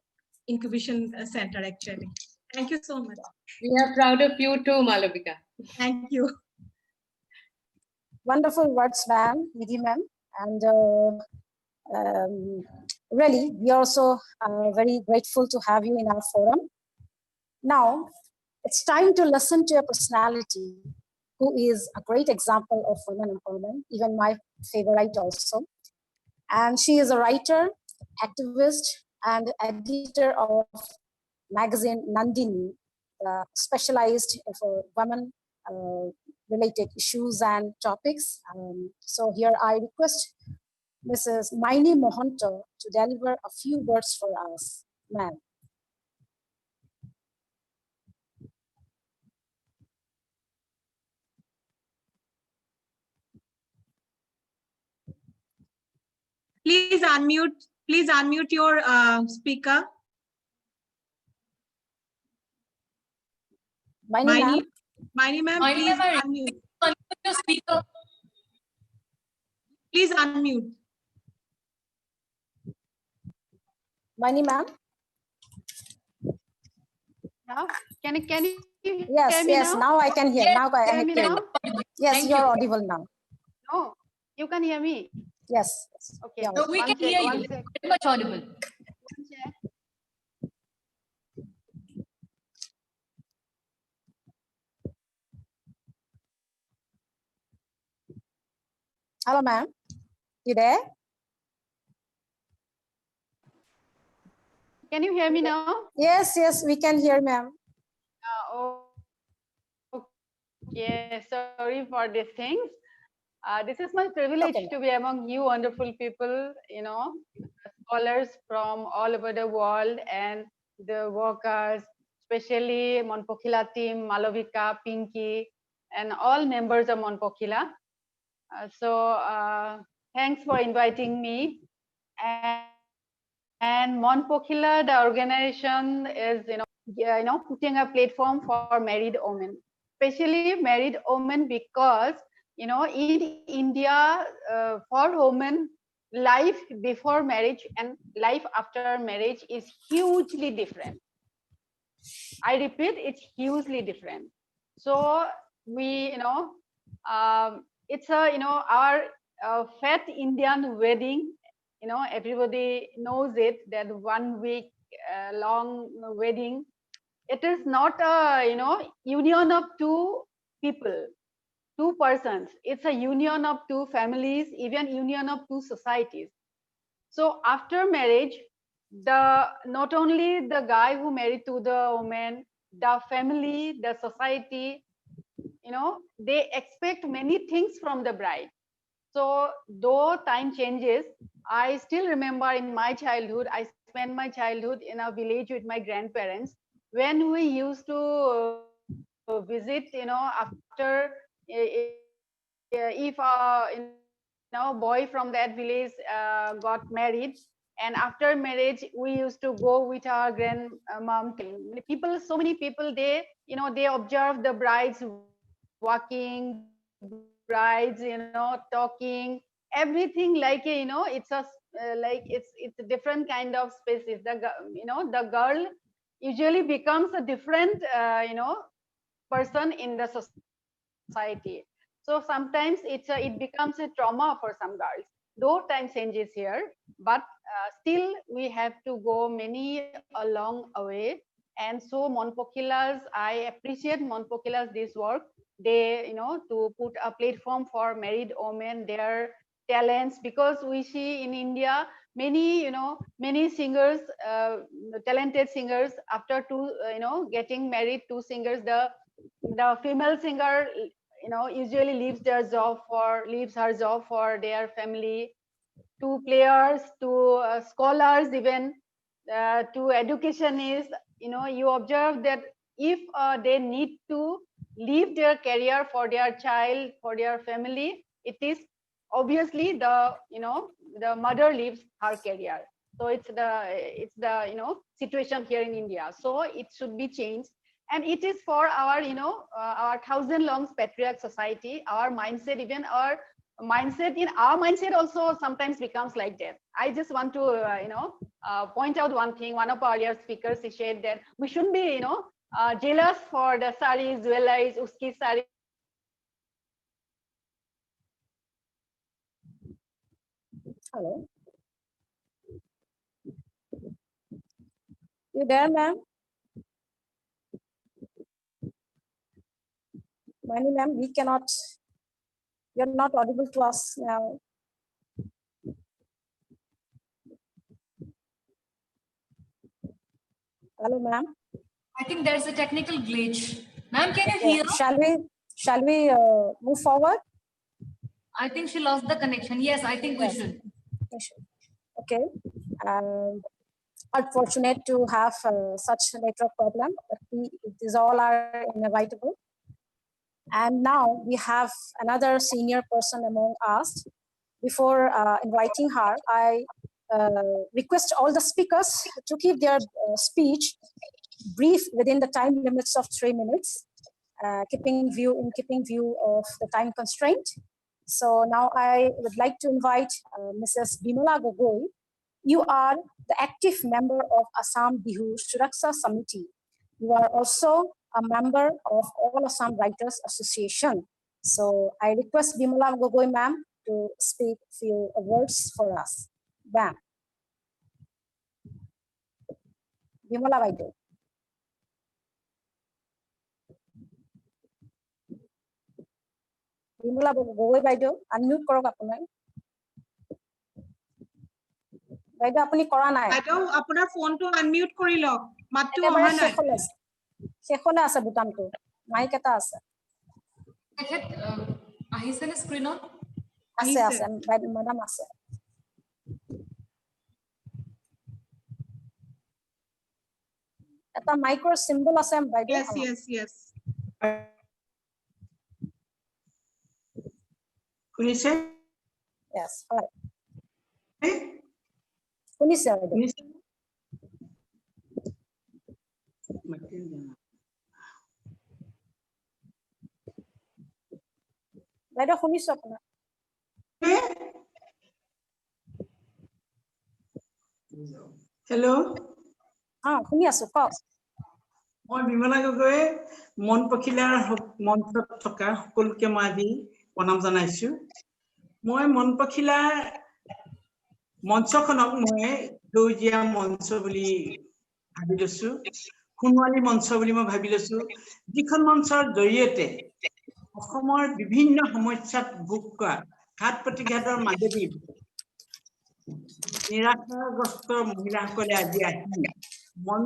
incubation center, actually. Thank you so much. We are proud of you too, Malavika. Thank you. Wonderful words, ma'am, Nidhi ma'am. And really, we are also very grateful to have you in our forum. Now, it's time to listen to a personality who is a great example of women empowerment, even my favorite also. And she is a writer, activist, and editor of magazine Nandini, specialized for women related issues and topics. So here I request Mrs. Maini Mohanto to deliver a few words for us. Ma'am. Please unmute your speaker. Maini ma'am, please unmute. Your speaker. Please unmute. Maini ma'am. Now, can you yes, hear me yes, now I can hear. Yes, now I hear can me hear. now? Yes, Thank you're you. audible now. No, you can hear me. Yes. Okay. Yeah. No, we can hear you. Very much audible. One sec. Hello, ma'am. You there? Can you hear me now? Yes, yes, we can hear, ma'am. Okay, sorry for these things. This is my privilege to be among you wonderful people, scholars from all over the world and the workers, especially Mon Pokhila team, Malavika, Pinky, and all members of Mon Pokhila. Thanks for inviting me. And Mon Pokhila, the organization is, putting a platform for married women, especially married women, because, in India, for women, life before marriage and life after marriage is hugely different. I repeat, it's hugely different. So we, it's a, our fat Indian wedding. You know, everybody knows it, that 1 week long wedding. It is not a, you know, union of two people, two persons. It's a union of two families, even union of two societies. So after marriage, not only the guy who married to the woman, the family, the society, you know, they expect many things from the bride. So though time changes, I still remember in my childhood, I spent my childhood in a village with my grandparents, when we used to visit, you know, after if you know, boy from that village got married, and after marriage we used to go with our grandmom. People, so many people, they, you know, they observe the brides walking, brides, you know, talking, everything, like, you know, it's a like it's a different kind of species. You know, the girl usually becomes a different you know, person in the society. So sometimes it becomes a trauma for some girls, though time changes here. But still we have to go many a long away. And so Mon Pokhila's, I appreciate Mon Pokhila's this work. They, you know, to put a platform for married women, their talents, because we see in India many, you know, many singers, talented singers, after you know, getting married, two singers, the female singer, you know, usually leaves her job for their family, to players, to scholars, even to educationists. You know, you observe that if they need to leave their career for their child, for their family, it is obviously the, you know, the mother leaves her career. So it's the you know, situation here in India. So it should be changed. And it is for our, you know, our 1,000-long patriarch society, our mindset, even our mindset, in our mindset also sometimes becomes like that. I just want to, you know, point out one thing. One of our earlier speakers, he said that we shouldn't be, you know, jealous for the saris, jewelries, uski sari. Hello. You there, ma'am? Mani, ma'am, we cannot, you're not audible to us now. Hello, ma'am. I think there's a technical glitch. Ma'am, can you hear? Shall we move forward? I think she lost the connection. Yes, I think we should. Okay. Unfortunate to have such a network problem, but these all are inevitable. And now we have another senior person among us. Before inviting her, I request all the speakers to keep their speech brief within the time limits of 3 minutes, keeping view of the time constraint. So now I would like to invite Mrs. Bimala Gogoi. You are the active member of Assam Bihu Suraksha Samiti. You are also a member of All Assam Writers Association. So I request Bimala Gogoi ma'am to speak a few words for us. Ma'am. Bimala Baido. Bimala Gogoi Baido, unmute korok apunai. Baido apuni kora nai. Baido apunar phone to unmute kori lok. Mattu aha nai. Sekhole ase butam to. Mic eta ase. Ahise ne screen on? Ase madam ase. Eta micro symbol ase Baido. Yes. Kunise? Yes, alright. Kunise. Baido শুনিছো আপোনাৰ hello' শুনি আছো কওক মই বিমলা গগৈ মন পখিলাৰ মঞ্চত থকা সকলোকে মই আজি প্ৰণাম জনাইছো মই মন পখিলা মঞ্চখনক মই সেউজীয়া মঞ্চ বুলি ভাবি লৈছো, সোণোৱালী মঞ্চ বুলি মই ভাবি লৈছো, যিখন মঞ্চৰ জৰিয়তে অসমৰ বিভিন্ন সমস্যাত ভোগ কৰা ঘাত প্ৰতিঘাতৰ মাজেদি নিৰাশাগ্ৰস্ত মহিলাসকলে আজি আহি মন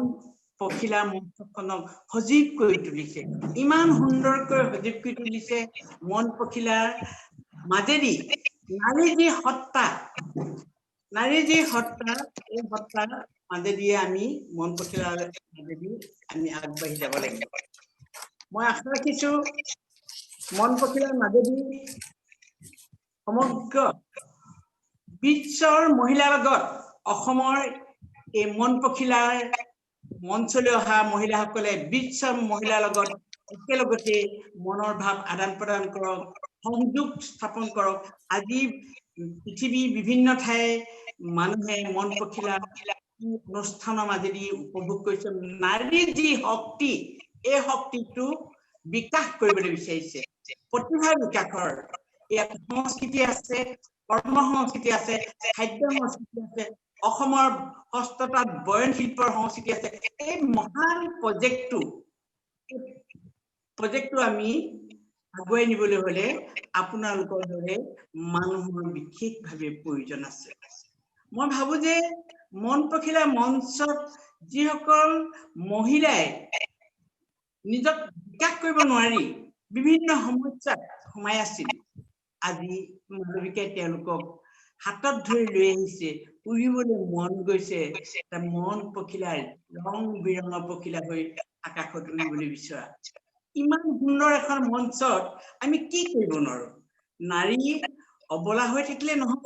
পখিলা মঞ্চখনক সজীৱ কৰি তুলিছে, ইমান সুন্দৰকৈ সজীৱ কৰি তুলিছে। মন পখিলাৰ মাজেদি নাৰীৰ যি সত্তা, এই সত্তাৰ মাজেদি আমি মন পখিলাৰ মাজেদি আমি আগবাঢ়ি যাব লাগিব। মই আশা ৰাখিছো মন পখিলাৰ মাজেদি সমগ্ৰ বিশ্বৰ মহিলাৰ লগত অসমৰ এই মন পখিলাৰ মঞ্চলৈ অহা মহিলাসকলে বিশ্বৰ মহিলাৰ লগত একেলগতে মনৰ ভাৱ আদান প্ৰদান কৰক, সংযোগ স্থাপন কৰক। আজি পৃথিৱীৰ বিভিন্ন ঠাই মানুহে মন পখিলা অনুষ্ঠানৰ মাজেদি উপভোগ কৰিছে। নাৰীৰ যি শক্তি, এই শক্তিটো বিকাশ কৰিবলৈ বিচাৰিছে, প্ৰতিভা বিকাশৰ ইয়াত সংস্কৃতি আছে, কৰ্ম সংস্কৃতি আছে, খাদ্য সংস্কৃতি আছে, অসমৰ হস্ততাঁত বয়ন শিল্পৰ সংস্কৃতি আছে। এই মহান প্ৰজেক্টটো আমি আগুৱাই নিবলৈ হলে আপোনালোকৰ দৰে মানুহৰ বিশেষভাৱে প্ৰয়োজন আছে। মই ভাবো যে মন পখিলা মঞ্চত যিসকল মহিলাই নিজক বিকাশ কৰিব নোৱাৰি বিভিন্ন সমস্যাত সোমাই আছিল, আজি মালবিকাই তেওঁলোকক হাতত ধৰি লৈ আহিছে, উৰিবলৈ মন গৈছে, মন পখিলাৰ ৰং বিৰঙৰ পখিলা হৈ আকাশত উৰিবলৈ বিচৰা। ইমান সুন্দৰ এখন মঞ্চত আমি কি কৰিব নোৱাৰো? নাৰী অবলা হৈ থাকিলে নহব।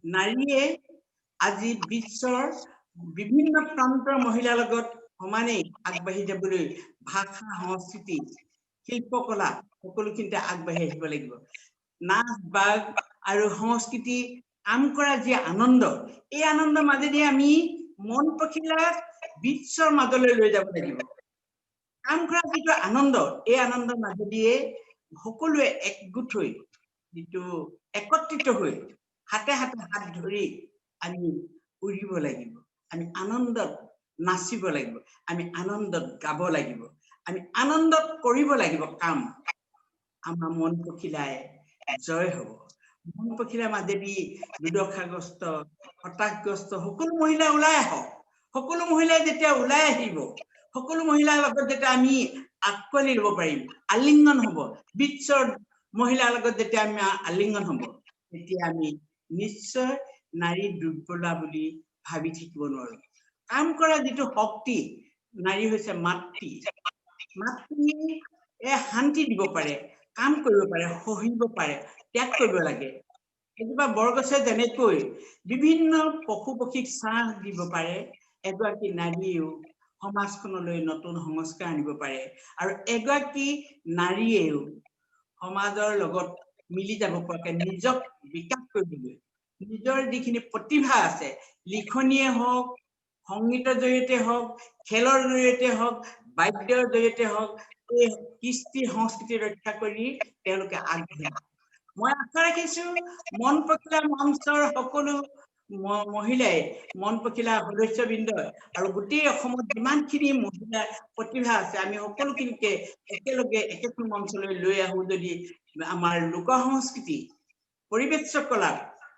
নাৰীয়ে আজি বিশ্বৰ বিভিন্ন প্ৰান্তৰ মহিলাৰ লগত সমানেই আগবাঢ়ি যাবলৈ ভাষা, সংস্কৃতি, শিল্পকলা সকলোখিনিতে আগবাঢ়ি আহিব লাগিব। নাচ বাগ আৰু সংস্কৃতি কাম কৰা যি আনন্দ, এই আনন্দৰ মাজেদি আমি মন পখিলাক বিশ্বৰ মাজলৈ লৈ যাব লাগিব। কাম কৰা যিটো আনন্দ, এই আনন্দৰ মাজেদিয়ে সকলোৱে একগোট হৈ, যিটো একত্ৰিত হৈ হাতে হাতে হাত ধৰি আমি উৰিব লাগিব, আমি আনন্দত নাচিব লাগিব, আমি আনন্দত গাব লাগিব, আমি আনন্দত কৰিব লাগিব কাম। আমাৰ মন পখিলাই জয় হব। মন পখিলাৰ মাজেদি দুৰ্দশাগ্ৰস্ত, হতাশগ্ৰস্ত সকলো মহিলা ওলাই আহক। সকলো মহিলাই যেতিয়া ওলাই আহিব, সকলো মহিলাৰ লগত যেতিয়া আমি আঁকোৱালি ল'ব পাৰিম, আলিংগন হব, বিশ্বৰ মহিলাৰ লগত যেতিয়া আমি আলিংগন হব, তেতিয়া আমি নিশ্চয় নাৰী দুৰ্বলা বুলি ভাবি থাকিব নোৱাৰো। কাম কৰা যিটো শক্তি, নাৰী হৈছে মাতৃ। মাতৃয়ে শান্তি দিব পাৰে, কাম কৰিব পাৰে, সহিব পাৰে, ত্যাগ কৰিব লাগে। এজোপা বৰগছে যেনেকৈ বিভিন্ন পশু পক্ষীক ছাঁ দিব পাৰে, এগৰাকী নাৰীয়েও সমাজখনলৈ নতুন সংস্কাৰ আনিব পাৰে। আৰু এগৰাকী নাৰীয়েও সমাজৰ লগত মিলি যাব পৰাকে নিজক বিকাশ কৰিবলৈ নিজৰ যিখিনি প্ৰতিভা আছে, লিখনিয়ে হওক, সংগীতৰ জৰিয়তে হওক, খেলৰ জৰিয়তে হওক, বাদ্যৰ জৰিয়তে হওক, এই কৃষ্টি সংস্কৃতি ৰক্ষা কৰি তেওঁলোকে আগবাঢ়ে। মই আশা ৰাখিছো মন পখিলা মঞ্চৰ সকলো মহিলাই, মন পখিলা সদস্যবৃন্দ আৰু গোটেই অসমত যিমানখিনি মহিলাৰ প্ৰতিভা আছে, আমি সকলোখিনিকে একেলগে একেখন মঞ্চলৈ লৈ আহো। যদি আমাৰ লোক সংস্কৃতি, পৰিৱেশ কলা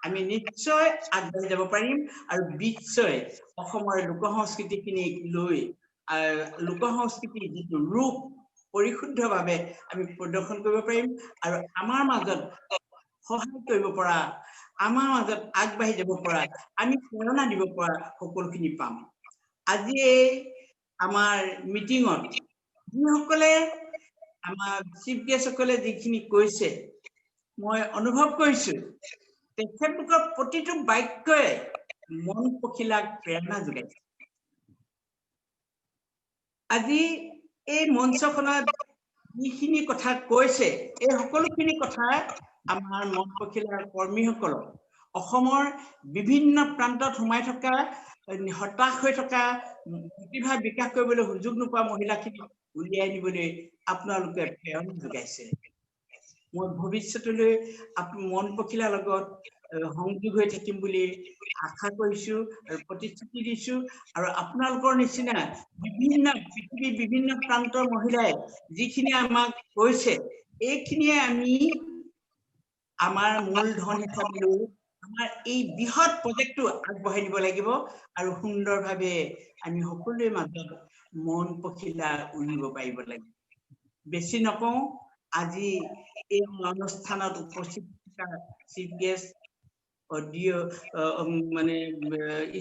আমি নিশ্চয় আগবাঢ়ি যাব পাৰিম আৰু বিশ্বই অসমৰ লোক সংস্কৃতিখিনিক লৈ লোক সংস্কৃতিৰ যিটো ৰূপ পৰিশুদ্ধভাৱে আমি প্ৰদৰ্শন কৰিব পাৰিম আৰু আমাৰ মাজত সহায় কৰিব পৰা, আমাৰ মাজত আগবাঢ়ি যাব পৰা, আমি প্ৰেৰণা দিব পৰা সকলোখিনি পাম। আজি এই আমাৰ মিটিঙত যিসকলে আমাৰ চিফ গেষ্টসকলে যিখিনি কৈছে, মই অনুভৱ কৰিছো তেখেতলোকৰ প্ৰতিটো বাক্যই মন পখিলাক প্ৰেৰণা যোগাইছে। আজি এই মঞ্চখনত যিখিনি কথা কৈছে, এই সকলোখিনি কথা আমাৰ মন পখিলাৰ কৰ্মীসকলক, অসমৰ বিভিন্ন প্ৰান্তত সোমাই থকা, হতাশ হৈ থকা, প্ৰতিভা বিকাশ কৰিবলৈ সুযোগ নোপোৱা মহিলাখিনিক উলিয়াই নিবলৈ আপোনালোকে প্ৰেৰণা যোগাইছে। মই ভৱিষ্যতলৈ মন পখিলাৰ লগত সংযোগ হৈ থাকিম বুলি আশা কৰিছো আৰু প্ৰতিশ্ৰুতি দিছো আৰু আপোনালোকৰ নিচিনা পৃথিৱীৰ বিভিন্ন প্ৰান্তৰ মহিলাই যিখিনি আমাক কৈছে এইখিনিয়ে আমি আমাৰ মূলধন হিচাপে লৈ আমাৰ এই বৃহৎ প্ৰজেক্টটো আগবঢ়াই নিব লাগিব আৰু সুন্দৰভাৱে আমি সকলোৰে মাজত মন পখিলা উৰিব পাৰিব লাগিব বেছি নকওঁ আজি এই অনুষ্ঠানত উপস্থিত থকা চিফ গেষ্ট অডিও মানে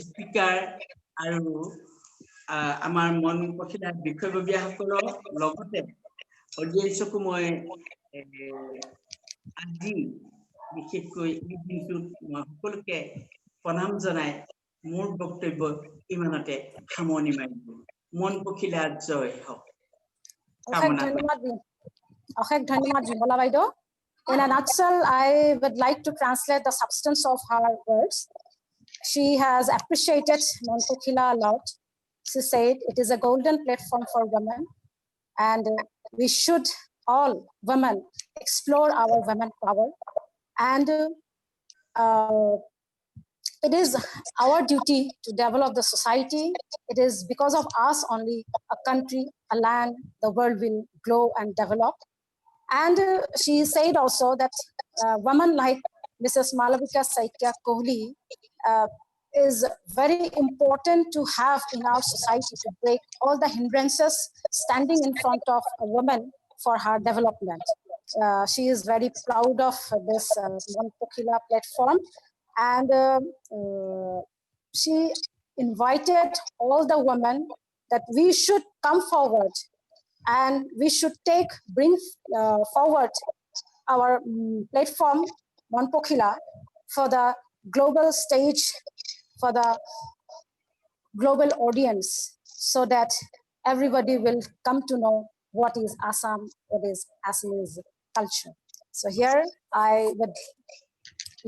স্পিকাৰ আৰু আমাৰ মন পখিলাৰ বিষয়ববীয়াসকলৰ লগতে অডিয়েন্সকো মই আজি বিশেষকৈ এই দিনটোত মই সকলোকে প্ৰণাম জনাই মোৰ বক্তব্য ইমানতে সামৰণি মাৰিছো মন পখিলা জয় হওক অশেষ ধন্যবাদ বিমলা বাইদেউ In a nutshell, I would like to translate the substance of her words. She has appreciated Mon Pokhila a lot. She said it is a golden platform for women, and we should all women explore our women power. And it is our duty to develop the society. It is because of us only a country, a land, the world will grow and develop. And she said also that women like Mrs. Malavika Saikya Kohli is very important to have in our society to break all the hindrances standing in front of a woman for her development. She is very proud of this Mon Pokhila platform, and she invited all the women that we should come forward and we should bring forward our platform, Mon Pokhila, for the global stage, for the global audience, so that everybody will come to know what is Assam, what is Assamese culture. So here I would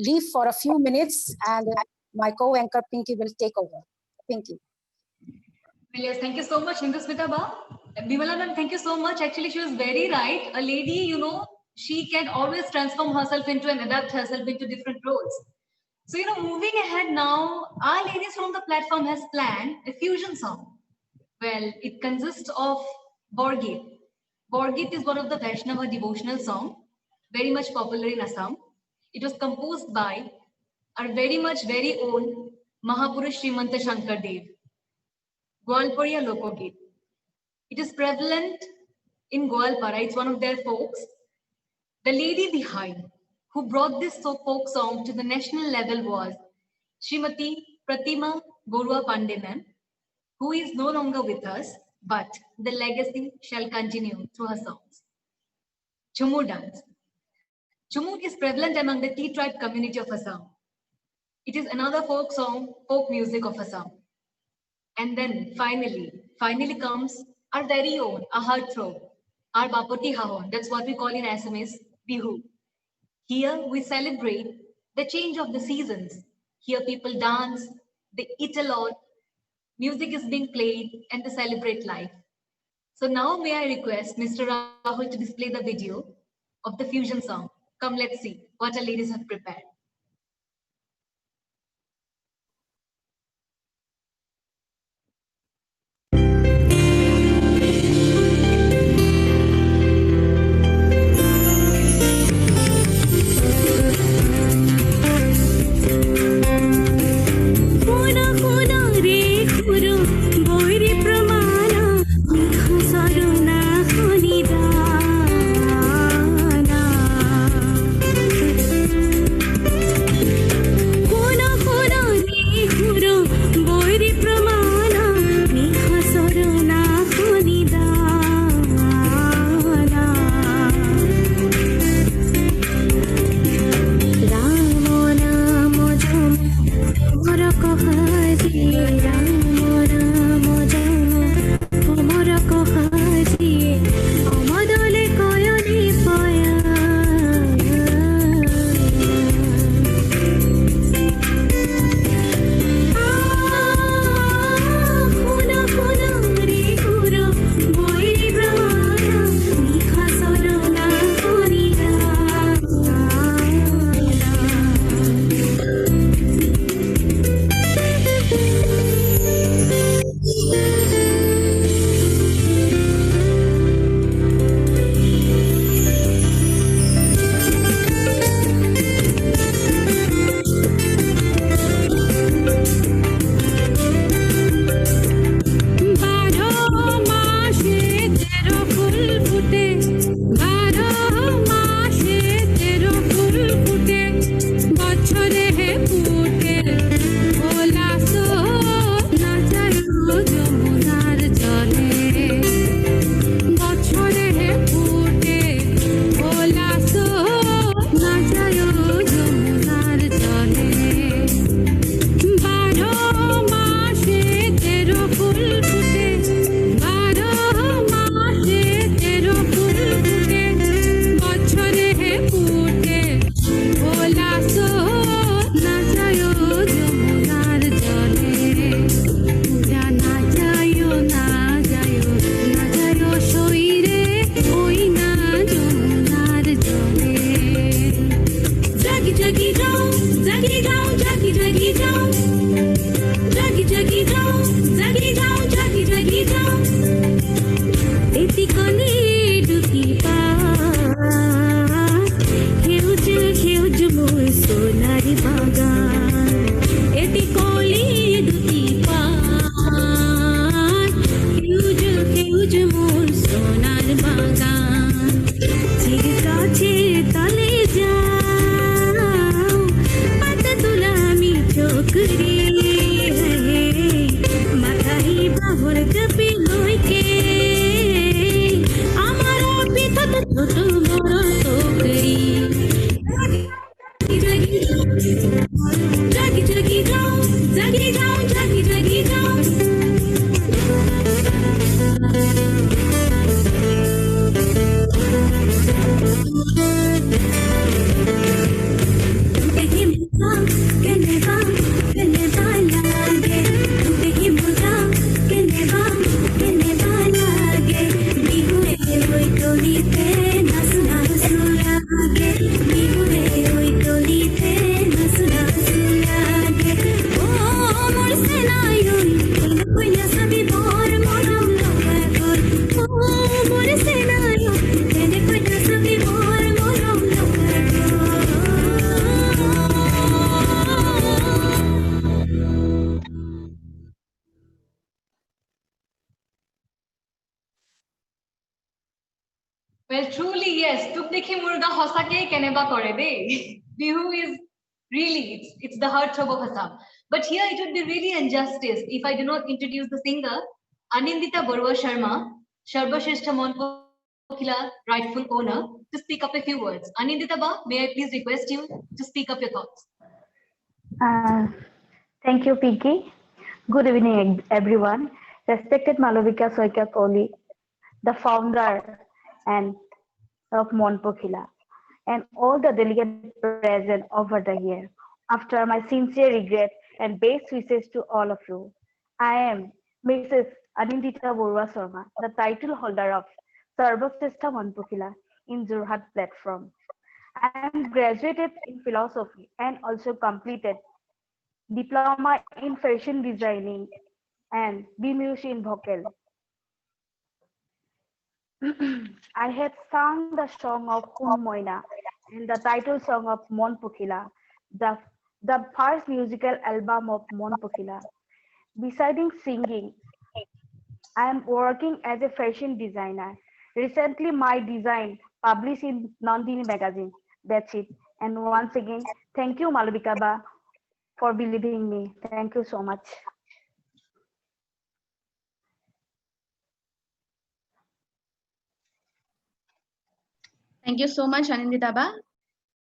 leave for a few minutes and my co-anchor Pinky will take over. Pinky. Well, yes, thank you so much, Hindusmita Ba. Bimala ma'am, thank you so much. Actually, she was very right. A lady, she can always transform herself into and adapt herself into different roles. So, moving ahead now, our ladies from the platform has planned a fusion song. Well, it consists of Borgit. Borgit is one of the Vaishnava devotional song, very much popular in Assam. It was composed by our very own Mahapurush Srimanta Shankar Dev. Gwalpariya Lokogit. It is prevalent in Gwalpara. It's one of their folks. The lady behind who brought this folk song to the national level was Srimati Pratima Borua Pandey ma'am, who is no longer with us, but the legacy shall continue through her songs. Chumur dance. Chumur is prevalent among the Tea tribe community of Assam. It is another folk song, folk music of Assam. And then finally comes our very own, our heartthrob, our Bapoti Hahon. That's what we call in Assamese, Bihu. Here we celebrate the change of the seasons. Here people dance, they eat a lot, music is being played, and they celebrate life. So now may I request Mr. Rahul to display the video of the fusion song. Come, let's see what our ladies have prepared. Saruna Honida জাগি যাও জাগি জাগি যাও জাগি জাগি যাও জাগি যাও জাগি জাগি যাও এটি কনে দুটি পা সেউজ সেউজ মোৰ সোণাৰ বাগান এটি কলি দুটি পা সেউজ সেউজ মোৰ সোণাৰ বাগান ঠিক গাছে তলে যাও পাতা তোলা আমি ছোকরি মাথায় বাহর কপি লইকে আমার পিঠত ছোট বড় ছোকরি জাগি জাগি জাগি যাও জাগি যাও জাগি জাগি যাও দেখি মুখা কেনেবা কেনেবা লাগে দেখি মুখা কেনেবা কেনেবা লাগে বিহুৱে হৈ তলিতে নাচু নাচু লাগে বিহুৱে হৈ তলিতে নাচু নাচু লাগে অ মোৰ সেনায়ন কইনা চাবি বৰ মৰম লগা গল অ মোৰ সেনায়ন তেনে কইনা চাবি বৰ মৰম লগা গল Well, truly, yes. Tuk dekhi murga hosake keneba kore de. Bihu is really, it's the heartthrob of Assam. But here it would be really injustice if I do not introduce the singer, Anindita Barua Sharma, Sharbashrestha Mon Pokhila, rightful owner, to speak up a few words. Anindita Ba, may I please request you to speak up your thoughts? Thank you, Pinky. Good evening, everyone. Respected Malavika Soika Kohli, the founder and of Mon Pokhila, and all the delegates present over the year. After my sincere regret and best wishes to all of you, I am Mrs. Anindita Barua Sharma, the title holder of Sarvashrestha Mon Pokhila in Jorhat platform. I am graduated in philosophy and also completed diploma in fashion designing and BMUC in vocal. I had sung the song of Kun Moina and the title song of Mon Pokhila, the first musical album of Mon Pokhila. Besides singing, I am working as a fashion designer. Recently, my design published in Nandini magazine. That's it. And once again, thank you, Malavika Ba, for believing me. Thank you so much. Thank you so much, Anindita Ba.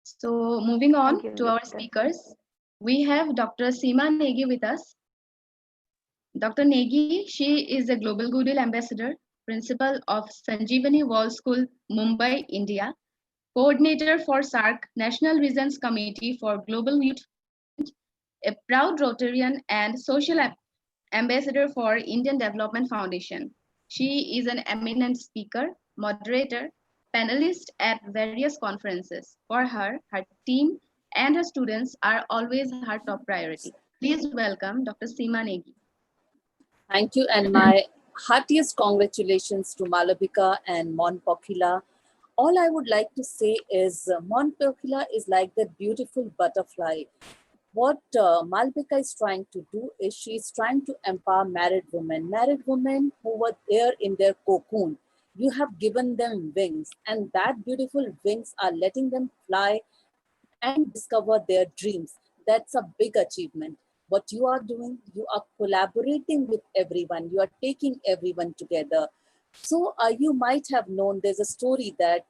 So moving on to our speakers, we have Dr. Seema Negi with us. Dr. Negi, she is a Global Goodwill Ambassador, Principal of Sanjeevani Wall School, Mumbai, India, Coordinator for SARC National Regions Committee for Global Youth, a proud Rotarian and Social Ambassador for Indian Development Foundation. She is an eminent speaker, moderator, panelist at various conferences. For her, her team and her students are always her top priority. Please welcome Dr. Seema Negi. Thank you, and my heartiest congratulations to Malavika and Mon Pokhila. All I would like to say is Mon Pokhila is like that beautiful butterfly. What Malavika is trying to do is she is trying to empower married women who were there in their cocoon. You have given them wings, and that beautiful wings are letting them fly and discover their dreams. That's a big achievement. What you are doing, you are collaborating with everyone. You are taking everyone together. So you might have known there's a story that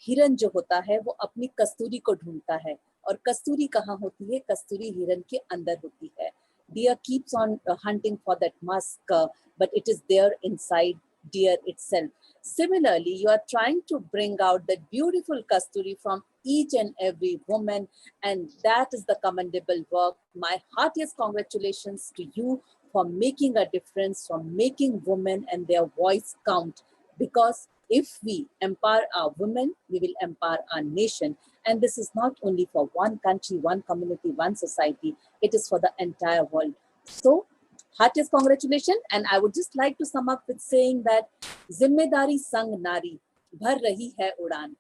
हिरन जो होता है वो अपनी कस्तूरी को ढूंढता है और कस्तूरी कहाँ होती है कस्तूरी हिरन के अंदर होती है deer keeps on hunting for that musk but it is there inside deer itself. Similarly, you are trying to bring out that beautiful kasturi from each and every woman, and that is the commendable work. My heartiest congratulations to you for making a difference, for making women and their voice count, because if we empower our women, we will empower our nation. And this is not only for one country, one community, one society, it is for the entire world. So, heartiest congratulations. And I would just like to sum up with saying that Zimmedari Sang Nari Bhar Rahi Hai Udan.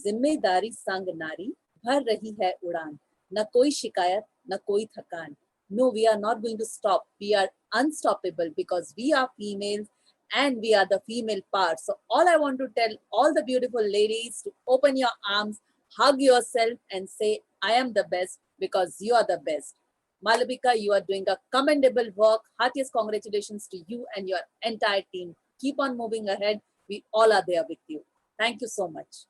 Zimmedari Sang Nari Bhar Rahi Hai Udan. Na koi shikayat, na koi thakan. No, we are not going to stop. We are unstoppable because we are females and we are the female part. So all I want to tell all the beautiful ladies to open your arms, hug yourself and say, I am the best because you are the best. Malavika, you are doing a commendable work. Heartiest congratulations to you and your entire team. Keep on moving ahead. We all are there with you. Thank you so much.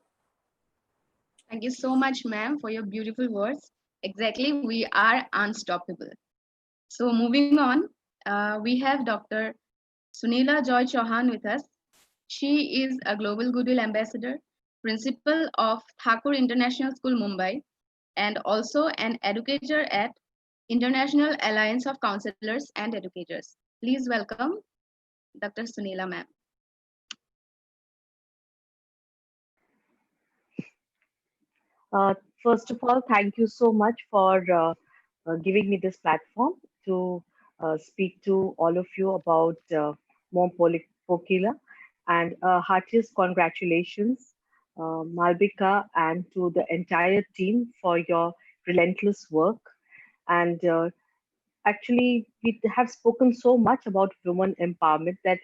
Thank you so much, ma'am, for your beautiful words. Exactly, we are unstoppable. So moving on, we have Dr. Sunila Joy Chauhan with us. She is a Global Goodwill Ambassador, Principal of Thakur International School, Mumbai, and also an educator at International Alliance of Counselors and Educators. Please welcome Dr. Sunila, ma'am. First of all, thank you so much for giving me this platform to speak to all of you about Mon Pokhila, and heartiest congratulations, Malvika, and to the entire team for your relentless work. And actually, we have spoken so much about women empowerment that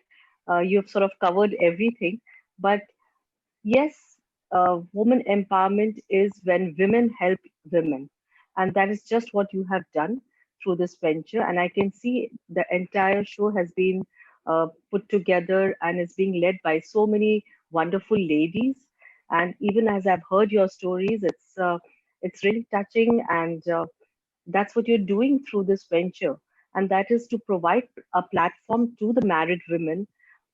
you have sort of covered everything. But yes, women empowerment is when women help women. And that is just what you have done through this venture. And I can see the entire show has been put together and is being led by so many wonderful ladies. And even as I've heard your stories, it's really touching, and that's what you're doing through this venture. And that is to provide a platform to the married women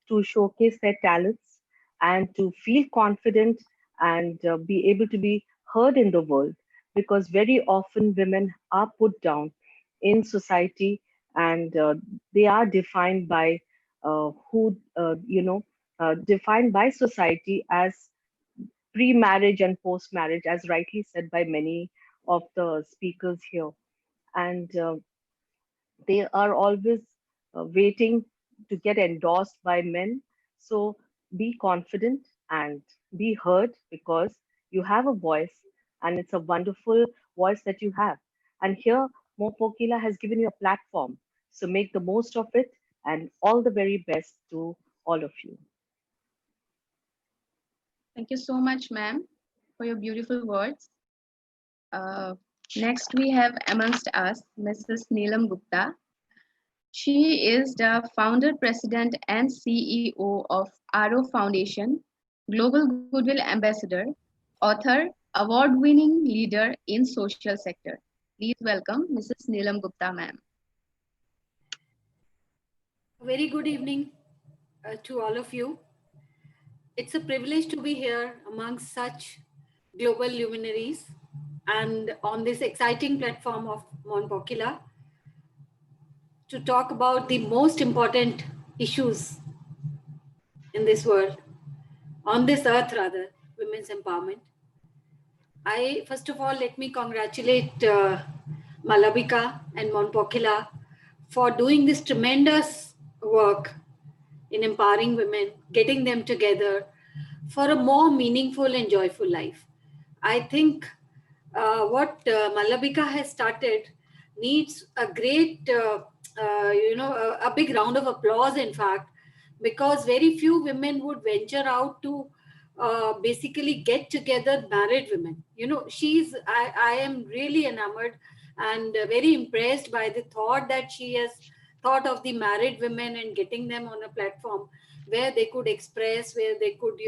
to showcase their talents and to feel confident and be able to be heard in the world, because very often women are put down in society, and they are defined by defined by society as pre-marriage and post-marriage, as rightly said by many of the speakers here. And they are always waiting to get endorsed by men. So be confident and be heard, because you have a voice, and it's a wonderful voice that you have. And here, Mon Pokhila has given you a platform. So make the most of it, and all the very best to all of you. Thank you so much, ma'am, for your beautiful words. Next, we have amongst us Mrs. Neelam Gupta. She is the founder, president, and CEO of RO Foundation, Global Goodwill Ambassador, author, award-winning leader in social sector. Please welcome Mrs. Neelam Gupta, ma'am. A very good evening to all of you. It's a privilege to be here amongst such global luminaries and on this exciting platform of Mon Pokhila to talk about the most important issues in this world, on this earth rather, women's empowerment. First of all, let me congratulate Malavika and Mon Pokhila for doing this tremendous work in empowering women, getting them together for a more meaningful and joyful life. I think what Malavika has started needs a great, a big round of applause, in fact, because very few women would venture out to basically get together married women. I am really enamored and very impressed by the thought that she has thought of the married women and getting them on a platform where they could express, where they could,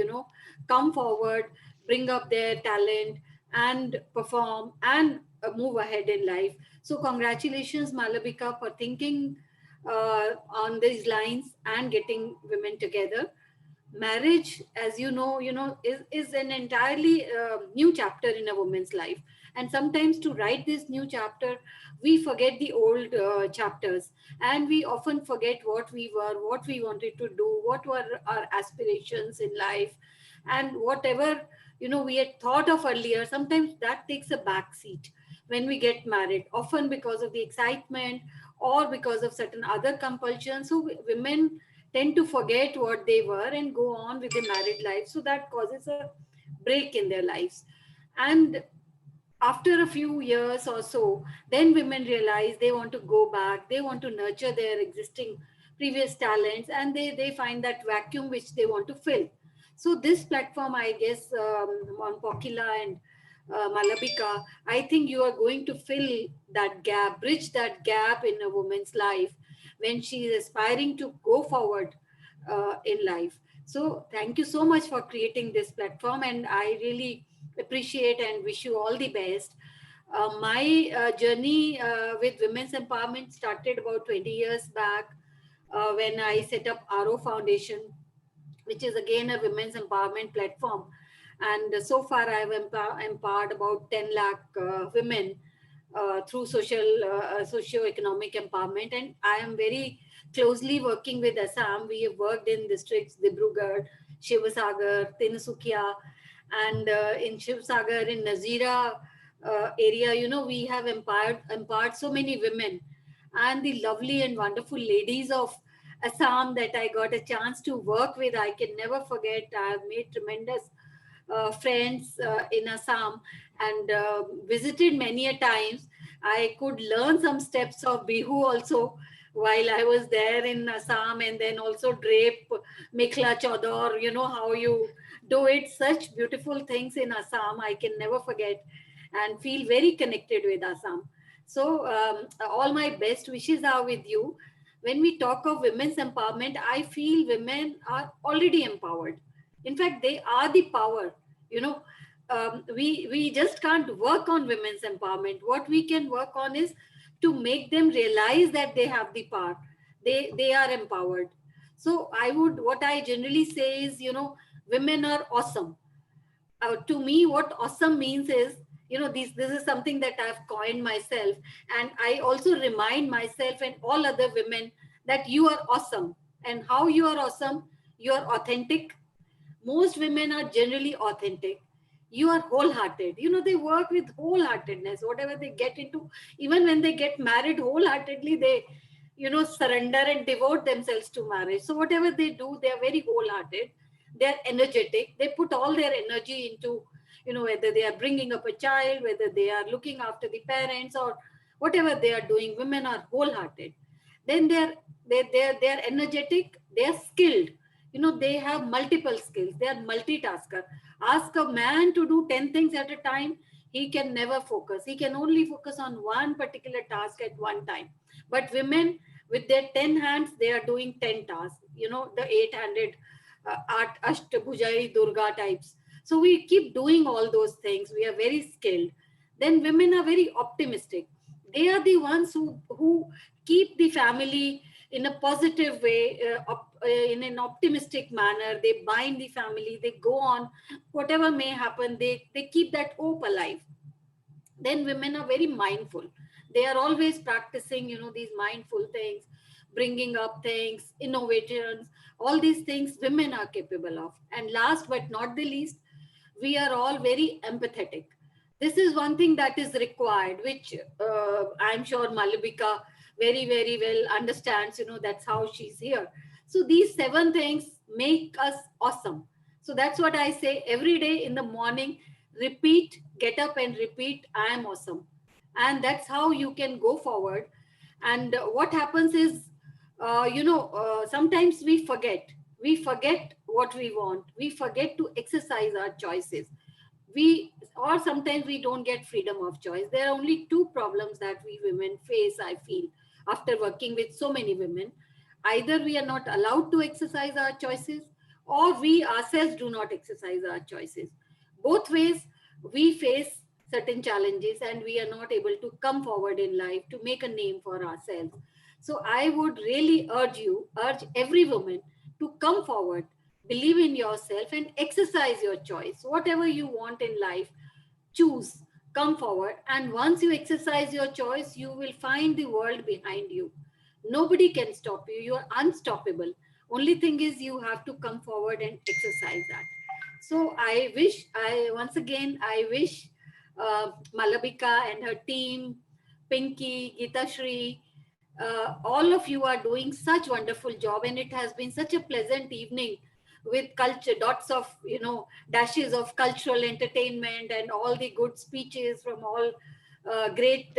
come forward, bring up their talent and perform and move ahead in life. So congratulations, Malavika, for thinking on these lines and getting women together. Marriage, as you know, is an entirely new chapter in a woman's life. And sometimes to write this new chapter, we forget the old chapters, and we often forget what we were, what we wanted to do, what were our aspirations in life, and whatever we had thought of earlier, sometimes that takes a back seat when we get married, often because of the excitement or because of certain other compulsions. So women tend to forget what they were and go on with the married life, so that causes a break in their lives. And after a few years or so, then women realize they want to go back, they want to nurture their existing previous talents, and they find that vacuum which they want to fill. So this platform, I guess, Mon Pokhila and Malabika, I think you are going to fill that gap, bridge that gap in a woman's life when she is aspiring to go forward in life. So thank you so much for creating this platform, and I really appreciate and wish you all the best. My journey with women's empowerment started about 20 years back when I set up RO Foundation, which is again a women's empowerment platform. And so far I have empowered about 10 lakh women through socio-economic empowerment. And I am very closely working with Assam. We have worked in districts Dibrugarh, Shivasagar, Tinsukia, and in Shivasagar, in Nazira area, we have empowered so many women, and the lovely and wonderful ladies of Assam that I got a chance to work with, I can never forget. I have made tremendous friends in Assam, and visited many a times. I could learn some steps of Bihu also while I was there in Assam, and then also drape Mekhla Chodor, how you do it. Such beautiful things in Assam, I can never forget, and feel very connected with Assam. So all my best wishes are with you. When we talk of women's empowerment, I feel women are already empowered. In fact, they are the power. We just can't work on women's empowerment. What we can work on is to make them realize that they have the power. They are empowered. So what I generally say is, women are awesome. To me, what awesome means is, this is something that I've coined myself, and I also remind myself and all other women that you are awesome. And how you are awesome? You are authentic. Most women are generally authentic. You are wholehearted. They work with wholeheartedness. Whatever they get into, even when they get married, wholeheartedly they, surrender and devote themselves to marriage. So whatever they do, they are very wholehearted. They are energetic. They put all their energy into, whether they are bringing up a child, whether they are looking after the parents, or whatever they are doing. Women are wholehearted. Then they're energetic. They are skilled. They have multiple skills. They are multitasker. Ask a man to do 10 things at a time, he can never focus. He can only focus on one particular task at one time. But women, with their 10 hands, they are doing 10 tasks. The 800 Ashtabhujai Durga types. So we keep doing all those things. We are very skilled. Then women are very optimistic. They are the ones who keep the family in a positive way, in an optimistic manner. They bind the family, they go on, whatever may happen, they keep that hope alive. Then women are very mindful. They are always practicing, these mindful things, bringing up things, innovations, all these things women are capable of. And last but not the least, we are all very empathetic. This is one thing that is required, which I'm sure Malabika very, very well understands. That's how she's here. So these 7 things make us awesome. So that's what I say every day in the morning. Repeat, get up and repeat, I am awesome. And that's how you can go forward. And what happens is, sometimes we forget what we want. We forget to exercise our choices. Or sometimes we don't get freedom of choice. There are only 2 problems that we women face, I feel, after working with so many women. Either we are not allowed to exercise our choices, or we ourselves do not exercise our choices. Both ways, we face certain challenges and we are not able to come forward in life to make a name for ourselves. So I would really urge every woman to come forward, believe in yourself and exercise your choice. Whatever you want in life, choose, come forward. And once you exercise your choice, you will find the world behind you. Nobody can stop you. You are unstoppable. Only thing is you have to come forward and exercise that. So once again, I wish Malabika and her team, Pinky, Gita Shri, all of you are doing such wonderful job, and it has been such a pleasant evening with culture, dots of, dashes of cultural entertainment and all the good speeches from all great,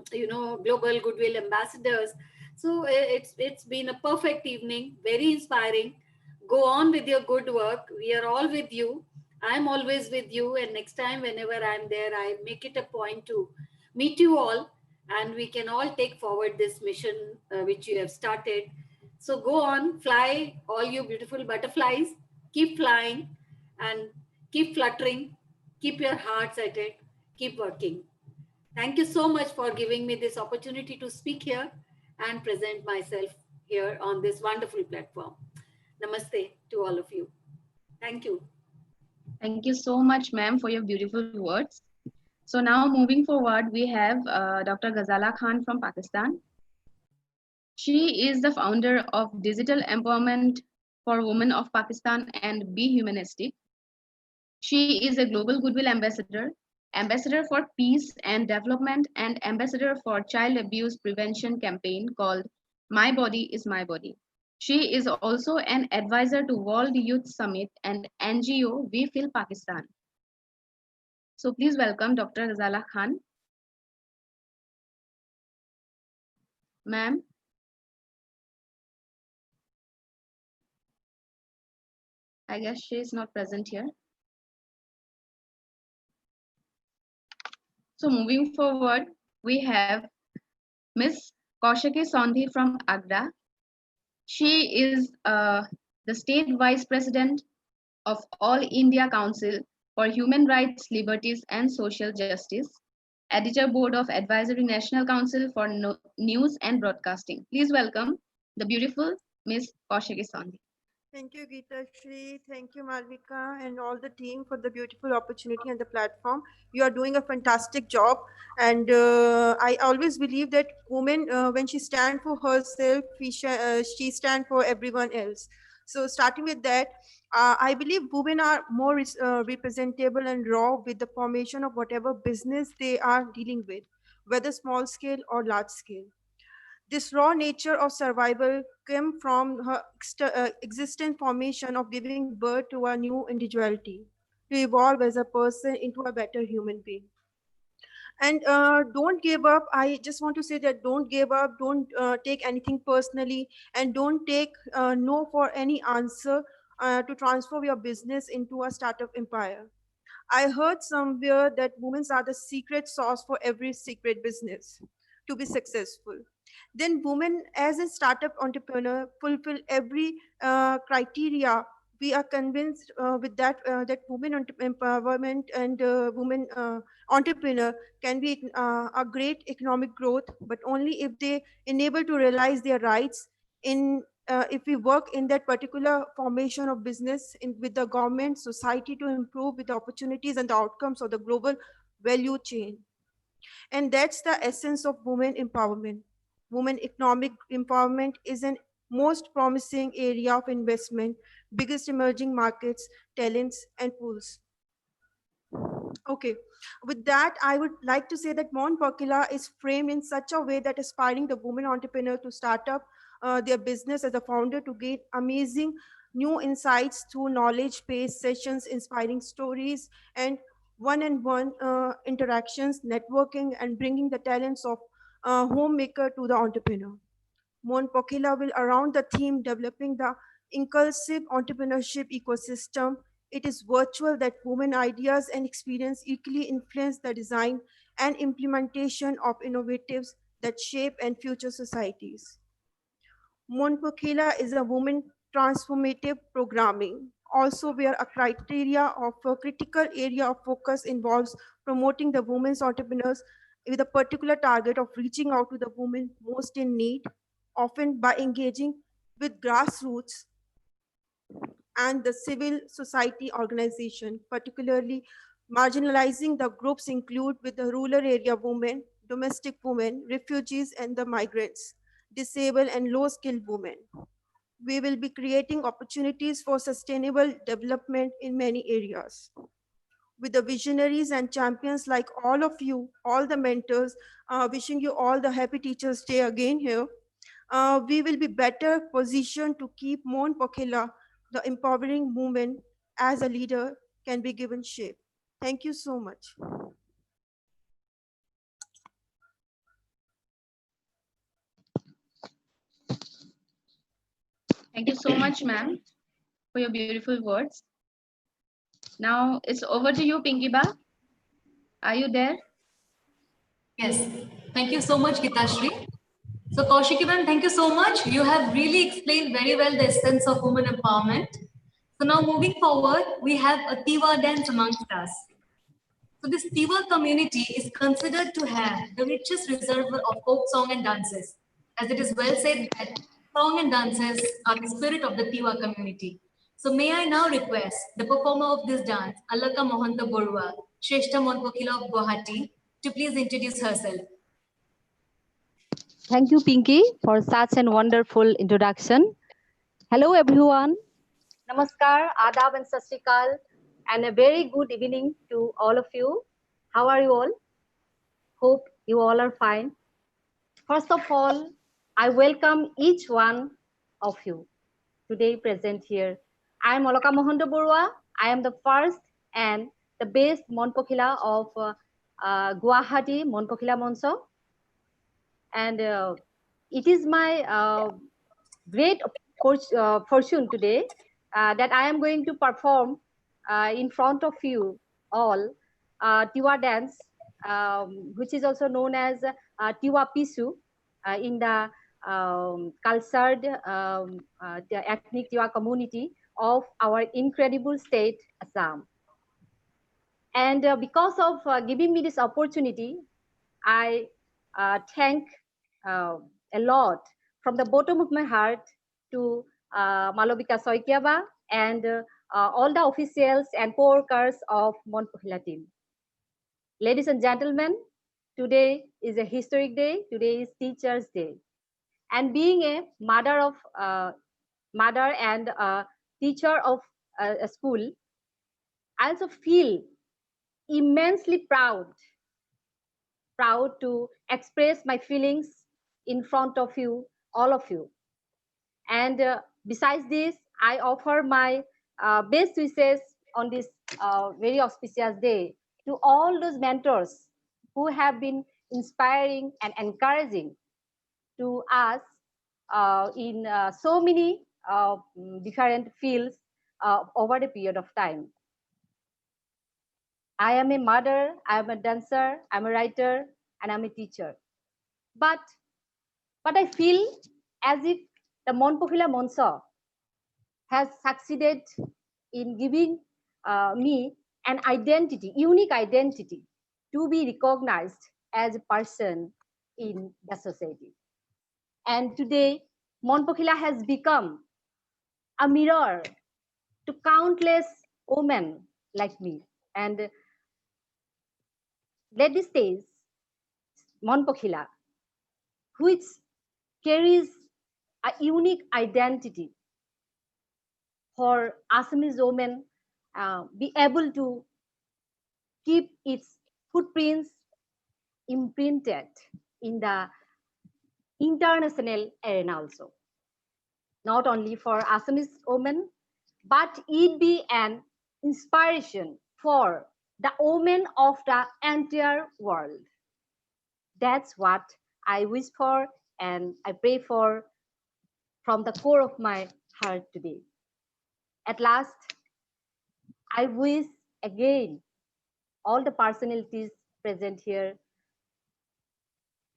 global goodwill ambassadors. So it's been a perfect evening, very inspiring. Go on with your good work. We are all with you. I'm always with you. And next time, whenever I'm there, I make it a point to meet you all, and we can all take forward this mission which you have started. So go on, fly, all you beautiful butterflies. Keep flying and keep fluttering. Keep your hearts at it. Keep working. Thank you so much for giving me this opportunity to speak here and present myself here on this wonderful platform. Namaste to all of you. Thank you. Thank you so much, ma'am, for your beautiful words. So now moving forward, we have Dr. Ghazala Khan from Pakistan. She is the founder of Digital Empowerment for Women of Pakistan and Be Humanistic. She is a Global Goodwill Ambassador, Ambassador for Peace and Development, and Ambassador for Child Abuse Prevention campaign called My Body is My Body. She is also an advisor to World Youth Summit and NGO We Feel Pakistan. So please welcome Dr. Ghazala Khan. Ma'am. I guess she is not present here. So moving forward, we have Ms. Kaushiki Sondhi from Agra. She is the State Vice President of All India Council for Human Rights, Liberties and Social Justice, Editor Board of Advisory National Council for News and Broadcasting. Please welcome the beautiful Ms. Kaushiki Sondhi. Thank you, Geeta Shri. Thank you, Malvika, and all the team for the beautiful opportunity and the platform. You are doing a fantastic job. And I always believe that women, when she stands for herself, she stands for everyone else. So starting with that, I believe women are more representable and raw with the formation of whatever business they are dealing with, whether small scale or large scale. This raw nature of survival came from her existent formation of giving birth to a new individuality, to evolve as a person into a better human being. And don't give up. I just want to say that don't give up, don't take anything personally, and don't take no for any answer to transform your business into a startup empire. I heard somewhere that women are the secret sauce for every secret business to be successful. Then women as a startup entrepreneur fulfill every criteria. We are convinced with that that women empowerment and women entrepreneur can be a great economic growth, but only if they enable to realize their rights in if we work in that particular formation of business with the government, society to improve with the opportunities and the outcomes of the global value chain. And that's the essence of women empowerment. Women economic empowerment is an most promising area of investment, biggest emerging markets, talents, and pools. Okay, with that, I would like to say that Mon Pokhila is framed in such a way that aspiring the women entrepreneur to start up their business as a founder to gain amazing new insights through knowledge-based sessions, inspiring stories, and one-on-one interactions, networking, and bringing the talents of homemaker to the entrepreneur. Mon Pokhila will around the theme developing the inclusive entrepreneurship ecosystem. It is virtual that women ideas and experience equally influence the design and implementation of innovatives that shape and future societies. Mon Pokhila is a woman transformative programming, also where a criteria of a critical area of focus involves promoting the women's entrepreneurs with a particular target of reaching out to the women most in need, often by engaging with grassroots and the civil society organization, particularly marginalizing the groups include with the rural area women, domestic women, refugees and the migrants, disabled and low-skilled women. we will be creating opportunities for sustainable development in many areas. With the visionaries and champions like all of you, all the mentors, wishing you all the happy Teachers' Day again here, we will be better positioned to keep Mon Pokhila, the empowering movement, as a leader can be given shape. Thank you so much. Thank you so much, ma'am, for your beautiful words. Now it's over to you, Pinky Ba. Are you there? Yes, thank you so much, Gitashri. So Kaushiki ma'am, thank you so much. You have really explained very well the essence of women empowerment. So now moving forward, we have a Tiwa dance amongst us. So this Tiwa community is considered to have the richest reservoir of folk song and dances, as it is well said that song and dances are the spirit of the Tiwa community. So may I now request the performer of this dance, Alaka Mohanta Borua, Shrestha Mon Pokhila of Guwahati, to please introduce herself. Thank you, Pinky, for such a wonderful introduction. Hello, everyone. Namaskar, Adab and Sasrikal, and a very good evening to all of you. How are you all? Hope you all are fine. First of all, I welcome each one of you today present here. I am Alaka Mohanta Borua. I am the first and the best Mon Pokhila of Guwahati Mon Pokhila Monso. And it is my great fortune today that I am going to perform in front of you all Tiwa dance, which is also known as Tiwa Pisu in the cultured the ethnic Tiwa community of our incredible state, Assam. And because of giving me this opportunity, I thank a lot from the bottom of my heart to Malabika Soikiaba and all the officials and co-workers of Mon Pokhila team. Ladies and gentlemen, today is a historic day. Today is Teachers' Day. And being a mother and teacher of a school, I also feel immensely proud to express my feelings in front of you, all of you. And besides this, I offer my best wishes on this very auspicious day to all those mentors who have been inspiring and encouraging to us in so many different fields over the period of time. I am a mother, I am a dancer, I'm a writer, and I'm a teacher. But I feel as if the Mon Pokhila Monsa has succeeded in giving me an identity, unique identity, to be recognized as a person in the society. And today, Mon Pokhila has become a mirror to countless women like me. And let this stage, Mon Pokhila, which carries a unique identity for Assamese women, be able to keep its footprints imprinted in the international arena also. Not only for Assamese women, but it be an inspiration for the women of the entire world. That's what I wish for and I pray for from the core of my heart today. At last, I wish again all the personalities present here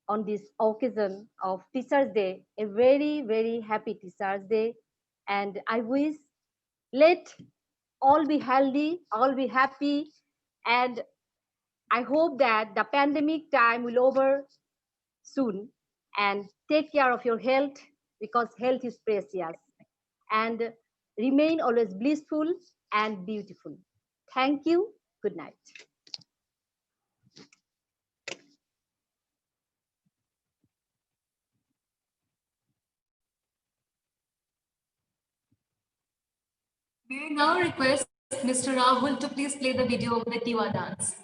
on this occasion of Teachers' Day, a very, very happy Teachers' Day. And I wish let all be healthy, all be happy. And I hope that the pandemic time will over soon, and take care of your health because health is precious. And remain always blissful and beautiful. Thank you. Good night. May I now request Mr. Rahul to please play the video of the Tiwa dance.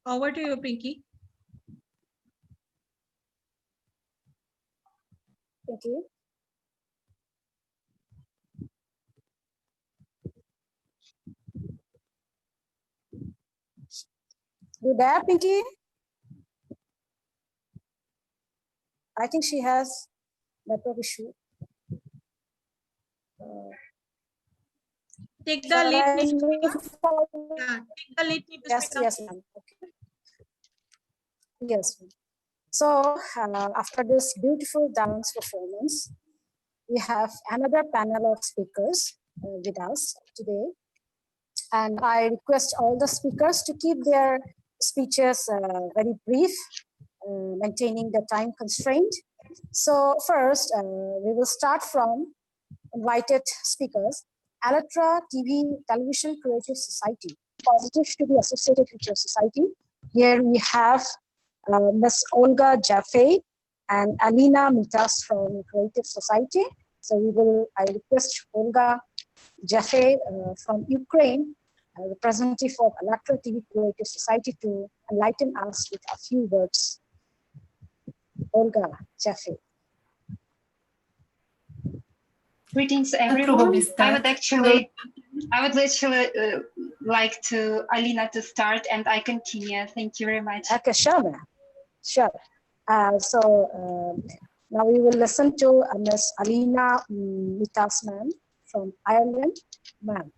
Over to you, Pinky. Thank you. You there, Pinky? I think she has network issue. Take the lead, Miss Priya. Yeah, take the lead, Miss yes, Priya. yes, ma'am. Okay. Yes. So after this beautiful dance performance, we have another panel of speakers with us today. And I request all the speakers to keep their speeches very brief, maintaining the time constraint. So first, we will start from invited speakers. Alatra Television Creative Society, positive to be associated with your society. Here we have Ms. Olga Jaffe and Alina Mitas from Creative Society. So I request Olga Jaffe from Ukraine, representative of Alatra TV Creative Society, to enlighten us with a few words. Olga Jaffe. Greetings, I'll everyone. probably I start. would actually like to Alina to start, and I continue. Thank you very much. Okay, sure, ma'am. Sure. Now we will listen to Ms. Alina Mitas, ma'am, from Ireland. Ma'am.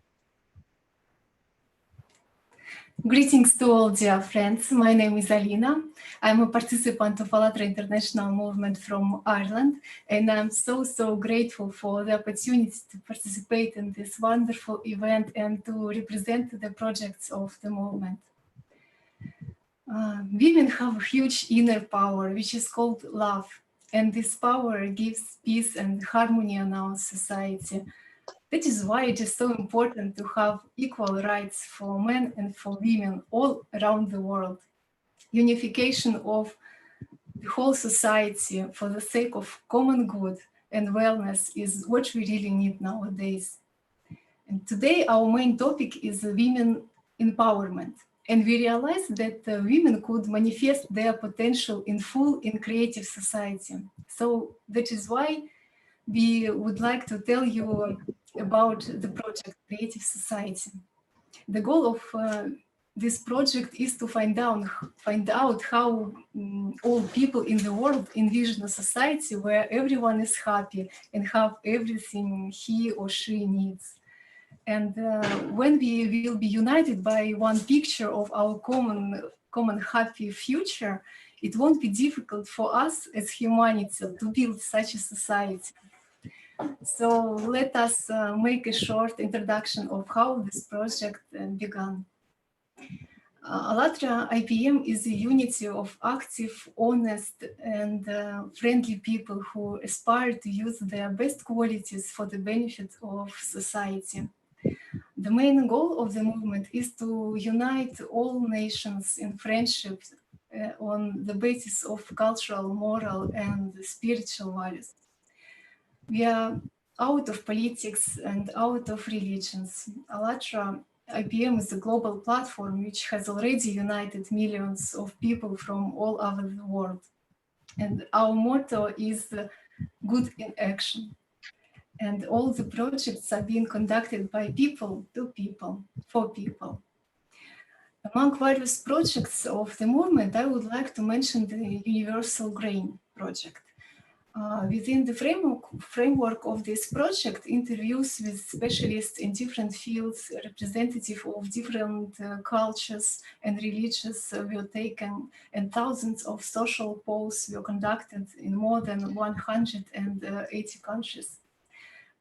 Greetings to all dear friends. My name is Alina. I'm a participant of Allatra International Movement from Ireland, and I'm so grateful for the opportunity to participate in this wonderful event and to represent the projects of the movement. Women have a huge inner power, which is called love, and this power gives peace and harmony in our society. That is why it is so important to have equal rights for men and for women all around the world. Unification of the whole society for the sake of common good and wellness is what we really need nowadays. And today our main topic is women empowerment. And we realized that women could manifest their potential in full in creative society. So that is why we would like to tell you about the project Creative Society. The goal of this project is to find out how all people in the world envision a society where everyone is happy and have everything he or she needs. And when we will be united by one picture of our common happy future, it won't be difficult for us as humanity to build such a society. So let us make a short introduction of how this project began. Allatra IPM is a unity of active, honest, and friendly people who aspire to use their best qualities for the benefit of society. The main goal of the movement is to unite all nations in friendship on the basis of cultural, moral, and spiritual values. We are out of politics and out of religions. Allatra IPM is a global platform which has already united millions of people from all over the world. And our motto is good in action. And all the projects are being conducted by people, to people, for people. Among various projects of the movement, I would like to mention the Universal Grain project. Within the framework of this project, interviews with specialists in different fields, representative of different cultures and religions were taken, and thousands of social polls were conducted in more than 180 countries.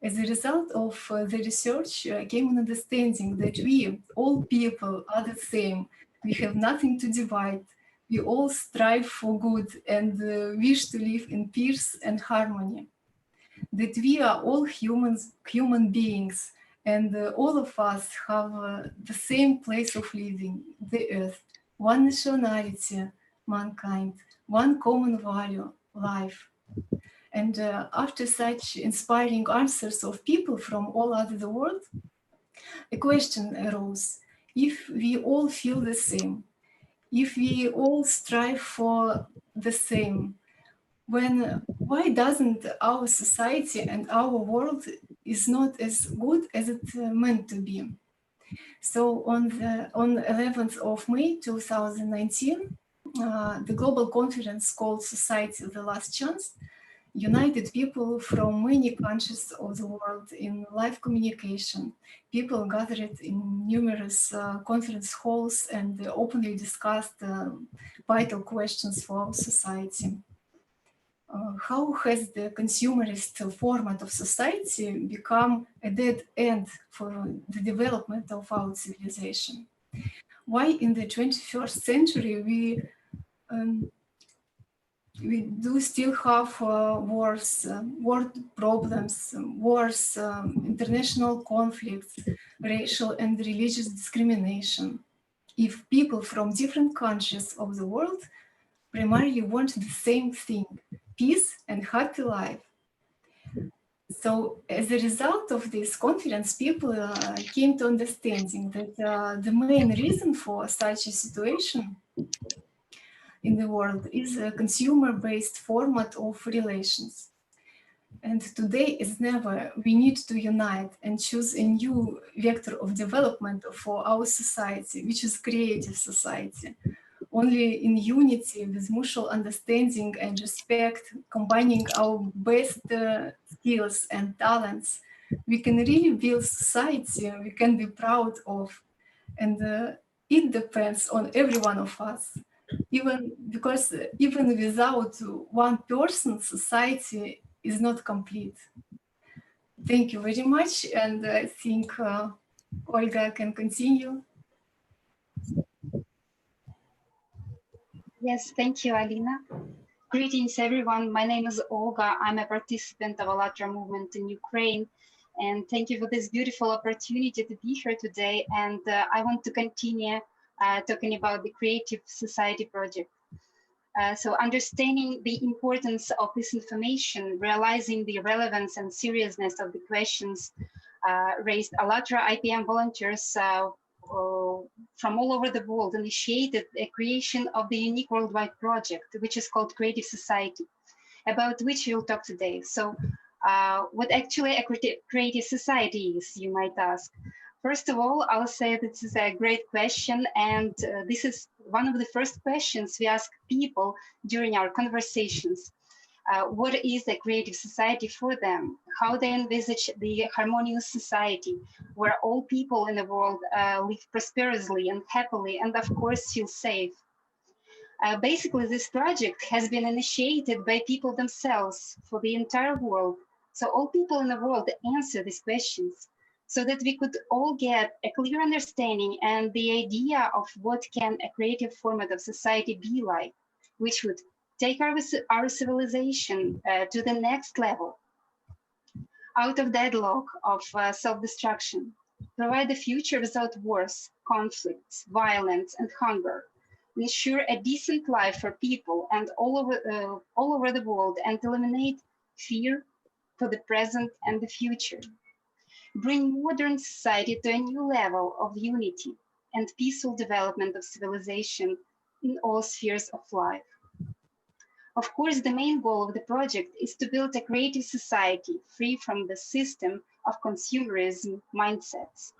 As a result of the research, came an understanding that we, all people, are the same. We have nothing to divide. We all strive for good and wish to live in peace and harmony. That we are all human beings, and all of us have the same place of living, the earth, one nationality, mankind, one common value, life. And after such inspiring answers of people from all over the world, a question arose: if we all feel the same, if we all strive for the same, why doesn't our society and our world is not as good as it meant to be? So on 11th of May 2019, the global conference called Society the Last Chance united people from many countries of the world in live communication. People gathered in numerous conference halls and openly discussed vital questions for our society. How has the consumerist format of society become a dead end for the development of our civilization? Why in the 21st century we do still have wars, world problems, wars, international conflicts, racial and religious discrimination, if people from different countries of the world primarily want the same thing, peace and happy life? So as a result of this conference, people came to understanding that the main reason for such a situation in the world is a consumer-based format of relations. And today is never, we need to unite and choose a new vector of development for our society, which is creative society. Only in unity with mutual understanding and respect, combining our best skills and talents, we can really build society we can be proud of. And it depends on every one of us. Even because even without one person, society is not complete. Thank you very much. And I think Olga can continue. Yes, thank you, Alina. Greetings, everyone. My name is Olga. I'm a participant of ALLATRA movement in Ukraine. And thank you for this beautiful opportunity to be here today. And I want to continue talking about the Creative Society project. So understanding the importance of this information, realizing the relevance and seriousness of the questions raised, ALLATRA IPM volunteers from all over the world initiated a creation of the unique worldwide project, which is called Creative Society, about which we'll talk today. So what actually a creative society is, you might ask. First of all, I'll say this is a great question, and this is one of the first questions we ask people during our conversations. What is a creative society for them? How they envisage the harmonious society where all people in the world live prosperously and happily, and of course feel safe. Basically, this project has been initiated by people themselves for the entire world. So all people in the world answer these questions so that we could all get a clear understanding and the idea of what can a creative format of society be like, which would take our civilization to the next level, out of deadlock of self-destruction, provide a future without wars, conflicts, violence, and hunger, ensure a decent life for people and all over the world, and eliminate fear for the present and the future. Bring modern society to a new level of unity and peaceful development of civilization in all spheres of life. Of course, the main goal of the project is to build a creative society free from the system of consumerism mindsets.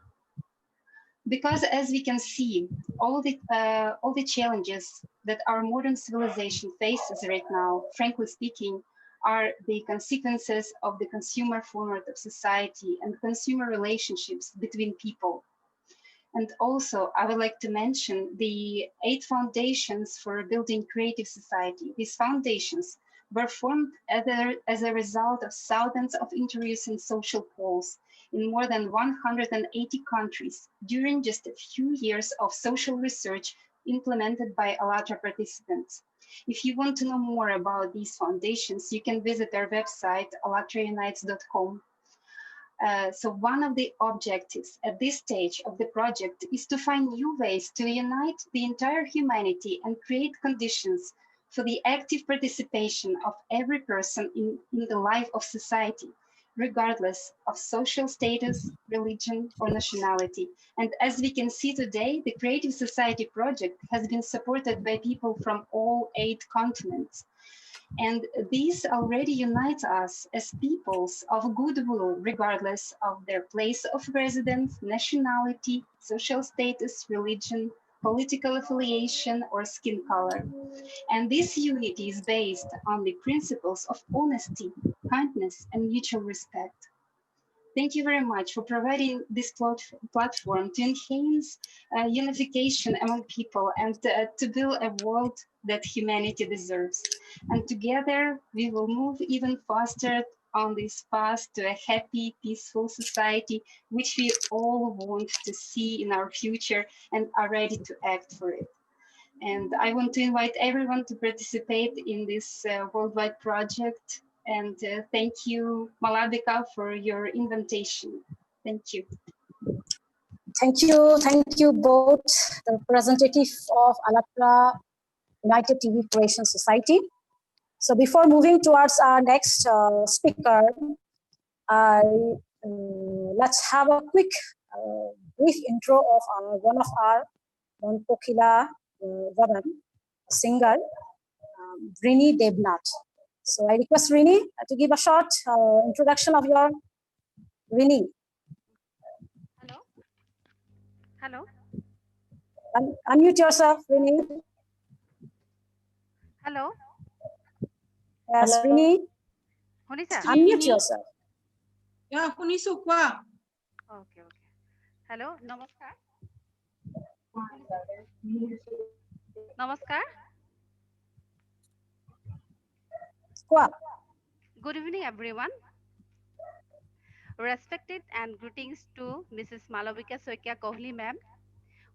Because as we can see, all the challenges that our modern civilization faces right now, frankly speaking, are the consequences of the consumer format of society and consumer relationships between people. And also, I would like to mention the 8 foundations for building creative society. These foundations were formed as a result of thousands of interviews and social polls in more than 180 countries during just a few years of social research implemented by ALLATRA participants. If you want to know more about these foundations, you can visit our website, allatraunites.com. So one of the objectives at this stage of the project is to find new ways to unite the entire humanity and create conditions for the active participation of every person in the life of society, regardless of social status, religion, or nationality. And as we can see today, the Creative Society project has been supported by people from all 8 continents. And these already unite us as peoples of goodwill, regardless of their place of residence, nationality, social status, religion, political affiliation, or skin color. And this unity is based on the principles of honesty, kindness, and mutual respect. Thank you very much for providing this platform to enhance unification among people and to build a world that humanity deserves. And together we will move even faster on this path to a happy, peaceful society, which we all want to see in our future and are ready to act for it. And I want to invite everyone to participate in this worldwide project. And thank you, Malabika, for your invitation. Thank you. Thank you both, the representative of ALLATRA United TV Creation Society. So before moving towards our next speaker, let's have a quick brief intro of one of our Mon Pokhila women, singer, Brini Devnath. So I request Rini to give a short introduction of your Rini. Hello. Unmute yourself, Rini. Hello. Yes, Rini. Unmute yourself. Yeah, Kunisu kwa. Okay. Hello. Namaskar. Namaskar. Kwa. Good evening, everyone. Respected and greetings to Mrs. Malavika Soikia Kohli ma'am,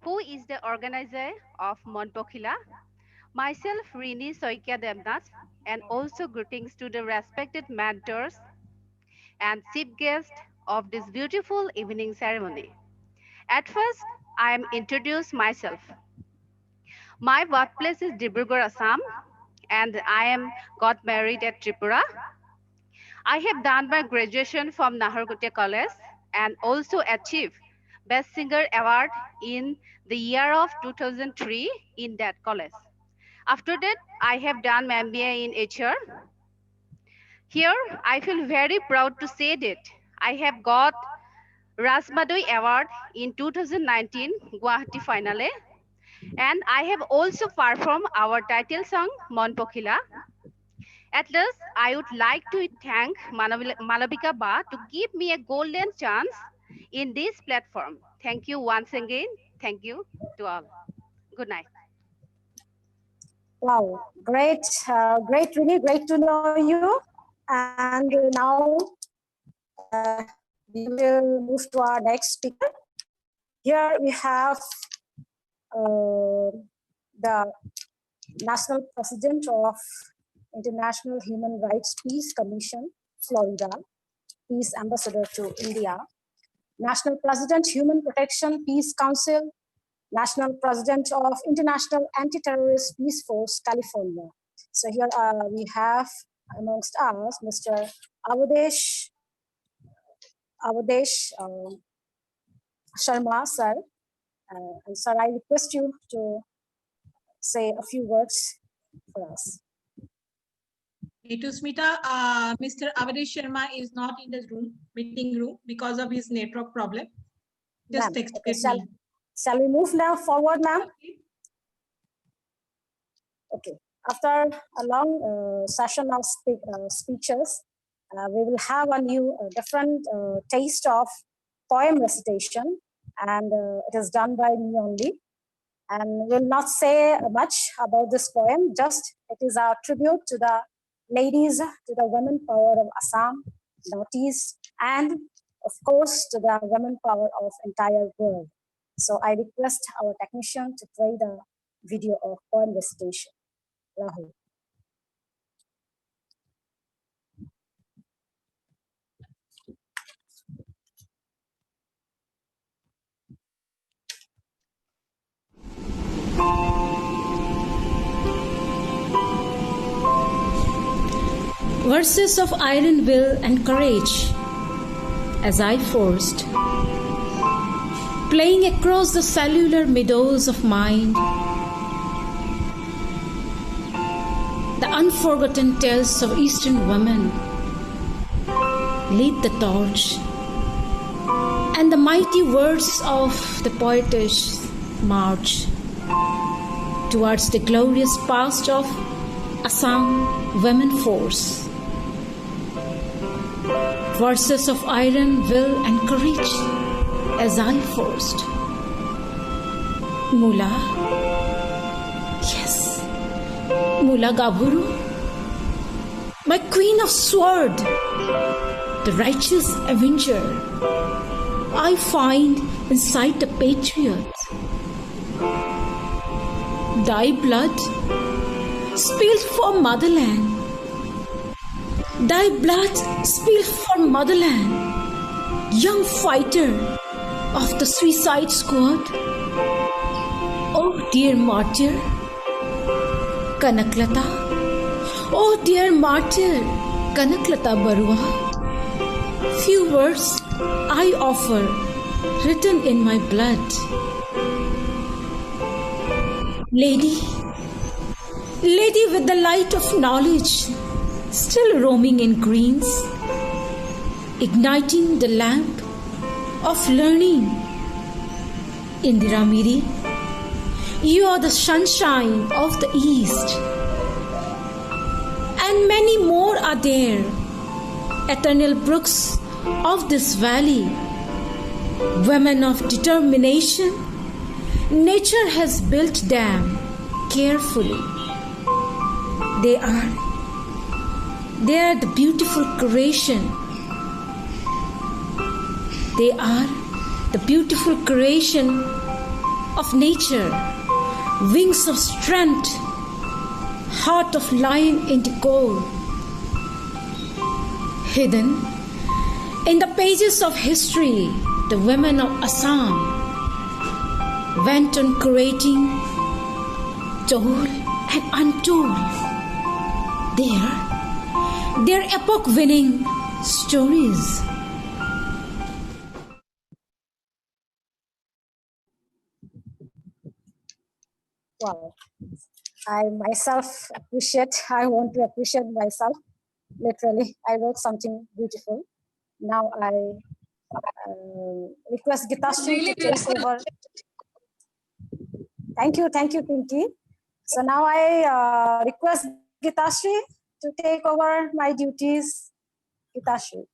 who is the organizer of Mon Pokhila. Myself, Rini Soikia Devnath, and also greetings to the respected mentors and chief guest of this beautiful evening ceremony. At first, I am introduce myself. My birthplace is Dibrugarh, Assam, and I am got married at Tripura. I have done my graduation from Naharkotia College and also achieved Best Singer Award in the year of 2003 in that college. After that, I have done my MBA in HR. Here, I feel very proud to say that I have got Rasmadoi Award in 2019 Guwahati Finale, and I have also performed our title song Mon Pokhila. At last, I would like to thank Malavika Ba to give me a golden chance in this platform. Thank you once again. Thank you to all. Good night. Wow, great, Rini, great to know you. And now we will move to our next speaker. Here we have the National President of International Human Rights Peace Commission, Florida, Peace Ambassador to India, National President, Human Protection Peace Council, National President of International Anti-Terrorist Peace Force, California. So here we have amongst us Mr. Avadesh Sharma, sir. And sir, I request you to say a few words for us. Smita, Mr. Avadesh Sharma is not in the meeting room because of his network problem. Just text me. Shall we move now forward, ma'am? Okay. After a long session of speeches, we will have a new, different taste of poem recitation, and it is done by me only. And we'll not say much about this poem, just it is a tribute to the ladies, to the women power of Assam, Northeast, and of course to the women power of entire world. So I request our technician to play the video of poem recitation. Rahul. Verses of iron will and courage, as I forced, playing across the cellular meadows of mind, the unforgotten tales of Eastern women lead the torch, and the mighty words of the poetess march towards the glorious past of Assam women force. Verses of iron will and courage, as I forced. Mula, yes, Mula Gaburu, my queen of sword, the righteous avenger, I find inside the patriot. Thy blood spilled for motherland. Thy blood spilled for motherland, young fighter of the suicide squad. Oh dear martyr, Kanaklata. Oh dear martyr, Kanaklata Barua. Few words I offer, written in my blood. Lady, lady with the light of knowledge, still roaming in greens, igniting the lamp of learning. Indira Miri, you are the sunshine of the East. And many more are there, eternal brooks of this valley, women of determination. Nature has built them carefully. They are the beautiful creation. They are the beautiful creation of nature, wings of strength, heart of lion in the gold. Hidden in the pages of history, the women of Assam went on creating told and untold their epoch-winning stories. Wow. I myself I want to appreciate myself. Literally, I wrote something beautiful. Now I request Gitashri Really to take over. Thank you, Pinky. So now I request Gitashri to take over my duties. Gitashri.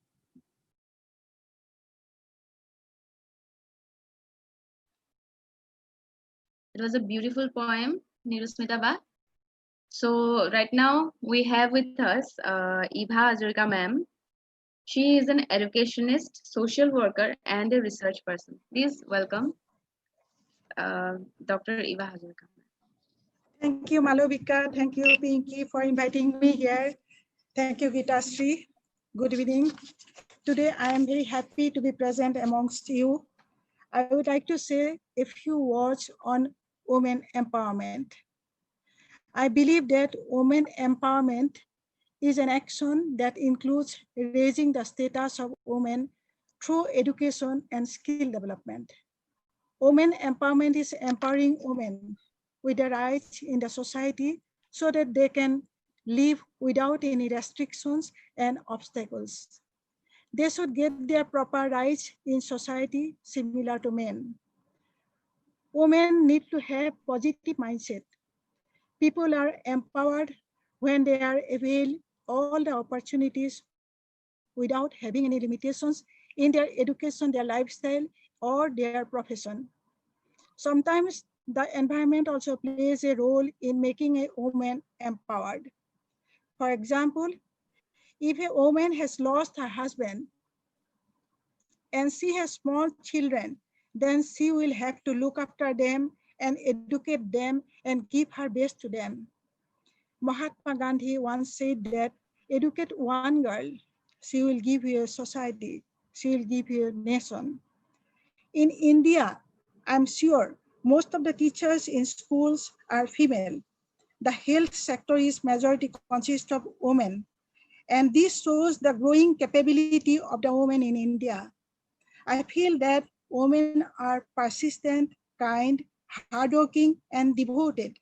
It was a beautiful poem, Nirusmita Ba. So right now we have with us Eva Azurika ma'am. She is an educationist, social worker, and a research person. Please welcome Dr. Eva Azurika. Thank you, Malovika. Thank you, Pinky, for inviting me here. Thank you, Gitashri. Good evening. Today, I am very happy to be present amongst you. I would like to say a few words on women empowerment. I believe that women empowerment is an action that includes raising the status of women through education and skill development. Women empowerment is empowering women with the rights in the society so that they can live without any restrictions and obstacles. They should get their proper rights in society similar to men. Women need to have positive mindset. People are empowered when they are availed all the opportunities without having any limitations in their education, their lifestyle, or their profession. Sometimes the environment also plays a role in making a woman empowered. For example, if a woman has lost her husband and she has small children, then she will have to look after them and educate them and give her best to them. Mahatma Gandhi once said that educate one girl, she will give you a society, she will give you a nation. In India, I'm sure most of the teachers in schools are female. The health sector is majority consists of women. And this shows the growing capability of the women in India. I feel that women are persistent, kind, hardworking, and devoted.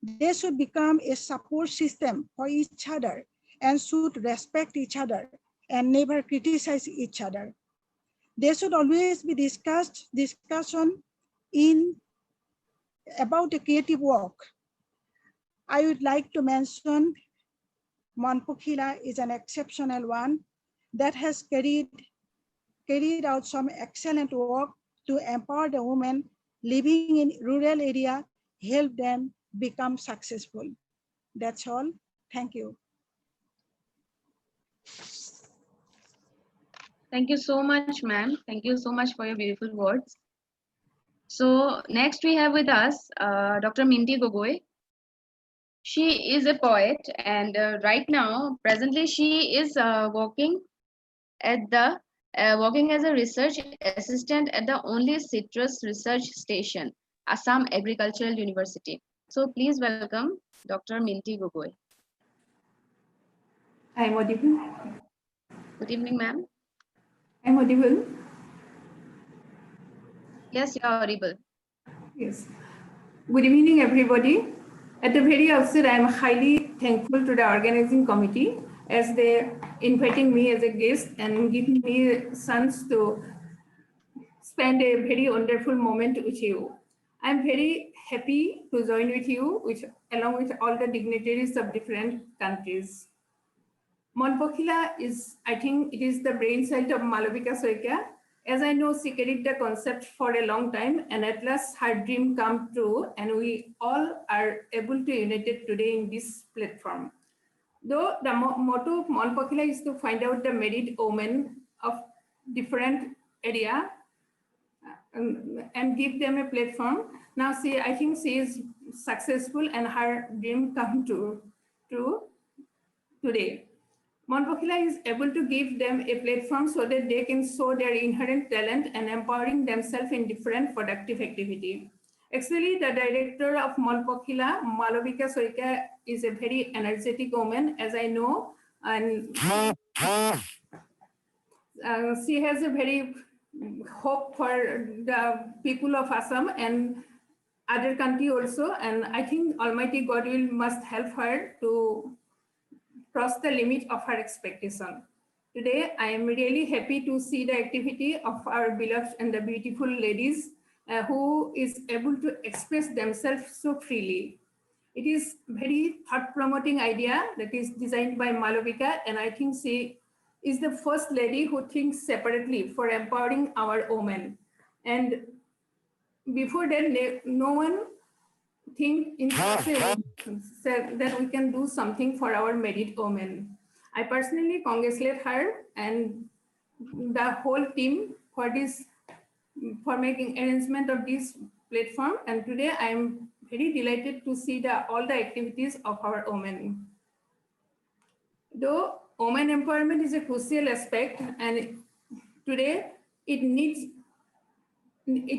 They should become a support system for each other and should respect each other and never criticize each other. There should always be discussion about the creative work. I would like to mention Mon Pokhila is an exceptional one that has carried out some excellent work to empower the women living in rural area, help them become successful. That's all. Thank you. Thank you so much, ma'am. Thank you so much for your beautiful words. So next we have with us Dr. Minty Gogoi. She is a poet, and right now, presently, she is working as a research assistant at the only citrus research station, Assam Agricultural University. So please welcome Dr. Minty Gogoi. I'm audible. Good evening, ma'am. I'm audible. Yes, you are audible. Yes. Good evening, everybody. At the very outset, I am highly thankful to the organizing committee as they inviting me as a guest and giving me a chance to spend a very wonderful moment with you. I'm very happy to join with you, along with all the dignitaries of different countries. Mon Pokhila is, I think, it is the brainchild of Malavika Soikia. As I know, she carried the concept for a long time, and at last her dream come true, and we all are able to unite it today in this platform. Though the motto of Mon Pokhila is to find out the married women of different area and give them a platform. Now, I think she is successful, and her dream come true today. Mon Pokhila is able to give them a platform so that they can show their inherent talent and empowering themselves in different productive activity. Actually, the director of Mon Pokhila, Malavika Soikia, is a very energetic woman, as I know, and she has a very hope for the people of Assam and other country also. And I think Almighty God must help her to cross the limit of her expectation. Today, I am really happy to see the activity of our beloved and the beautiful ladies who is able to express themselves so freely. It is very thought-promoting idea that is designed by Malavika, and I think she is the first lady who thinks separately for empowering our women. And before that, no one think in that we can do something for our married women. I personally congratulate her and the whole team for making arrangement of this platform. And today I am very delighted to see all the activities of our women. Though women empowerment is a crucial aspect, and today it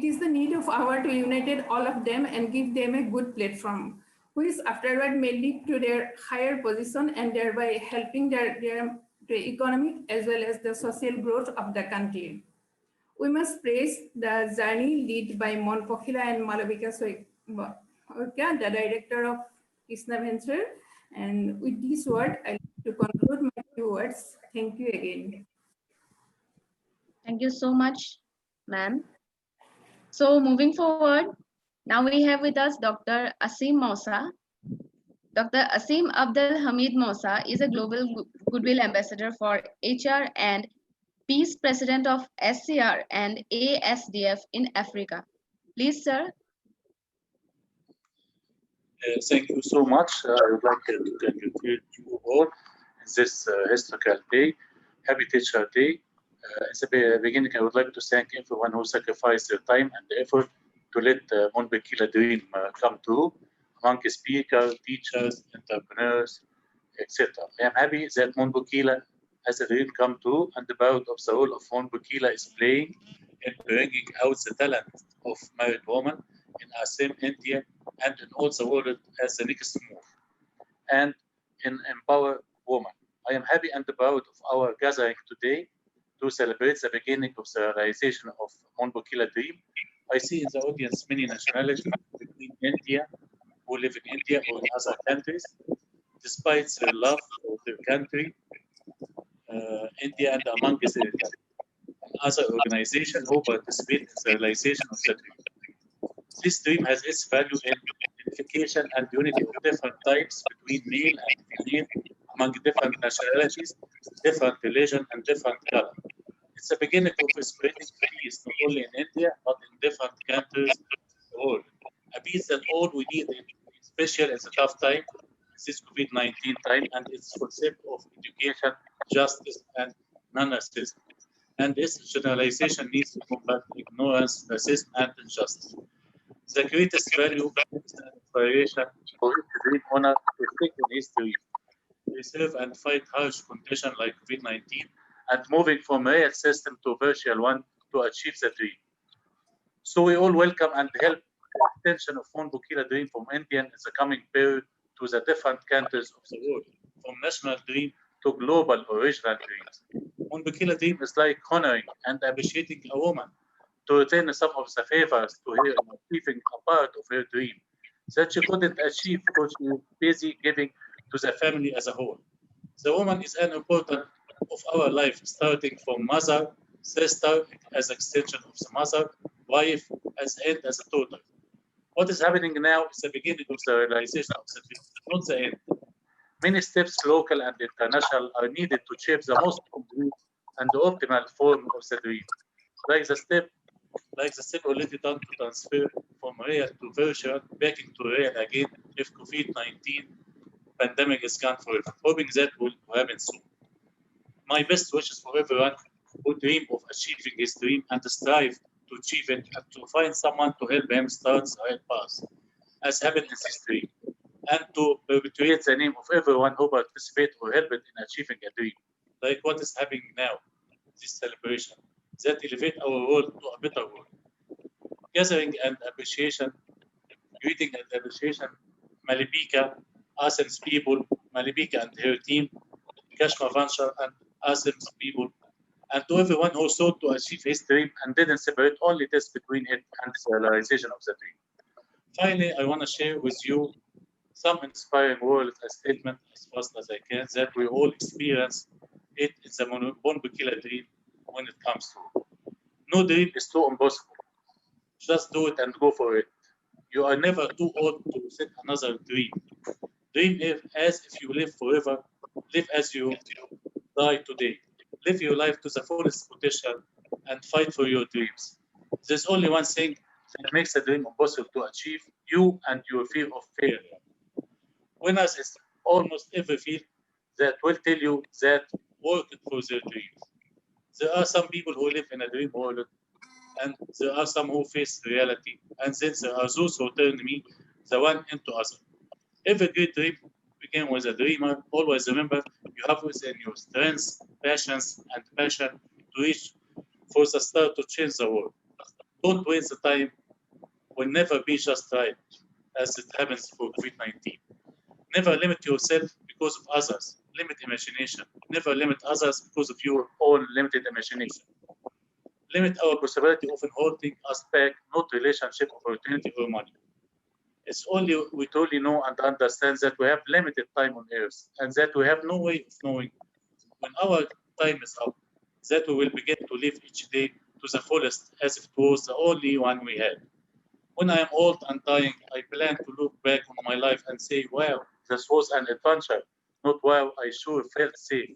is the need of our to unite all of them and give them a good platform, which afterward may lead to their higher position and thereby helping the economic as well as the social growth of the country. We must praise the journey led by Mon Pokhila and Malavika Soikia, the director of Krishna Venture. And with this word, I'd like to conclude my few words. Thank you again. Thank you so much, ma'am. So moving forward, now we have with us Dr. Asim Mousa. Dr. Asim Abdul Hamid Mousa is a Global Goodwill Ambassador for HR and Peace President of SCR and ASDF in Africa. Please, sir. Thank you so much. I would like to congratulate you all in this historical day. Happy Teacher Day. In the beginning, I would like to thank everyone who sacrificed their time and effort to let the Mon Pokhila dream come true among speakers, teachers, entrepreneurs, etc. I am happy that Mon Pokhila has a dream come true and proud of the role of Mon Pokhila is playing in bringing out the talent of married women in Assam, India, and in all the world as the next move, and in empower women. I am happy and proud of our gathering today to celebrate the beginning of the realization of Mon Pokhila dream. I see in the audience many nationalities between India, who live in India or in other countries. Despite their love for their country, India and among the other organizations who participate in the realization of the dream. This dream has its value in unification and unity of different types between male and female, among different nationalities, different religion, and different color. It's the beginning of spreading peace not only in India but in different countries of the world. A peace that all we need, especially in the tough time, this COVID-19 time, and its concept of education, justice, and non-racism. And this generalization needs to combat ignorance, racism, and injustice. The greatest value is the inspiration for each dream owner to think in history, preserve and fight harsh conditions like COVID-19, and moving from a real system to virtual one to achieve the dream. So we all welcome and help the extension of Mon Pokhila dream from India in the coming period to the different countries of the world, from national dream to global or regional dreams. Mon Pokhila dream is like honoring and appreciating a woman to return some of the favors to her in achieving a part of her dream that she couldn't achieve because she was busy giving to the family as a whole. The woman is an important of our life, starting from mother, sister as extension of the mother, wife as head as a daughter. What is happening now is the beginning of the realization of the dream, not the end. Many steps, local and international, are needed to shape the most complete and optimal form of the dream. Like the step already done to transfer from real to virtual, back into real again if COVID-19 pandemic is gone forever. Hoping that will happen soon. My best wishes for everyone who dream of achieving his dream and strive to achieve it and to find someone to help him start the right path, as happened in this dream, and to perpetuate the name of everyone who participated or helped in achieving a dream, like what is happening now, this celebration, that elevate our world to a better world. Gathering and appreciation, greeting and appreciation, Malibika, Assam's people, Malibika and her team, Kashmir Vanshar and Assam's people, and to everyone who sought to achieve his dream and didn't separate only this between it and the realization of the dream. Finally, I want to share with you some inspiring words, a statement as fast as I can, that we all experience it in the Mon Pokhila dream when it comes to. No dream is too impossible. Just do it and go for it. You are never too old to set another dream. Dream as if you live forever. Live as you die today. Live your life to the fullest potential and fight for your dreams. There's only one thing that makes a dream impossible to achieve: you and your fear of failure. Winners is almost every field that will tell you that working for their dreams. There are some people who live in a dream world, and there are some who face reality, and then there are those who turn me, the one into other. Every great dream begins with a dreamer. Always remember you have within your strengths, passions, and passion to reach for the start to change the world. Don't waste the time. Will never be just right, as it happens for COVID-19. Never limit yourself because of others. Limit imagination. Never limit others because of your own limited imagination. Limit our possibility of holding us back, not relationship, opportunity, or money. It's only we truly know and understand that we have limited time on earth and that we have no way of knowing when our time is up, that we will begin to live each day to the fullest as if it was the only one we had. When I am old and dying, I plan to look back on my life and say, wow, this was an adventure, not wow, I sure felt safe.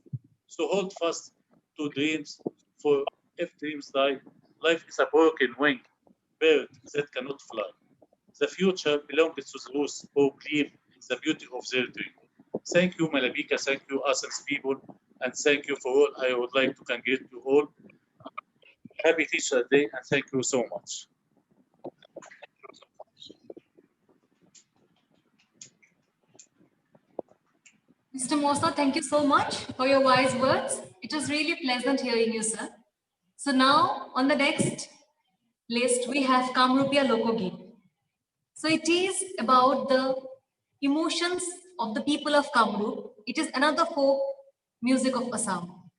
So hold fast to dreams, for if dreams die, life is a broken wing, bird that cannot fly. The future belongs to those who believe in the beauty of their dream. Thank you, Malabika. Thank you, Assam's people. And thank you for all. I would like to congratulate you all. Happy Teacher Day, and thank you so much. Mr. Mosa, thank you so much for your wise words. It was really pleasant hearing you, sir. So now, on the next list, we have Kamrupia Lokogeet. So it is about the emotions of the people of Kamrup. It is another folk music of Assam.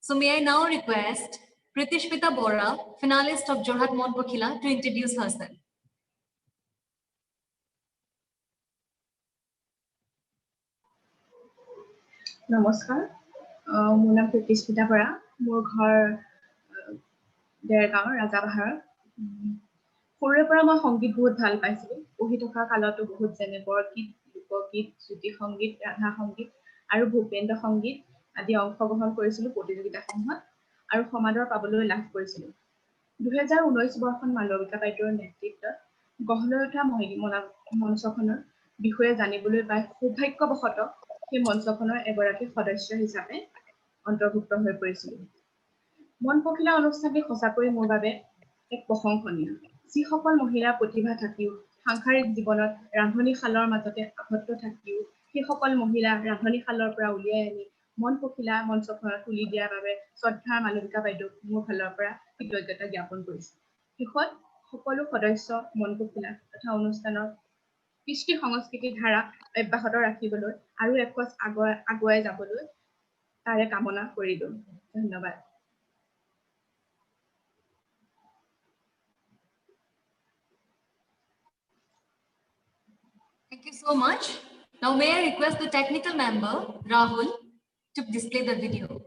So may I now request Pritishmita Bora, finalist of Jorhat Mon Pokhila, to introduce herself. নমস্কাৰ মোৰ নাম প্ৰীতিস্মিতা বৰা মোৰ ঘৰ দেৰগাঁও ৰাজাবাহাৰৰ সৰুৰে পৰা মই সংগীত বহুত ভাল পাইছিলোঁ পঢ়ি থকা কালতো বহুত যেনে বৰগীত লোকগীত জ্যোতি সংগীত ৰাধা সংগীত আৰু ভূপেন্দ্ৰ সংগীত আদি অংশগ্ৰহণ কৰিছিলোঁ প্ৰতিযোগিতাসমূহত আৰু সমাদৰ পাবলৈ লাভ কৰিছিলোঁ 2019 বৰ্ষত মালবিকা বাইদেউৰ নেতৃত্বত গঢ়লৈ উঠা মঞ্চখনৰ বিষয়ে জানিবলৈ পাই সৌভাগ্যবশতঃ সেই মঞ্চখনৰ এগৰাকী সদস্য হিচাপে অন্তৰ্ভুক্ত হৈ পৰিছিল মন পখিলা অনুষ্ঠানটি সঁচাকৈ মোৰ বাবে এক প্ৰশংসনীয় যিসকল মহিলাৰ প্ৰতিভা থাকিও সাংসাৰিক জীৱনত ৰান্ধনীশালৰ মাজতে আবদ্ধ থাকিও সেইসকল মহিলা ৰান্ধনীশালৰ পৰা উলিয়াই আনি মন পখিলা মঞ্চখনত তুলি দিয়াৰ বাবে শ্ৰদ্ধা মালবিকা বাইদেউক মোৰ ফালৰ পৰা কৃতজ্ঞতা জ্ঞাপন কৰিছোঁ শেষত সকলো সদস্য মন পখিলা তথা অনুষ্ঠানৰ কৃষ্টি সংস্কৃতিৰ ধাৰা অব্যাহত ৰাখিবলৈ আৰু একখোজ আগুৱাই যাবলৈ তাৰে কামনা কৰিলো ধন্যবাদ Thank you so much. Now may I request the technical member, Rahul, to display the video.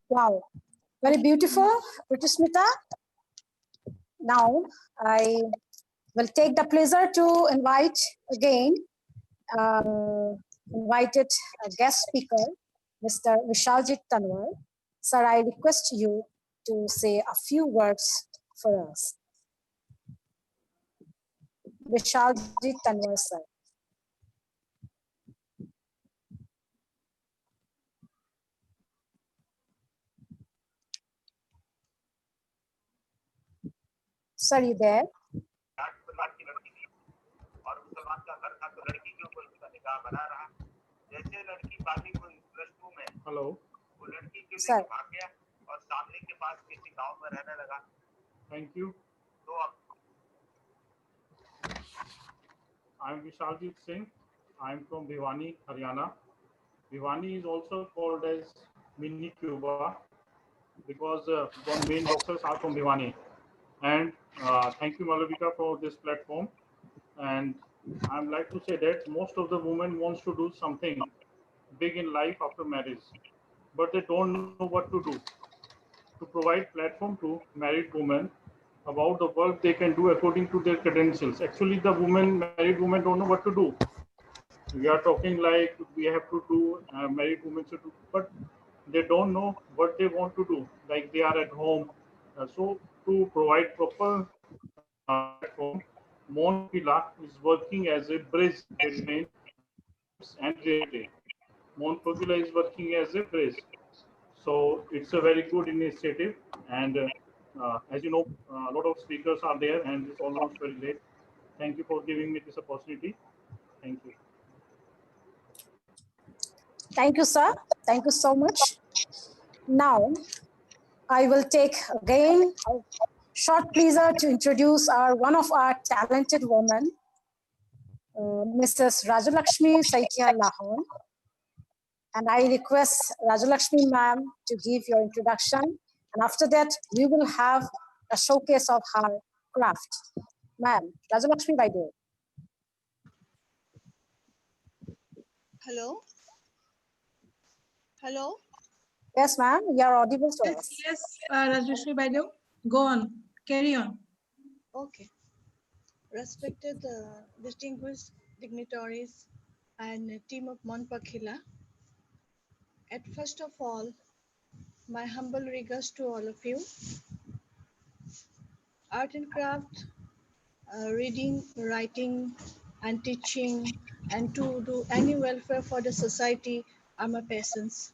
Wow, very beautiful, Pratismita. Now, I will take the pleasure to invite again invited guest speaker, Mr. Vishaljit Tanwar. Sir, I request you to say a few words for us. Vishaljit Tanwar, sir. Sir, you there? Hello. Sir. Thank you. I'm Vishaljit Singh. I'm from Bhiwani, Haryana. Bhiwani is also called as Mini Cuba because one main doctors are from Bhiwani. And thank you, Malavika, for this platform. And I'd like to say that most of the women wants to do something big in life after marriage, but they don't know what to do. To provide platform to married women about the work they can do according to their credentials. Actually, the married women don't know what to do. We are talking like we have to do, married women should do, but they don't know what they want to do. Like they are at home. So to provide proper platform, Mon Pokhila is working as a bridge between and reality. Mon Pokhila is working as a bridge. So it's a very good initiative. And as you know, a lot of speakers are there and it's almost very late. Thank you for giving me this opportunity. Thank you. Thank you, sir. Thank you so much. Now, I will take again a short pleasure to introduce one of our talented women, Mrs. Rajalakshmi Saikia Lahon. And I request Rajalakshmi ma'am to give your introduction. And after that, we will have a showcase of her craft. Ma'am, Rajalakshmi Vaidya. Hello? Hello? Yes, ma'am, you are audible to us. Yes, Rajashri Baidu. Go on, carry on. Okay. Respected distinguished dignitaries and team of Mon Pokhila, at first of all, my humble regards to all of you. Art and craft, reading, writing, and teaching, and to do any welfare for the society are my passions.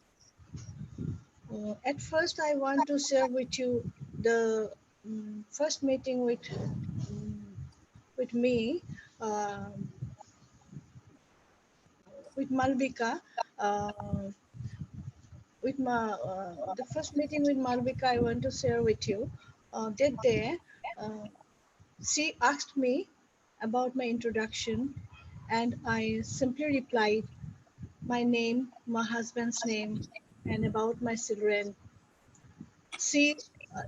At first, I want to share with you the first meeting with me, uh, with Malvika. With my the first meeting with Malvika, I want to share with you. That day, uh, she asked me about my introduction, and I simply replied my name, my husband's name, and about my children. She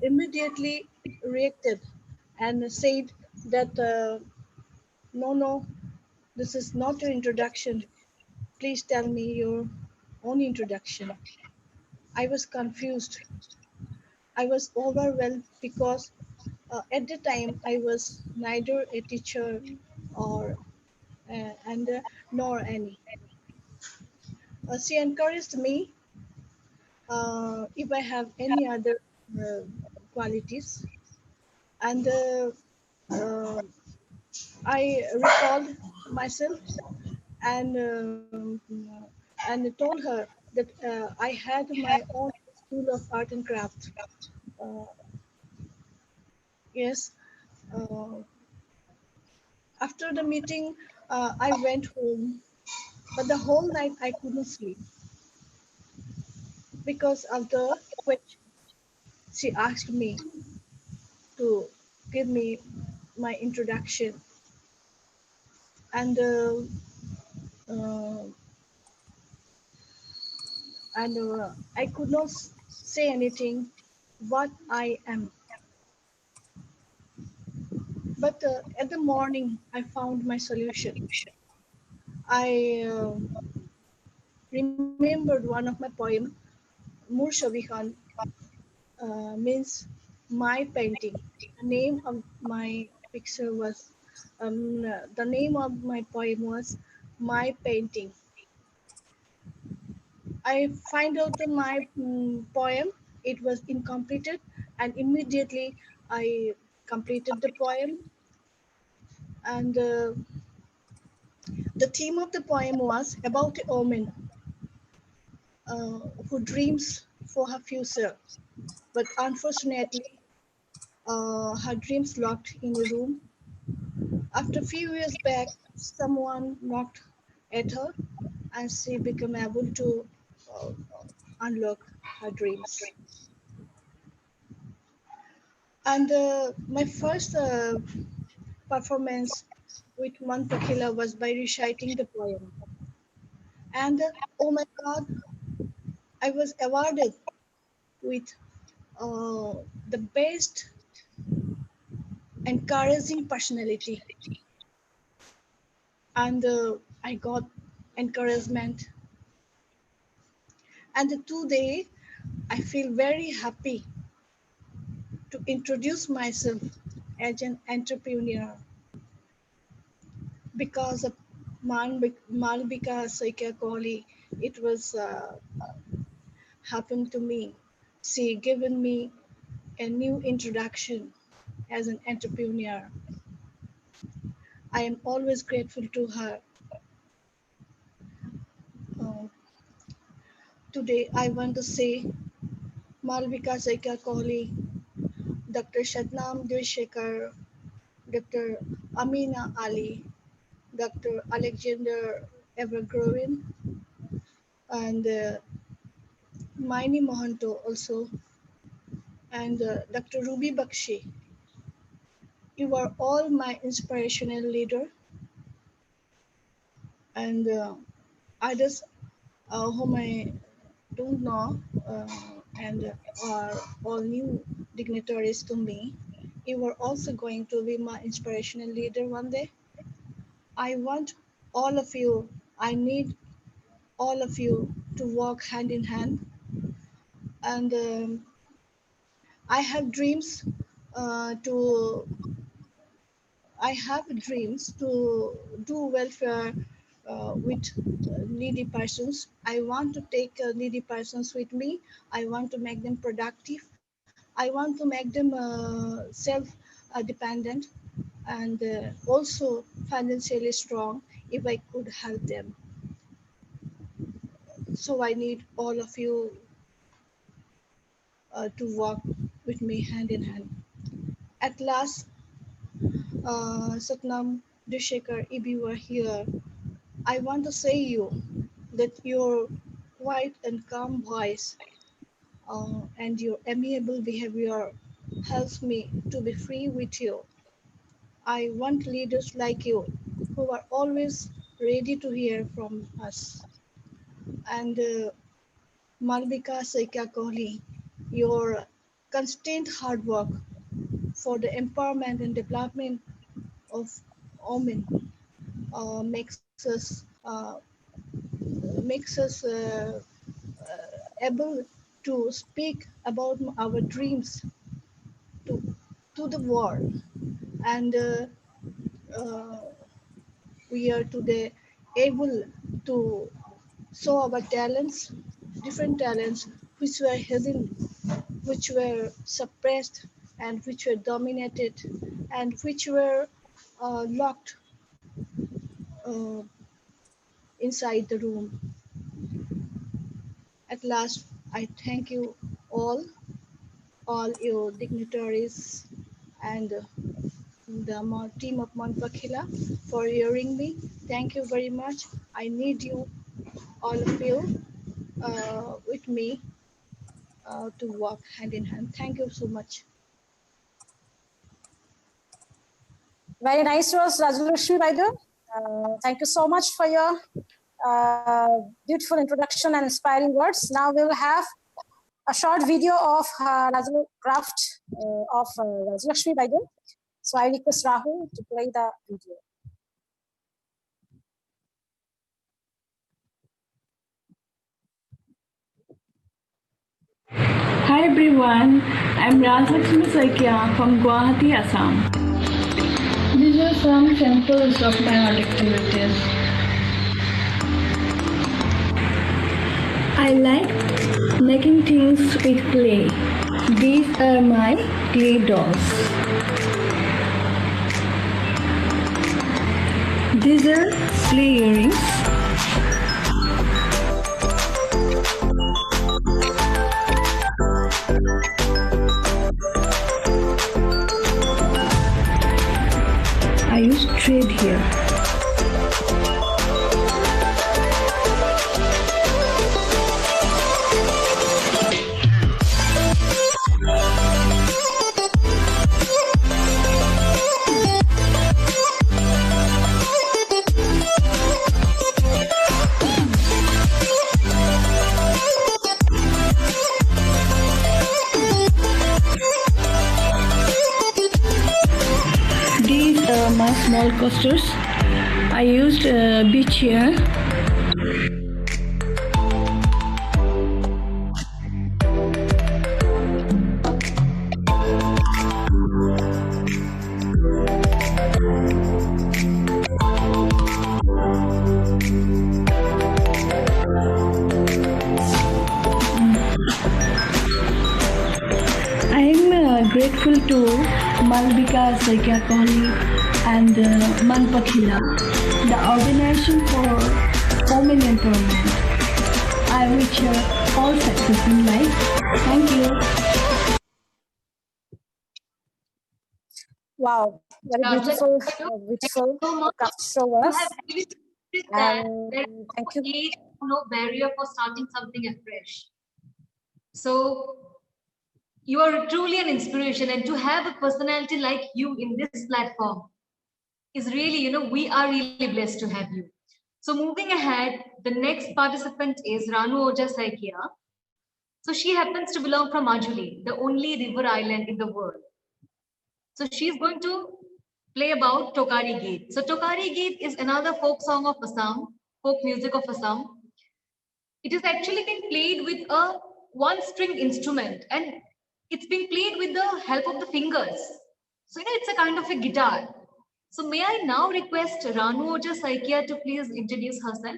immediately reacted and said that no, no, this is not your introduction. Please tell me your own introduction. I was confused. I was overwhelmed because at the time I was neither a teacher or nor any. She encouraged me if I have any other uh, qualities, and uh, I recalled myself and told her that I had my own school of art and craft. Uh, yes. Uh, After the meeting, I went home, but the whole night I couldn't sleep because of the question she asked me to give me my introduction, and uh, I could not say anything what I am. But at the morning, I found my solution. I remembered one of my poem, Mur means my painting. The name of my picture was, the name of my poem was My Painting. I find out that my poem, it was incompleted, and immediately I completed the poem. And the theme of the poem was about a woman uh, who dreams for her future, but unfortunately, her dreams locked in a room. After a few years back, someone knocked at her and she became able to uh, unlock her dreams. And my first performance with Mon Pokhila was by reciting the poem. And oh my God, I was awarded with uh, the best encouraging personality. And I got encouragement. And today, I feel very happy to introduce myself as an entrepreneur because of Malvika Soika Kohli. It was happened to me. She given me a new introduction as an entrepreneur. I am always grateful to her. Uh, Today, I want to say Malvika Soika Kohli, Dr. Shatnam Dweshekar, Dr. Amina Ali, Dr. Alexander Evergrowin, and Maini Mohanto also, and Dr. Ruby Bakshi. You are all my inspirational leader, and others whom I don't know and are all new dignitaries to me. You are also going to be my inspirational leader one day. I want all of you, I need all of you to walk hand in hand. And I have dreams to I have dreams to do welfare with needy persons. I want to take needy persons with me. I want to make them productive. I want to make them self-dependent and also financially strong if I could help them. So I need all of you to walk with me hand in hand. At last, Satnam, Deshekar, if you are here, I want to say you that your quiet and calm voice and your amiable behavior helps me to be free with you. I want leaders like you who are always ready to hear from us. And Malvika Saika Kohli, your constant hard work for the empowerment and development of women makes us able to speak about our dreams to to the world, and uh, we are today able to show our talents, different talents which were hidden, which were suppressed, and which were dominated, and which were locked uh, inside the room. At last, I thank you all your dignitaries and the team of Mon Pokhila for hearing me. Thank you very much. I need you, all of you, with me to walk hand in hand. Thank you so much. Very nice was Rajalakshmi Baidu. Thank you so much for your beautiful introduction and inspiring words. Now we will have a short video of craft of Rajalakshmi Baidu. So I request Rahul to play the video. Hi everyone, I'm Rajalakshmi Saikia from Guwahati, Assam. These are some samples of my art activities. I like making things with clay. These are my clay dolls. These are clay earrings. I use thread here. My small coasters. I used beach here. I am grateful to Malvika Saikia Kohli and Mon Pokhila, the organization for women empowerment. I wish you all success in life. Thank you. Wow, very beautiful, beautiful craft show us. And thank you. Age, no barrier for starting something afresh. So you are truly an inspiration, and to have a personality like you in this platform is really, we are really blessed to have you. So moving ahead, the next participant is Ranu Oja Saikia. So she happens to belong from Majuli, the only river island in the world. So she's going to play about Tokari Gate. So Tokari Gate is another folk song of Assam, folk music of Assam. It is actually being played with a one-string instrument, and it's being played with the help of the fingers. So, it's a kind of a guitar. So may I now request Ranu Oja Saikia to please introduce herself.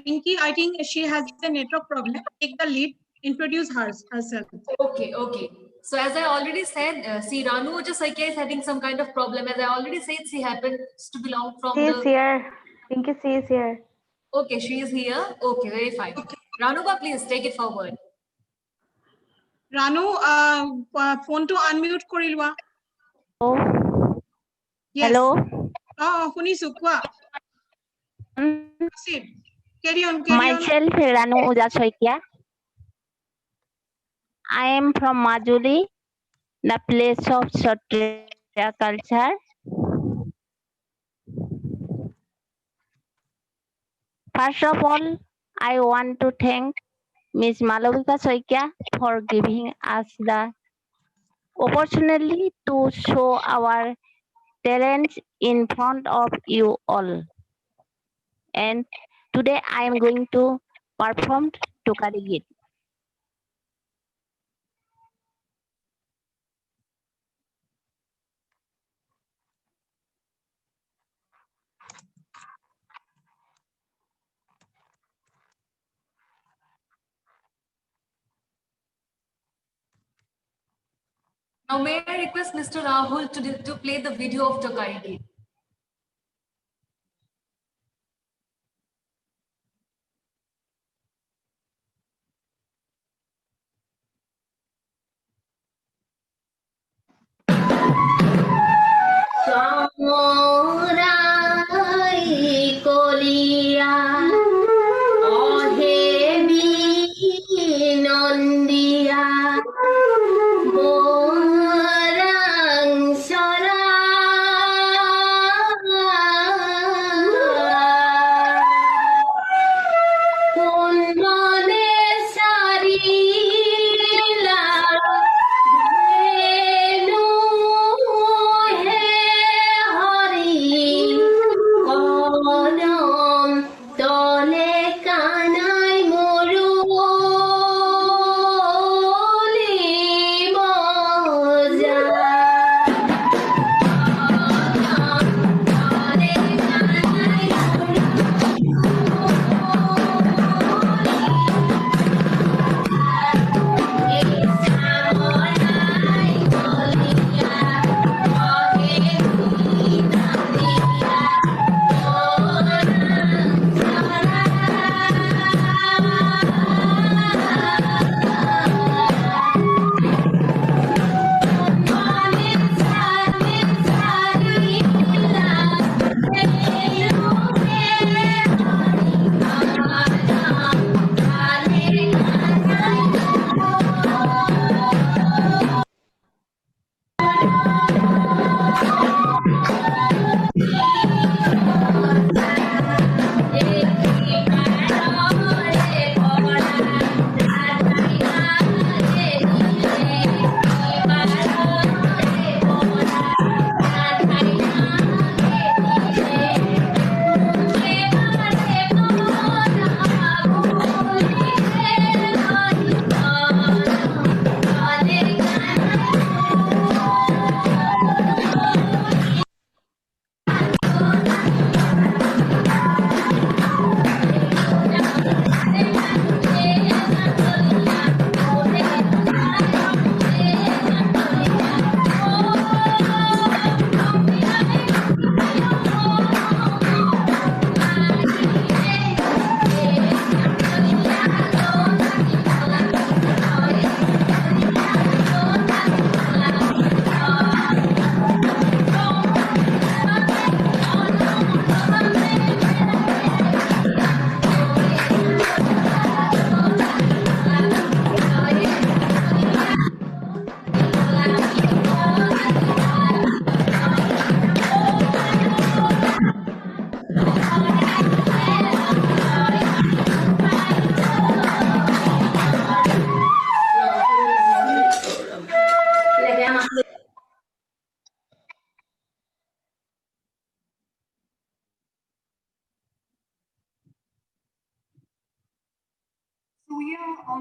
Pinky, I think she has a network problem. Take the lead, introduce herself. Okay, okay. So as I already said, see, Ranu Oja Saikia is having some kind of problem. As I already said, she happens to belong from She is here. Pinky, she is here. Okay, she is here. Okay, very fine. Okay. Ranuba, please take it forward. Ranu, phone to unmute korilwa. Oh. Yes. Hello. Oh, Kunisu, kwa. Proceed. Carry on, carry on. Myself, Ranu Oja Saikia. I am from Majuli, the place of Kshatriya culture. First of all, I want to thank Ms. Malavika Saikia for giving us the opportunity to show our talents in front of you all. And today I am going to perform Tokari Git. Now may I request Mr. Rahul to play the video of Tokari Git. Hare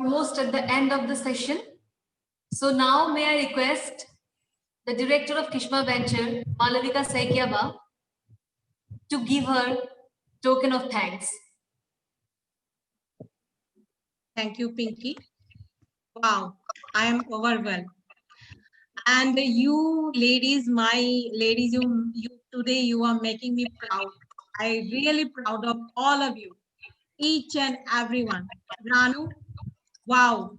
host at the end of the session. So now may I request the director of Kishma Venture, Malavika Saikiaba, to give her token of thanks. Thank you, Pinky. Wow, I am overwhelmed. And you ladies, you today, you are making me proud. I really proud of all of you, each and everyone. Ranu, wow,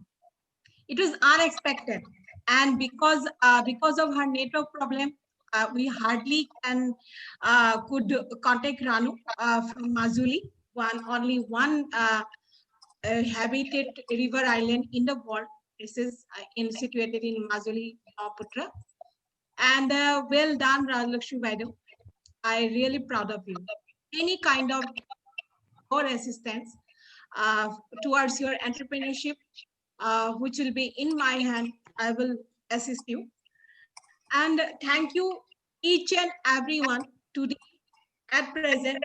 it was unexpected. And because of her network problem, we hardly could contact Ranu from Majuli, only one habited river island in the world. This is situated in Majuli, Putra. And well done, Rajlakshmi Vaidu. I really proud of you. Any kind of your assistance towards your entrepreneurship, which will be in my hand, I will assist you. And thank you each and everyone today at present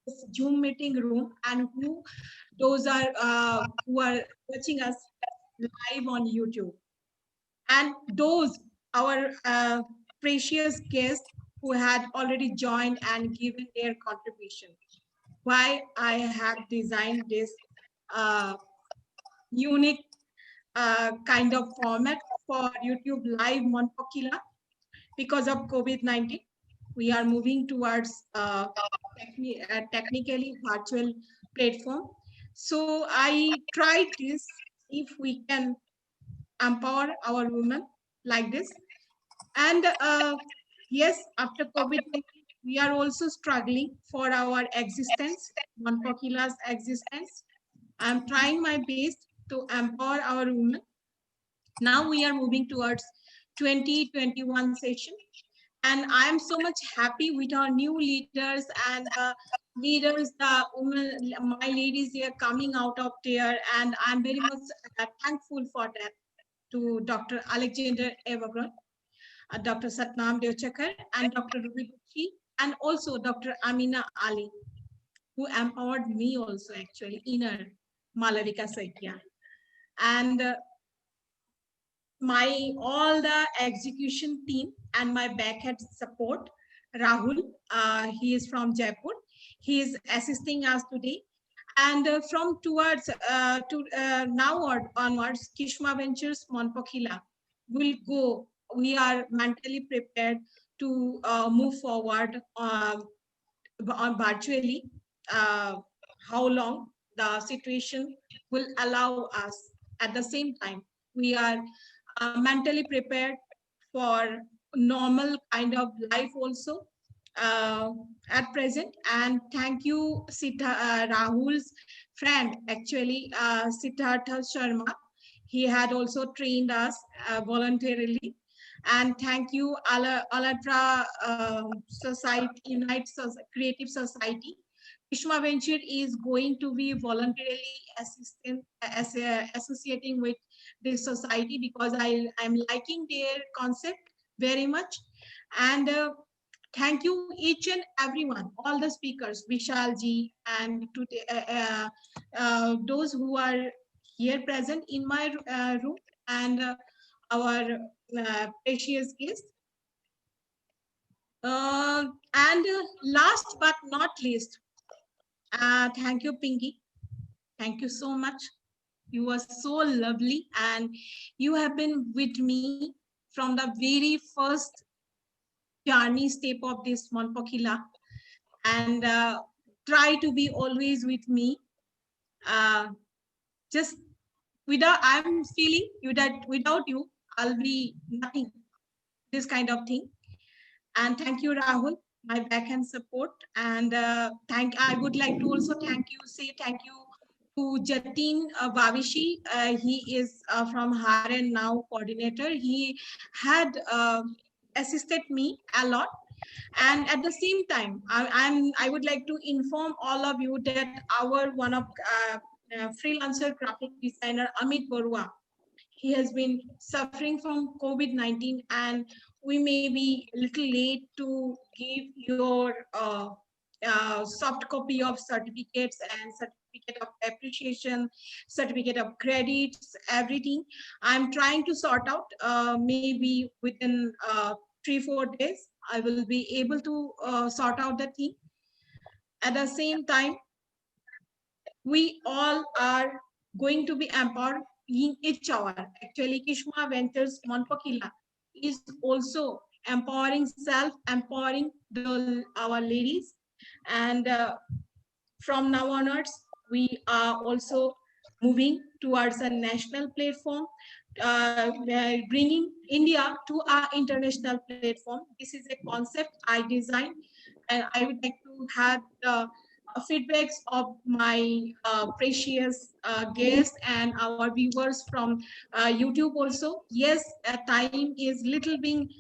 this Zoom meeting room, and those are who are watching us live on YouTube, and those our precious guests who had already joined and given their contribution. Why I have designed this unique kind of format for YouTube Live Mon Pokhila. Because of COVID-19, we are moving towards technically virtual platform. So I tried this, if we can empower our women like this. And yes, after COVID-19, we are also struggling for our existence, Mon Pokhila's existence. I'm trying my best to empower our women. Now we are moving towards 2021 session. And I am so much happy with our new leaders and leaders, the women, my ladies, they are coming out of there. And I'm very much thankful for that to Dr. Alexander Evergreen, Dr. Satnam Devchakar, and Dr. Ruby Gucci, and also Dr. Amina Ali, who empowered me also actually in her Malavika Saikia. And all the execution team and my backend support, Rahul, he is from Jaipur. He is assisting us today. And from towards now onwards, Kishma Ventures Mon Pokhila will go. We are mentally prepared to move forward on virtually. How long the situation will allow us. At the same time, we are mentally prepared for normal kind of life also at present. And thank you, Rahul's friend, actually, Siddhartha Sharma. He had also trained us voluntarily. And thank you, Alatra Society, Unite Creative Society. Kishma Venture is going to be voluntarily associating with this society because I'm liking their concept very much. And thank you each and everyone, all the speakers, Vishal ji, and those who are here present in my room, and our precious guests. And last but not least, thank you, Pinky. Thank you so much. You are so lovely, and you have been with me from the very first journey step of this Mon Pokhila, and try to be always with me. Just I'm feeling you that without you, I'll be nothing. This kind of thing. And thank you, Rahul, my backhand support. And I would like to also say thank you to Jatin Vavishi. He is from Haren Now coordinator. He had assisted me a lot. And at the same time, I would like to inform all of you that our one of freelancer graphic designer, Amit Barua, he has been suffering from COVID-19, and we may be a little late to give your soft copy of certificates and certificate of appreciation, certificate of credits, everything. I'm trying to sort out. Maybe within 3-4 days, I will be able to sort out the thing. At the same time, we all are going to be empowering each other. Actually, Kishma Ventures Mon Pokhila is also empowering, self-empowering our ladies. And from now onwards, we are also moving towards a national platform, bringing India to our international platform. This is a concept I designed, and I would like to have the feedbacks of my precious guests and our viewers from YouTube also. Yes, time is little being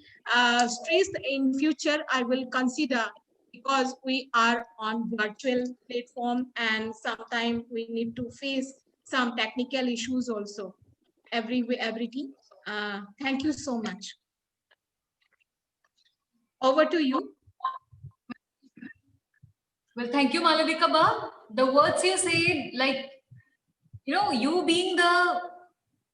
stressed. In future, I will consider, because we are on virtual platform and sometimes we need to face some technical issues also. Everything. Thank you so much. Over to you. Well, thank you, Malavika Ba. The words you said, like, you know, you being the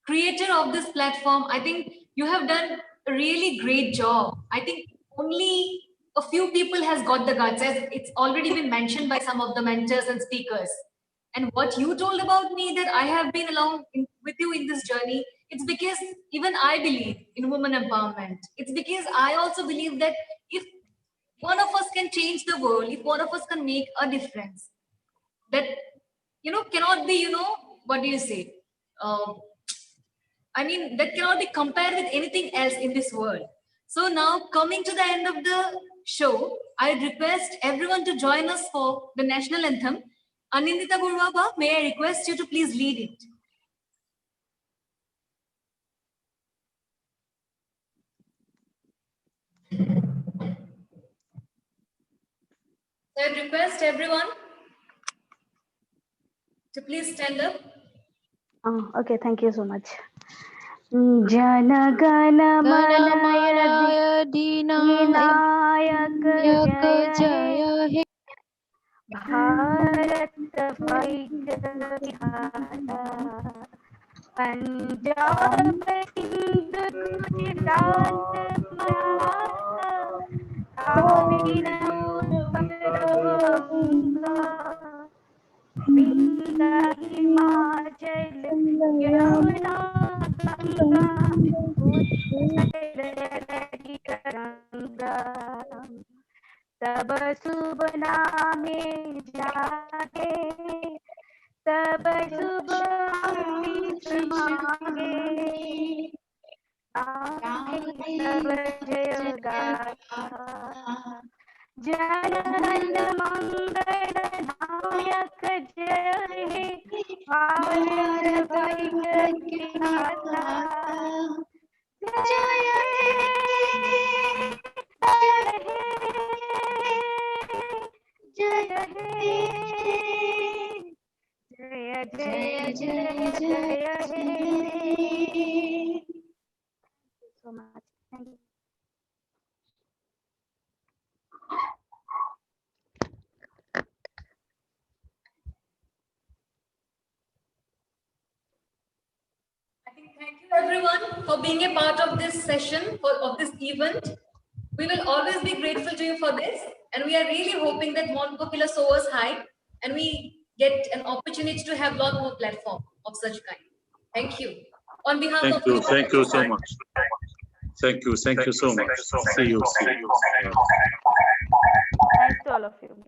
creator of this platform, I think you have done a really great job. I think only a few people has got the guts, as it's already been mentioned by some of the mentors and speakers. And what you told about me, that I have been along with you in this journey, it's because even I believe in women empowerment. It's because I also believe that if one of us can change the world, if one of us can make a difference, that, you know, cannot be, you know, what do you say? I mean, that cannot be compared with anything else in this world. So now, coming to the end of the show, I request everyone to join us for the national anthem. Anindita Burwaba, may I request you to please lead it? So I request everyone to please stand up. Okay, thank you so much. Jana Gana Mana Dinayak Jaya He Bharat Vihara Punjab Hindu Gujarat Vinda Himachal Yamuna Ganga Tab Subh Naame Jaage Tab Subh Amrit Mange Tab Jaya Gatha Janan Mangal Nayak Jaya He Bharat Vihara Jaya He Jaya He Jaya Jaya Jaya Jaya He. Thank you so much. Thank you. Thank you everyone for being a part of this session, of this event. We will always be grateful to you for this, and we are really hoping that Mon Pokhila soars high and we get an opportunity to have a lot more platform of such kind. Thank you. On behalf of Thank you so much. Thank you so much. See you. Thanks to all of you.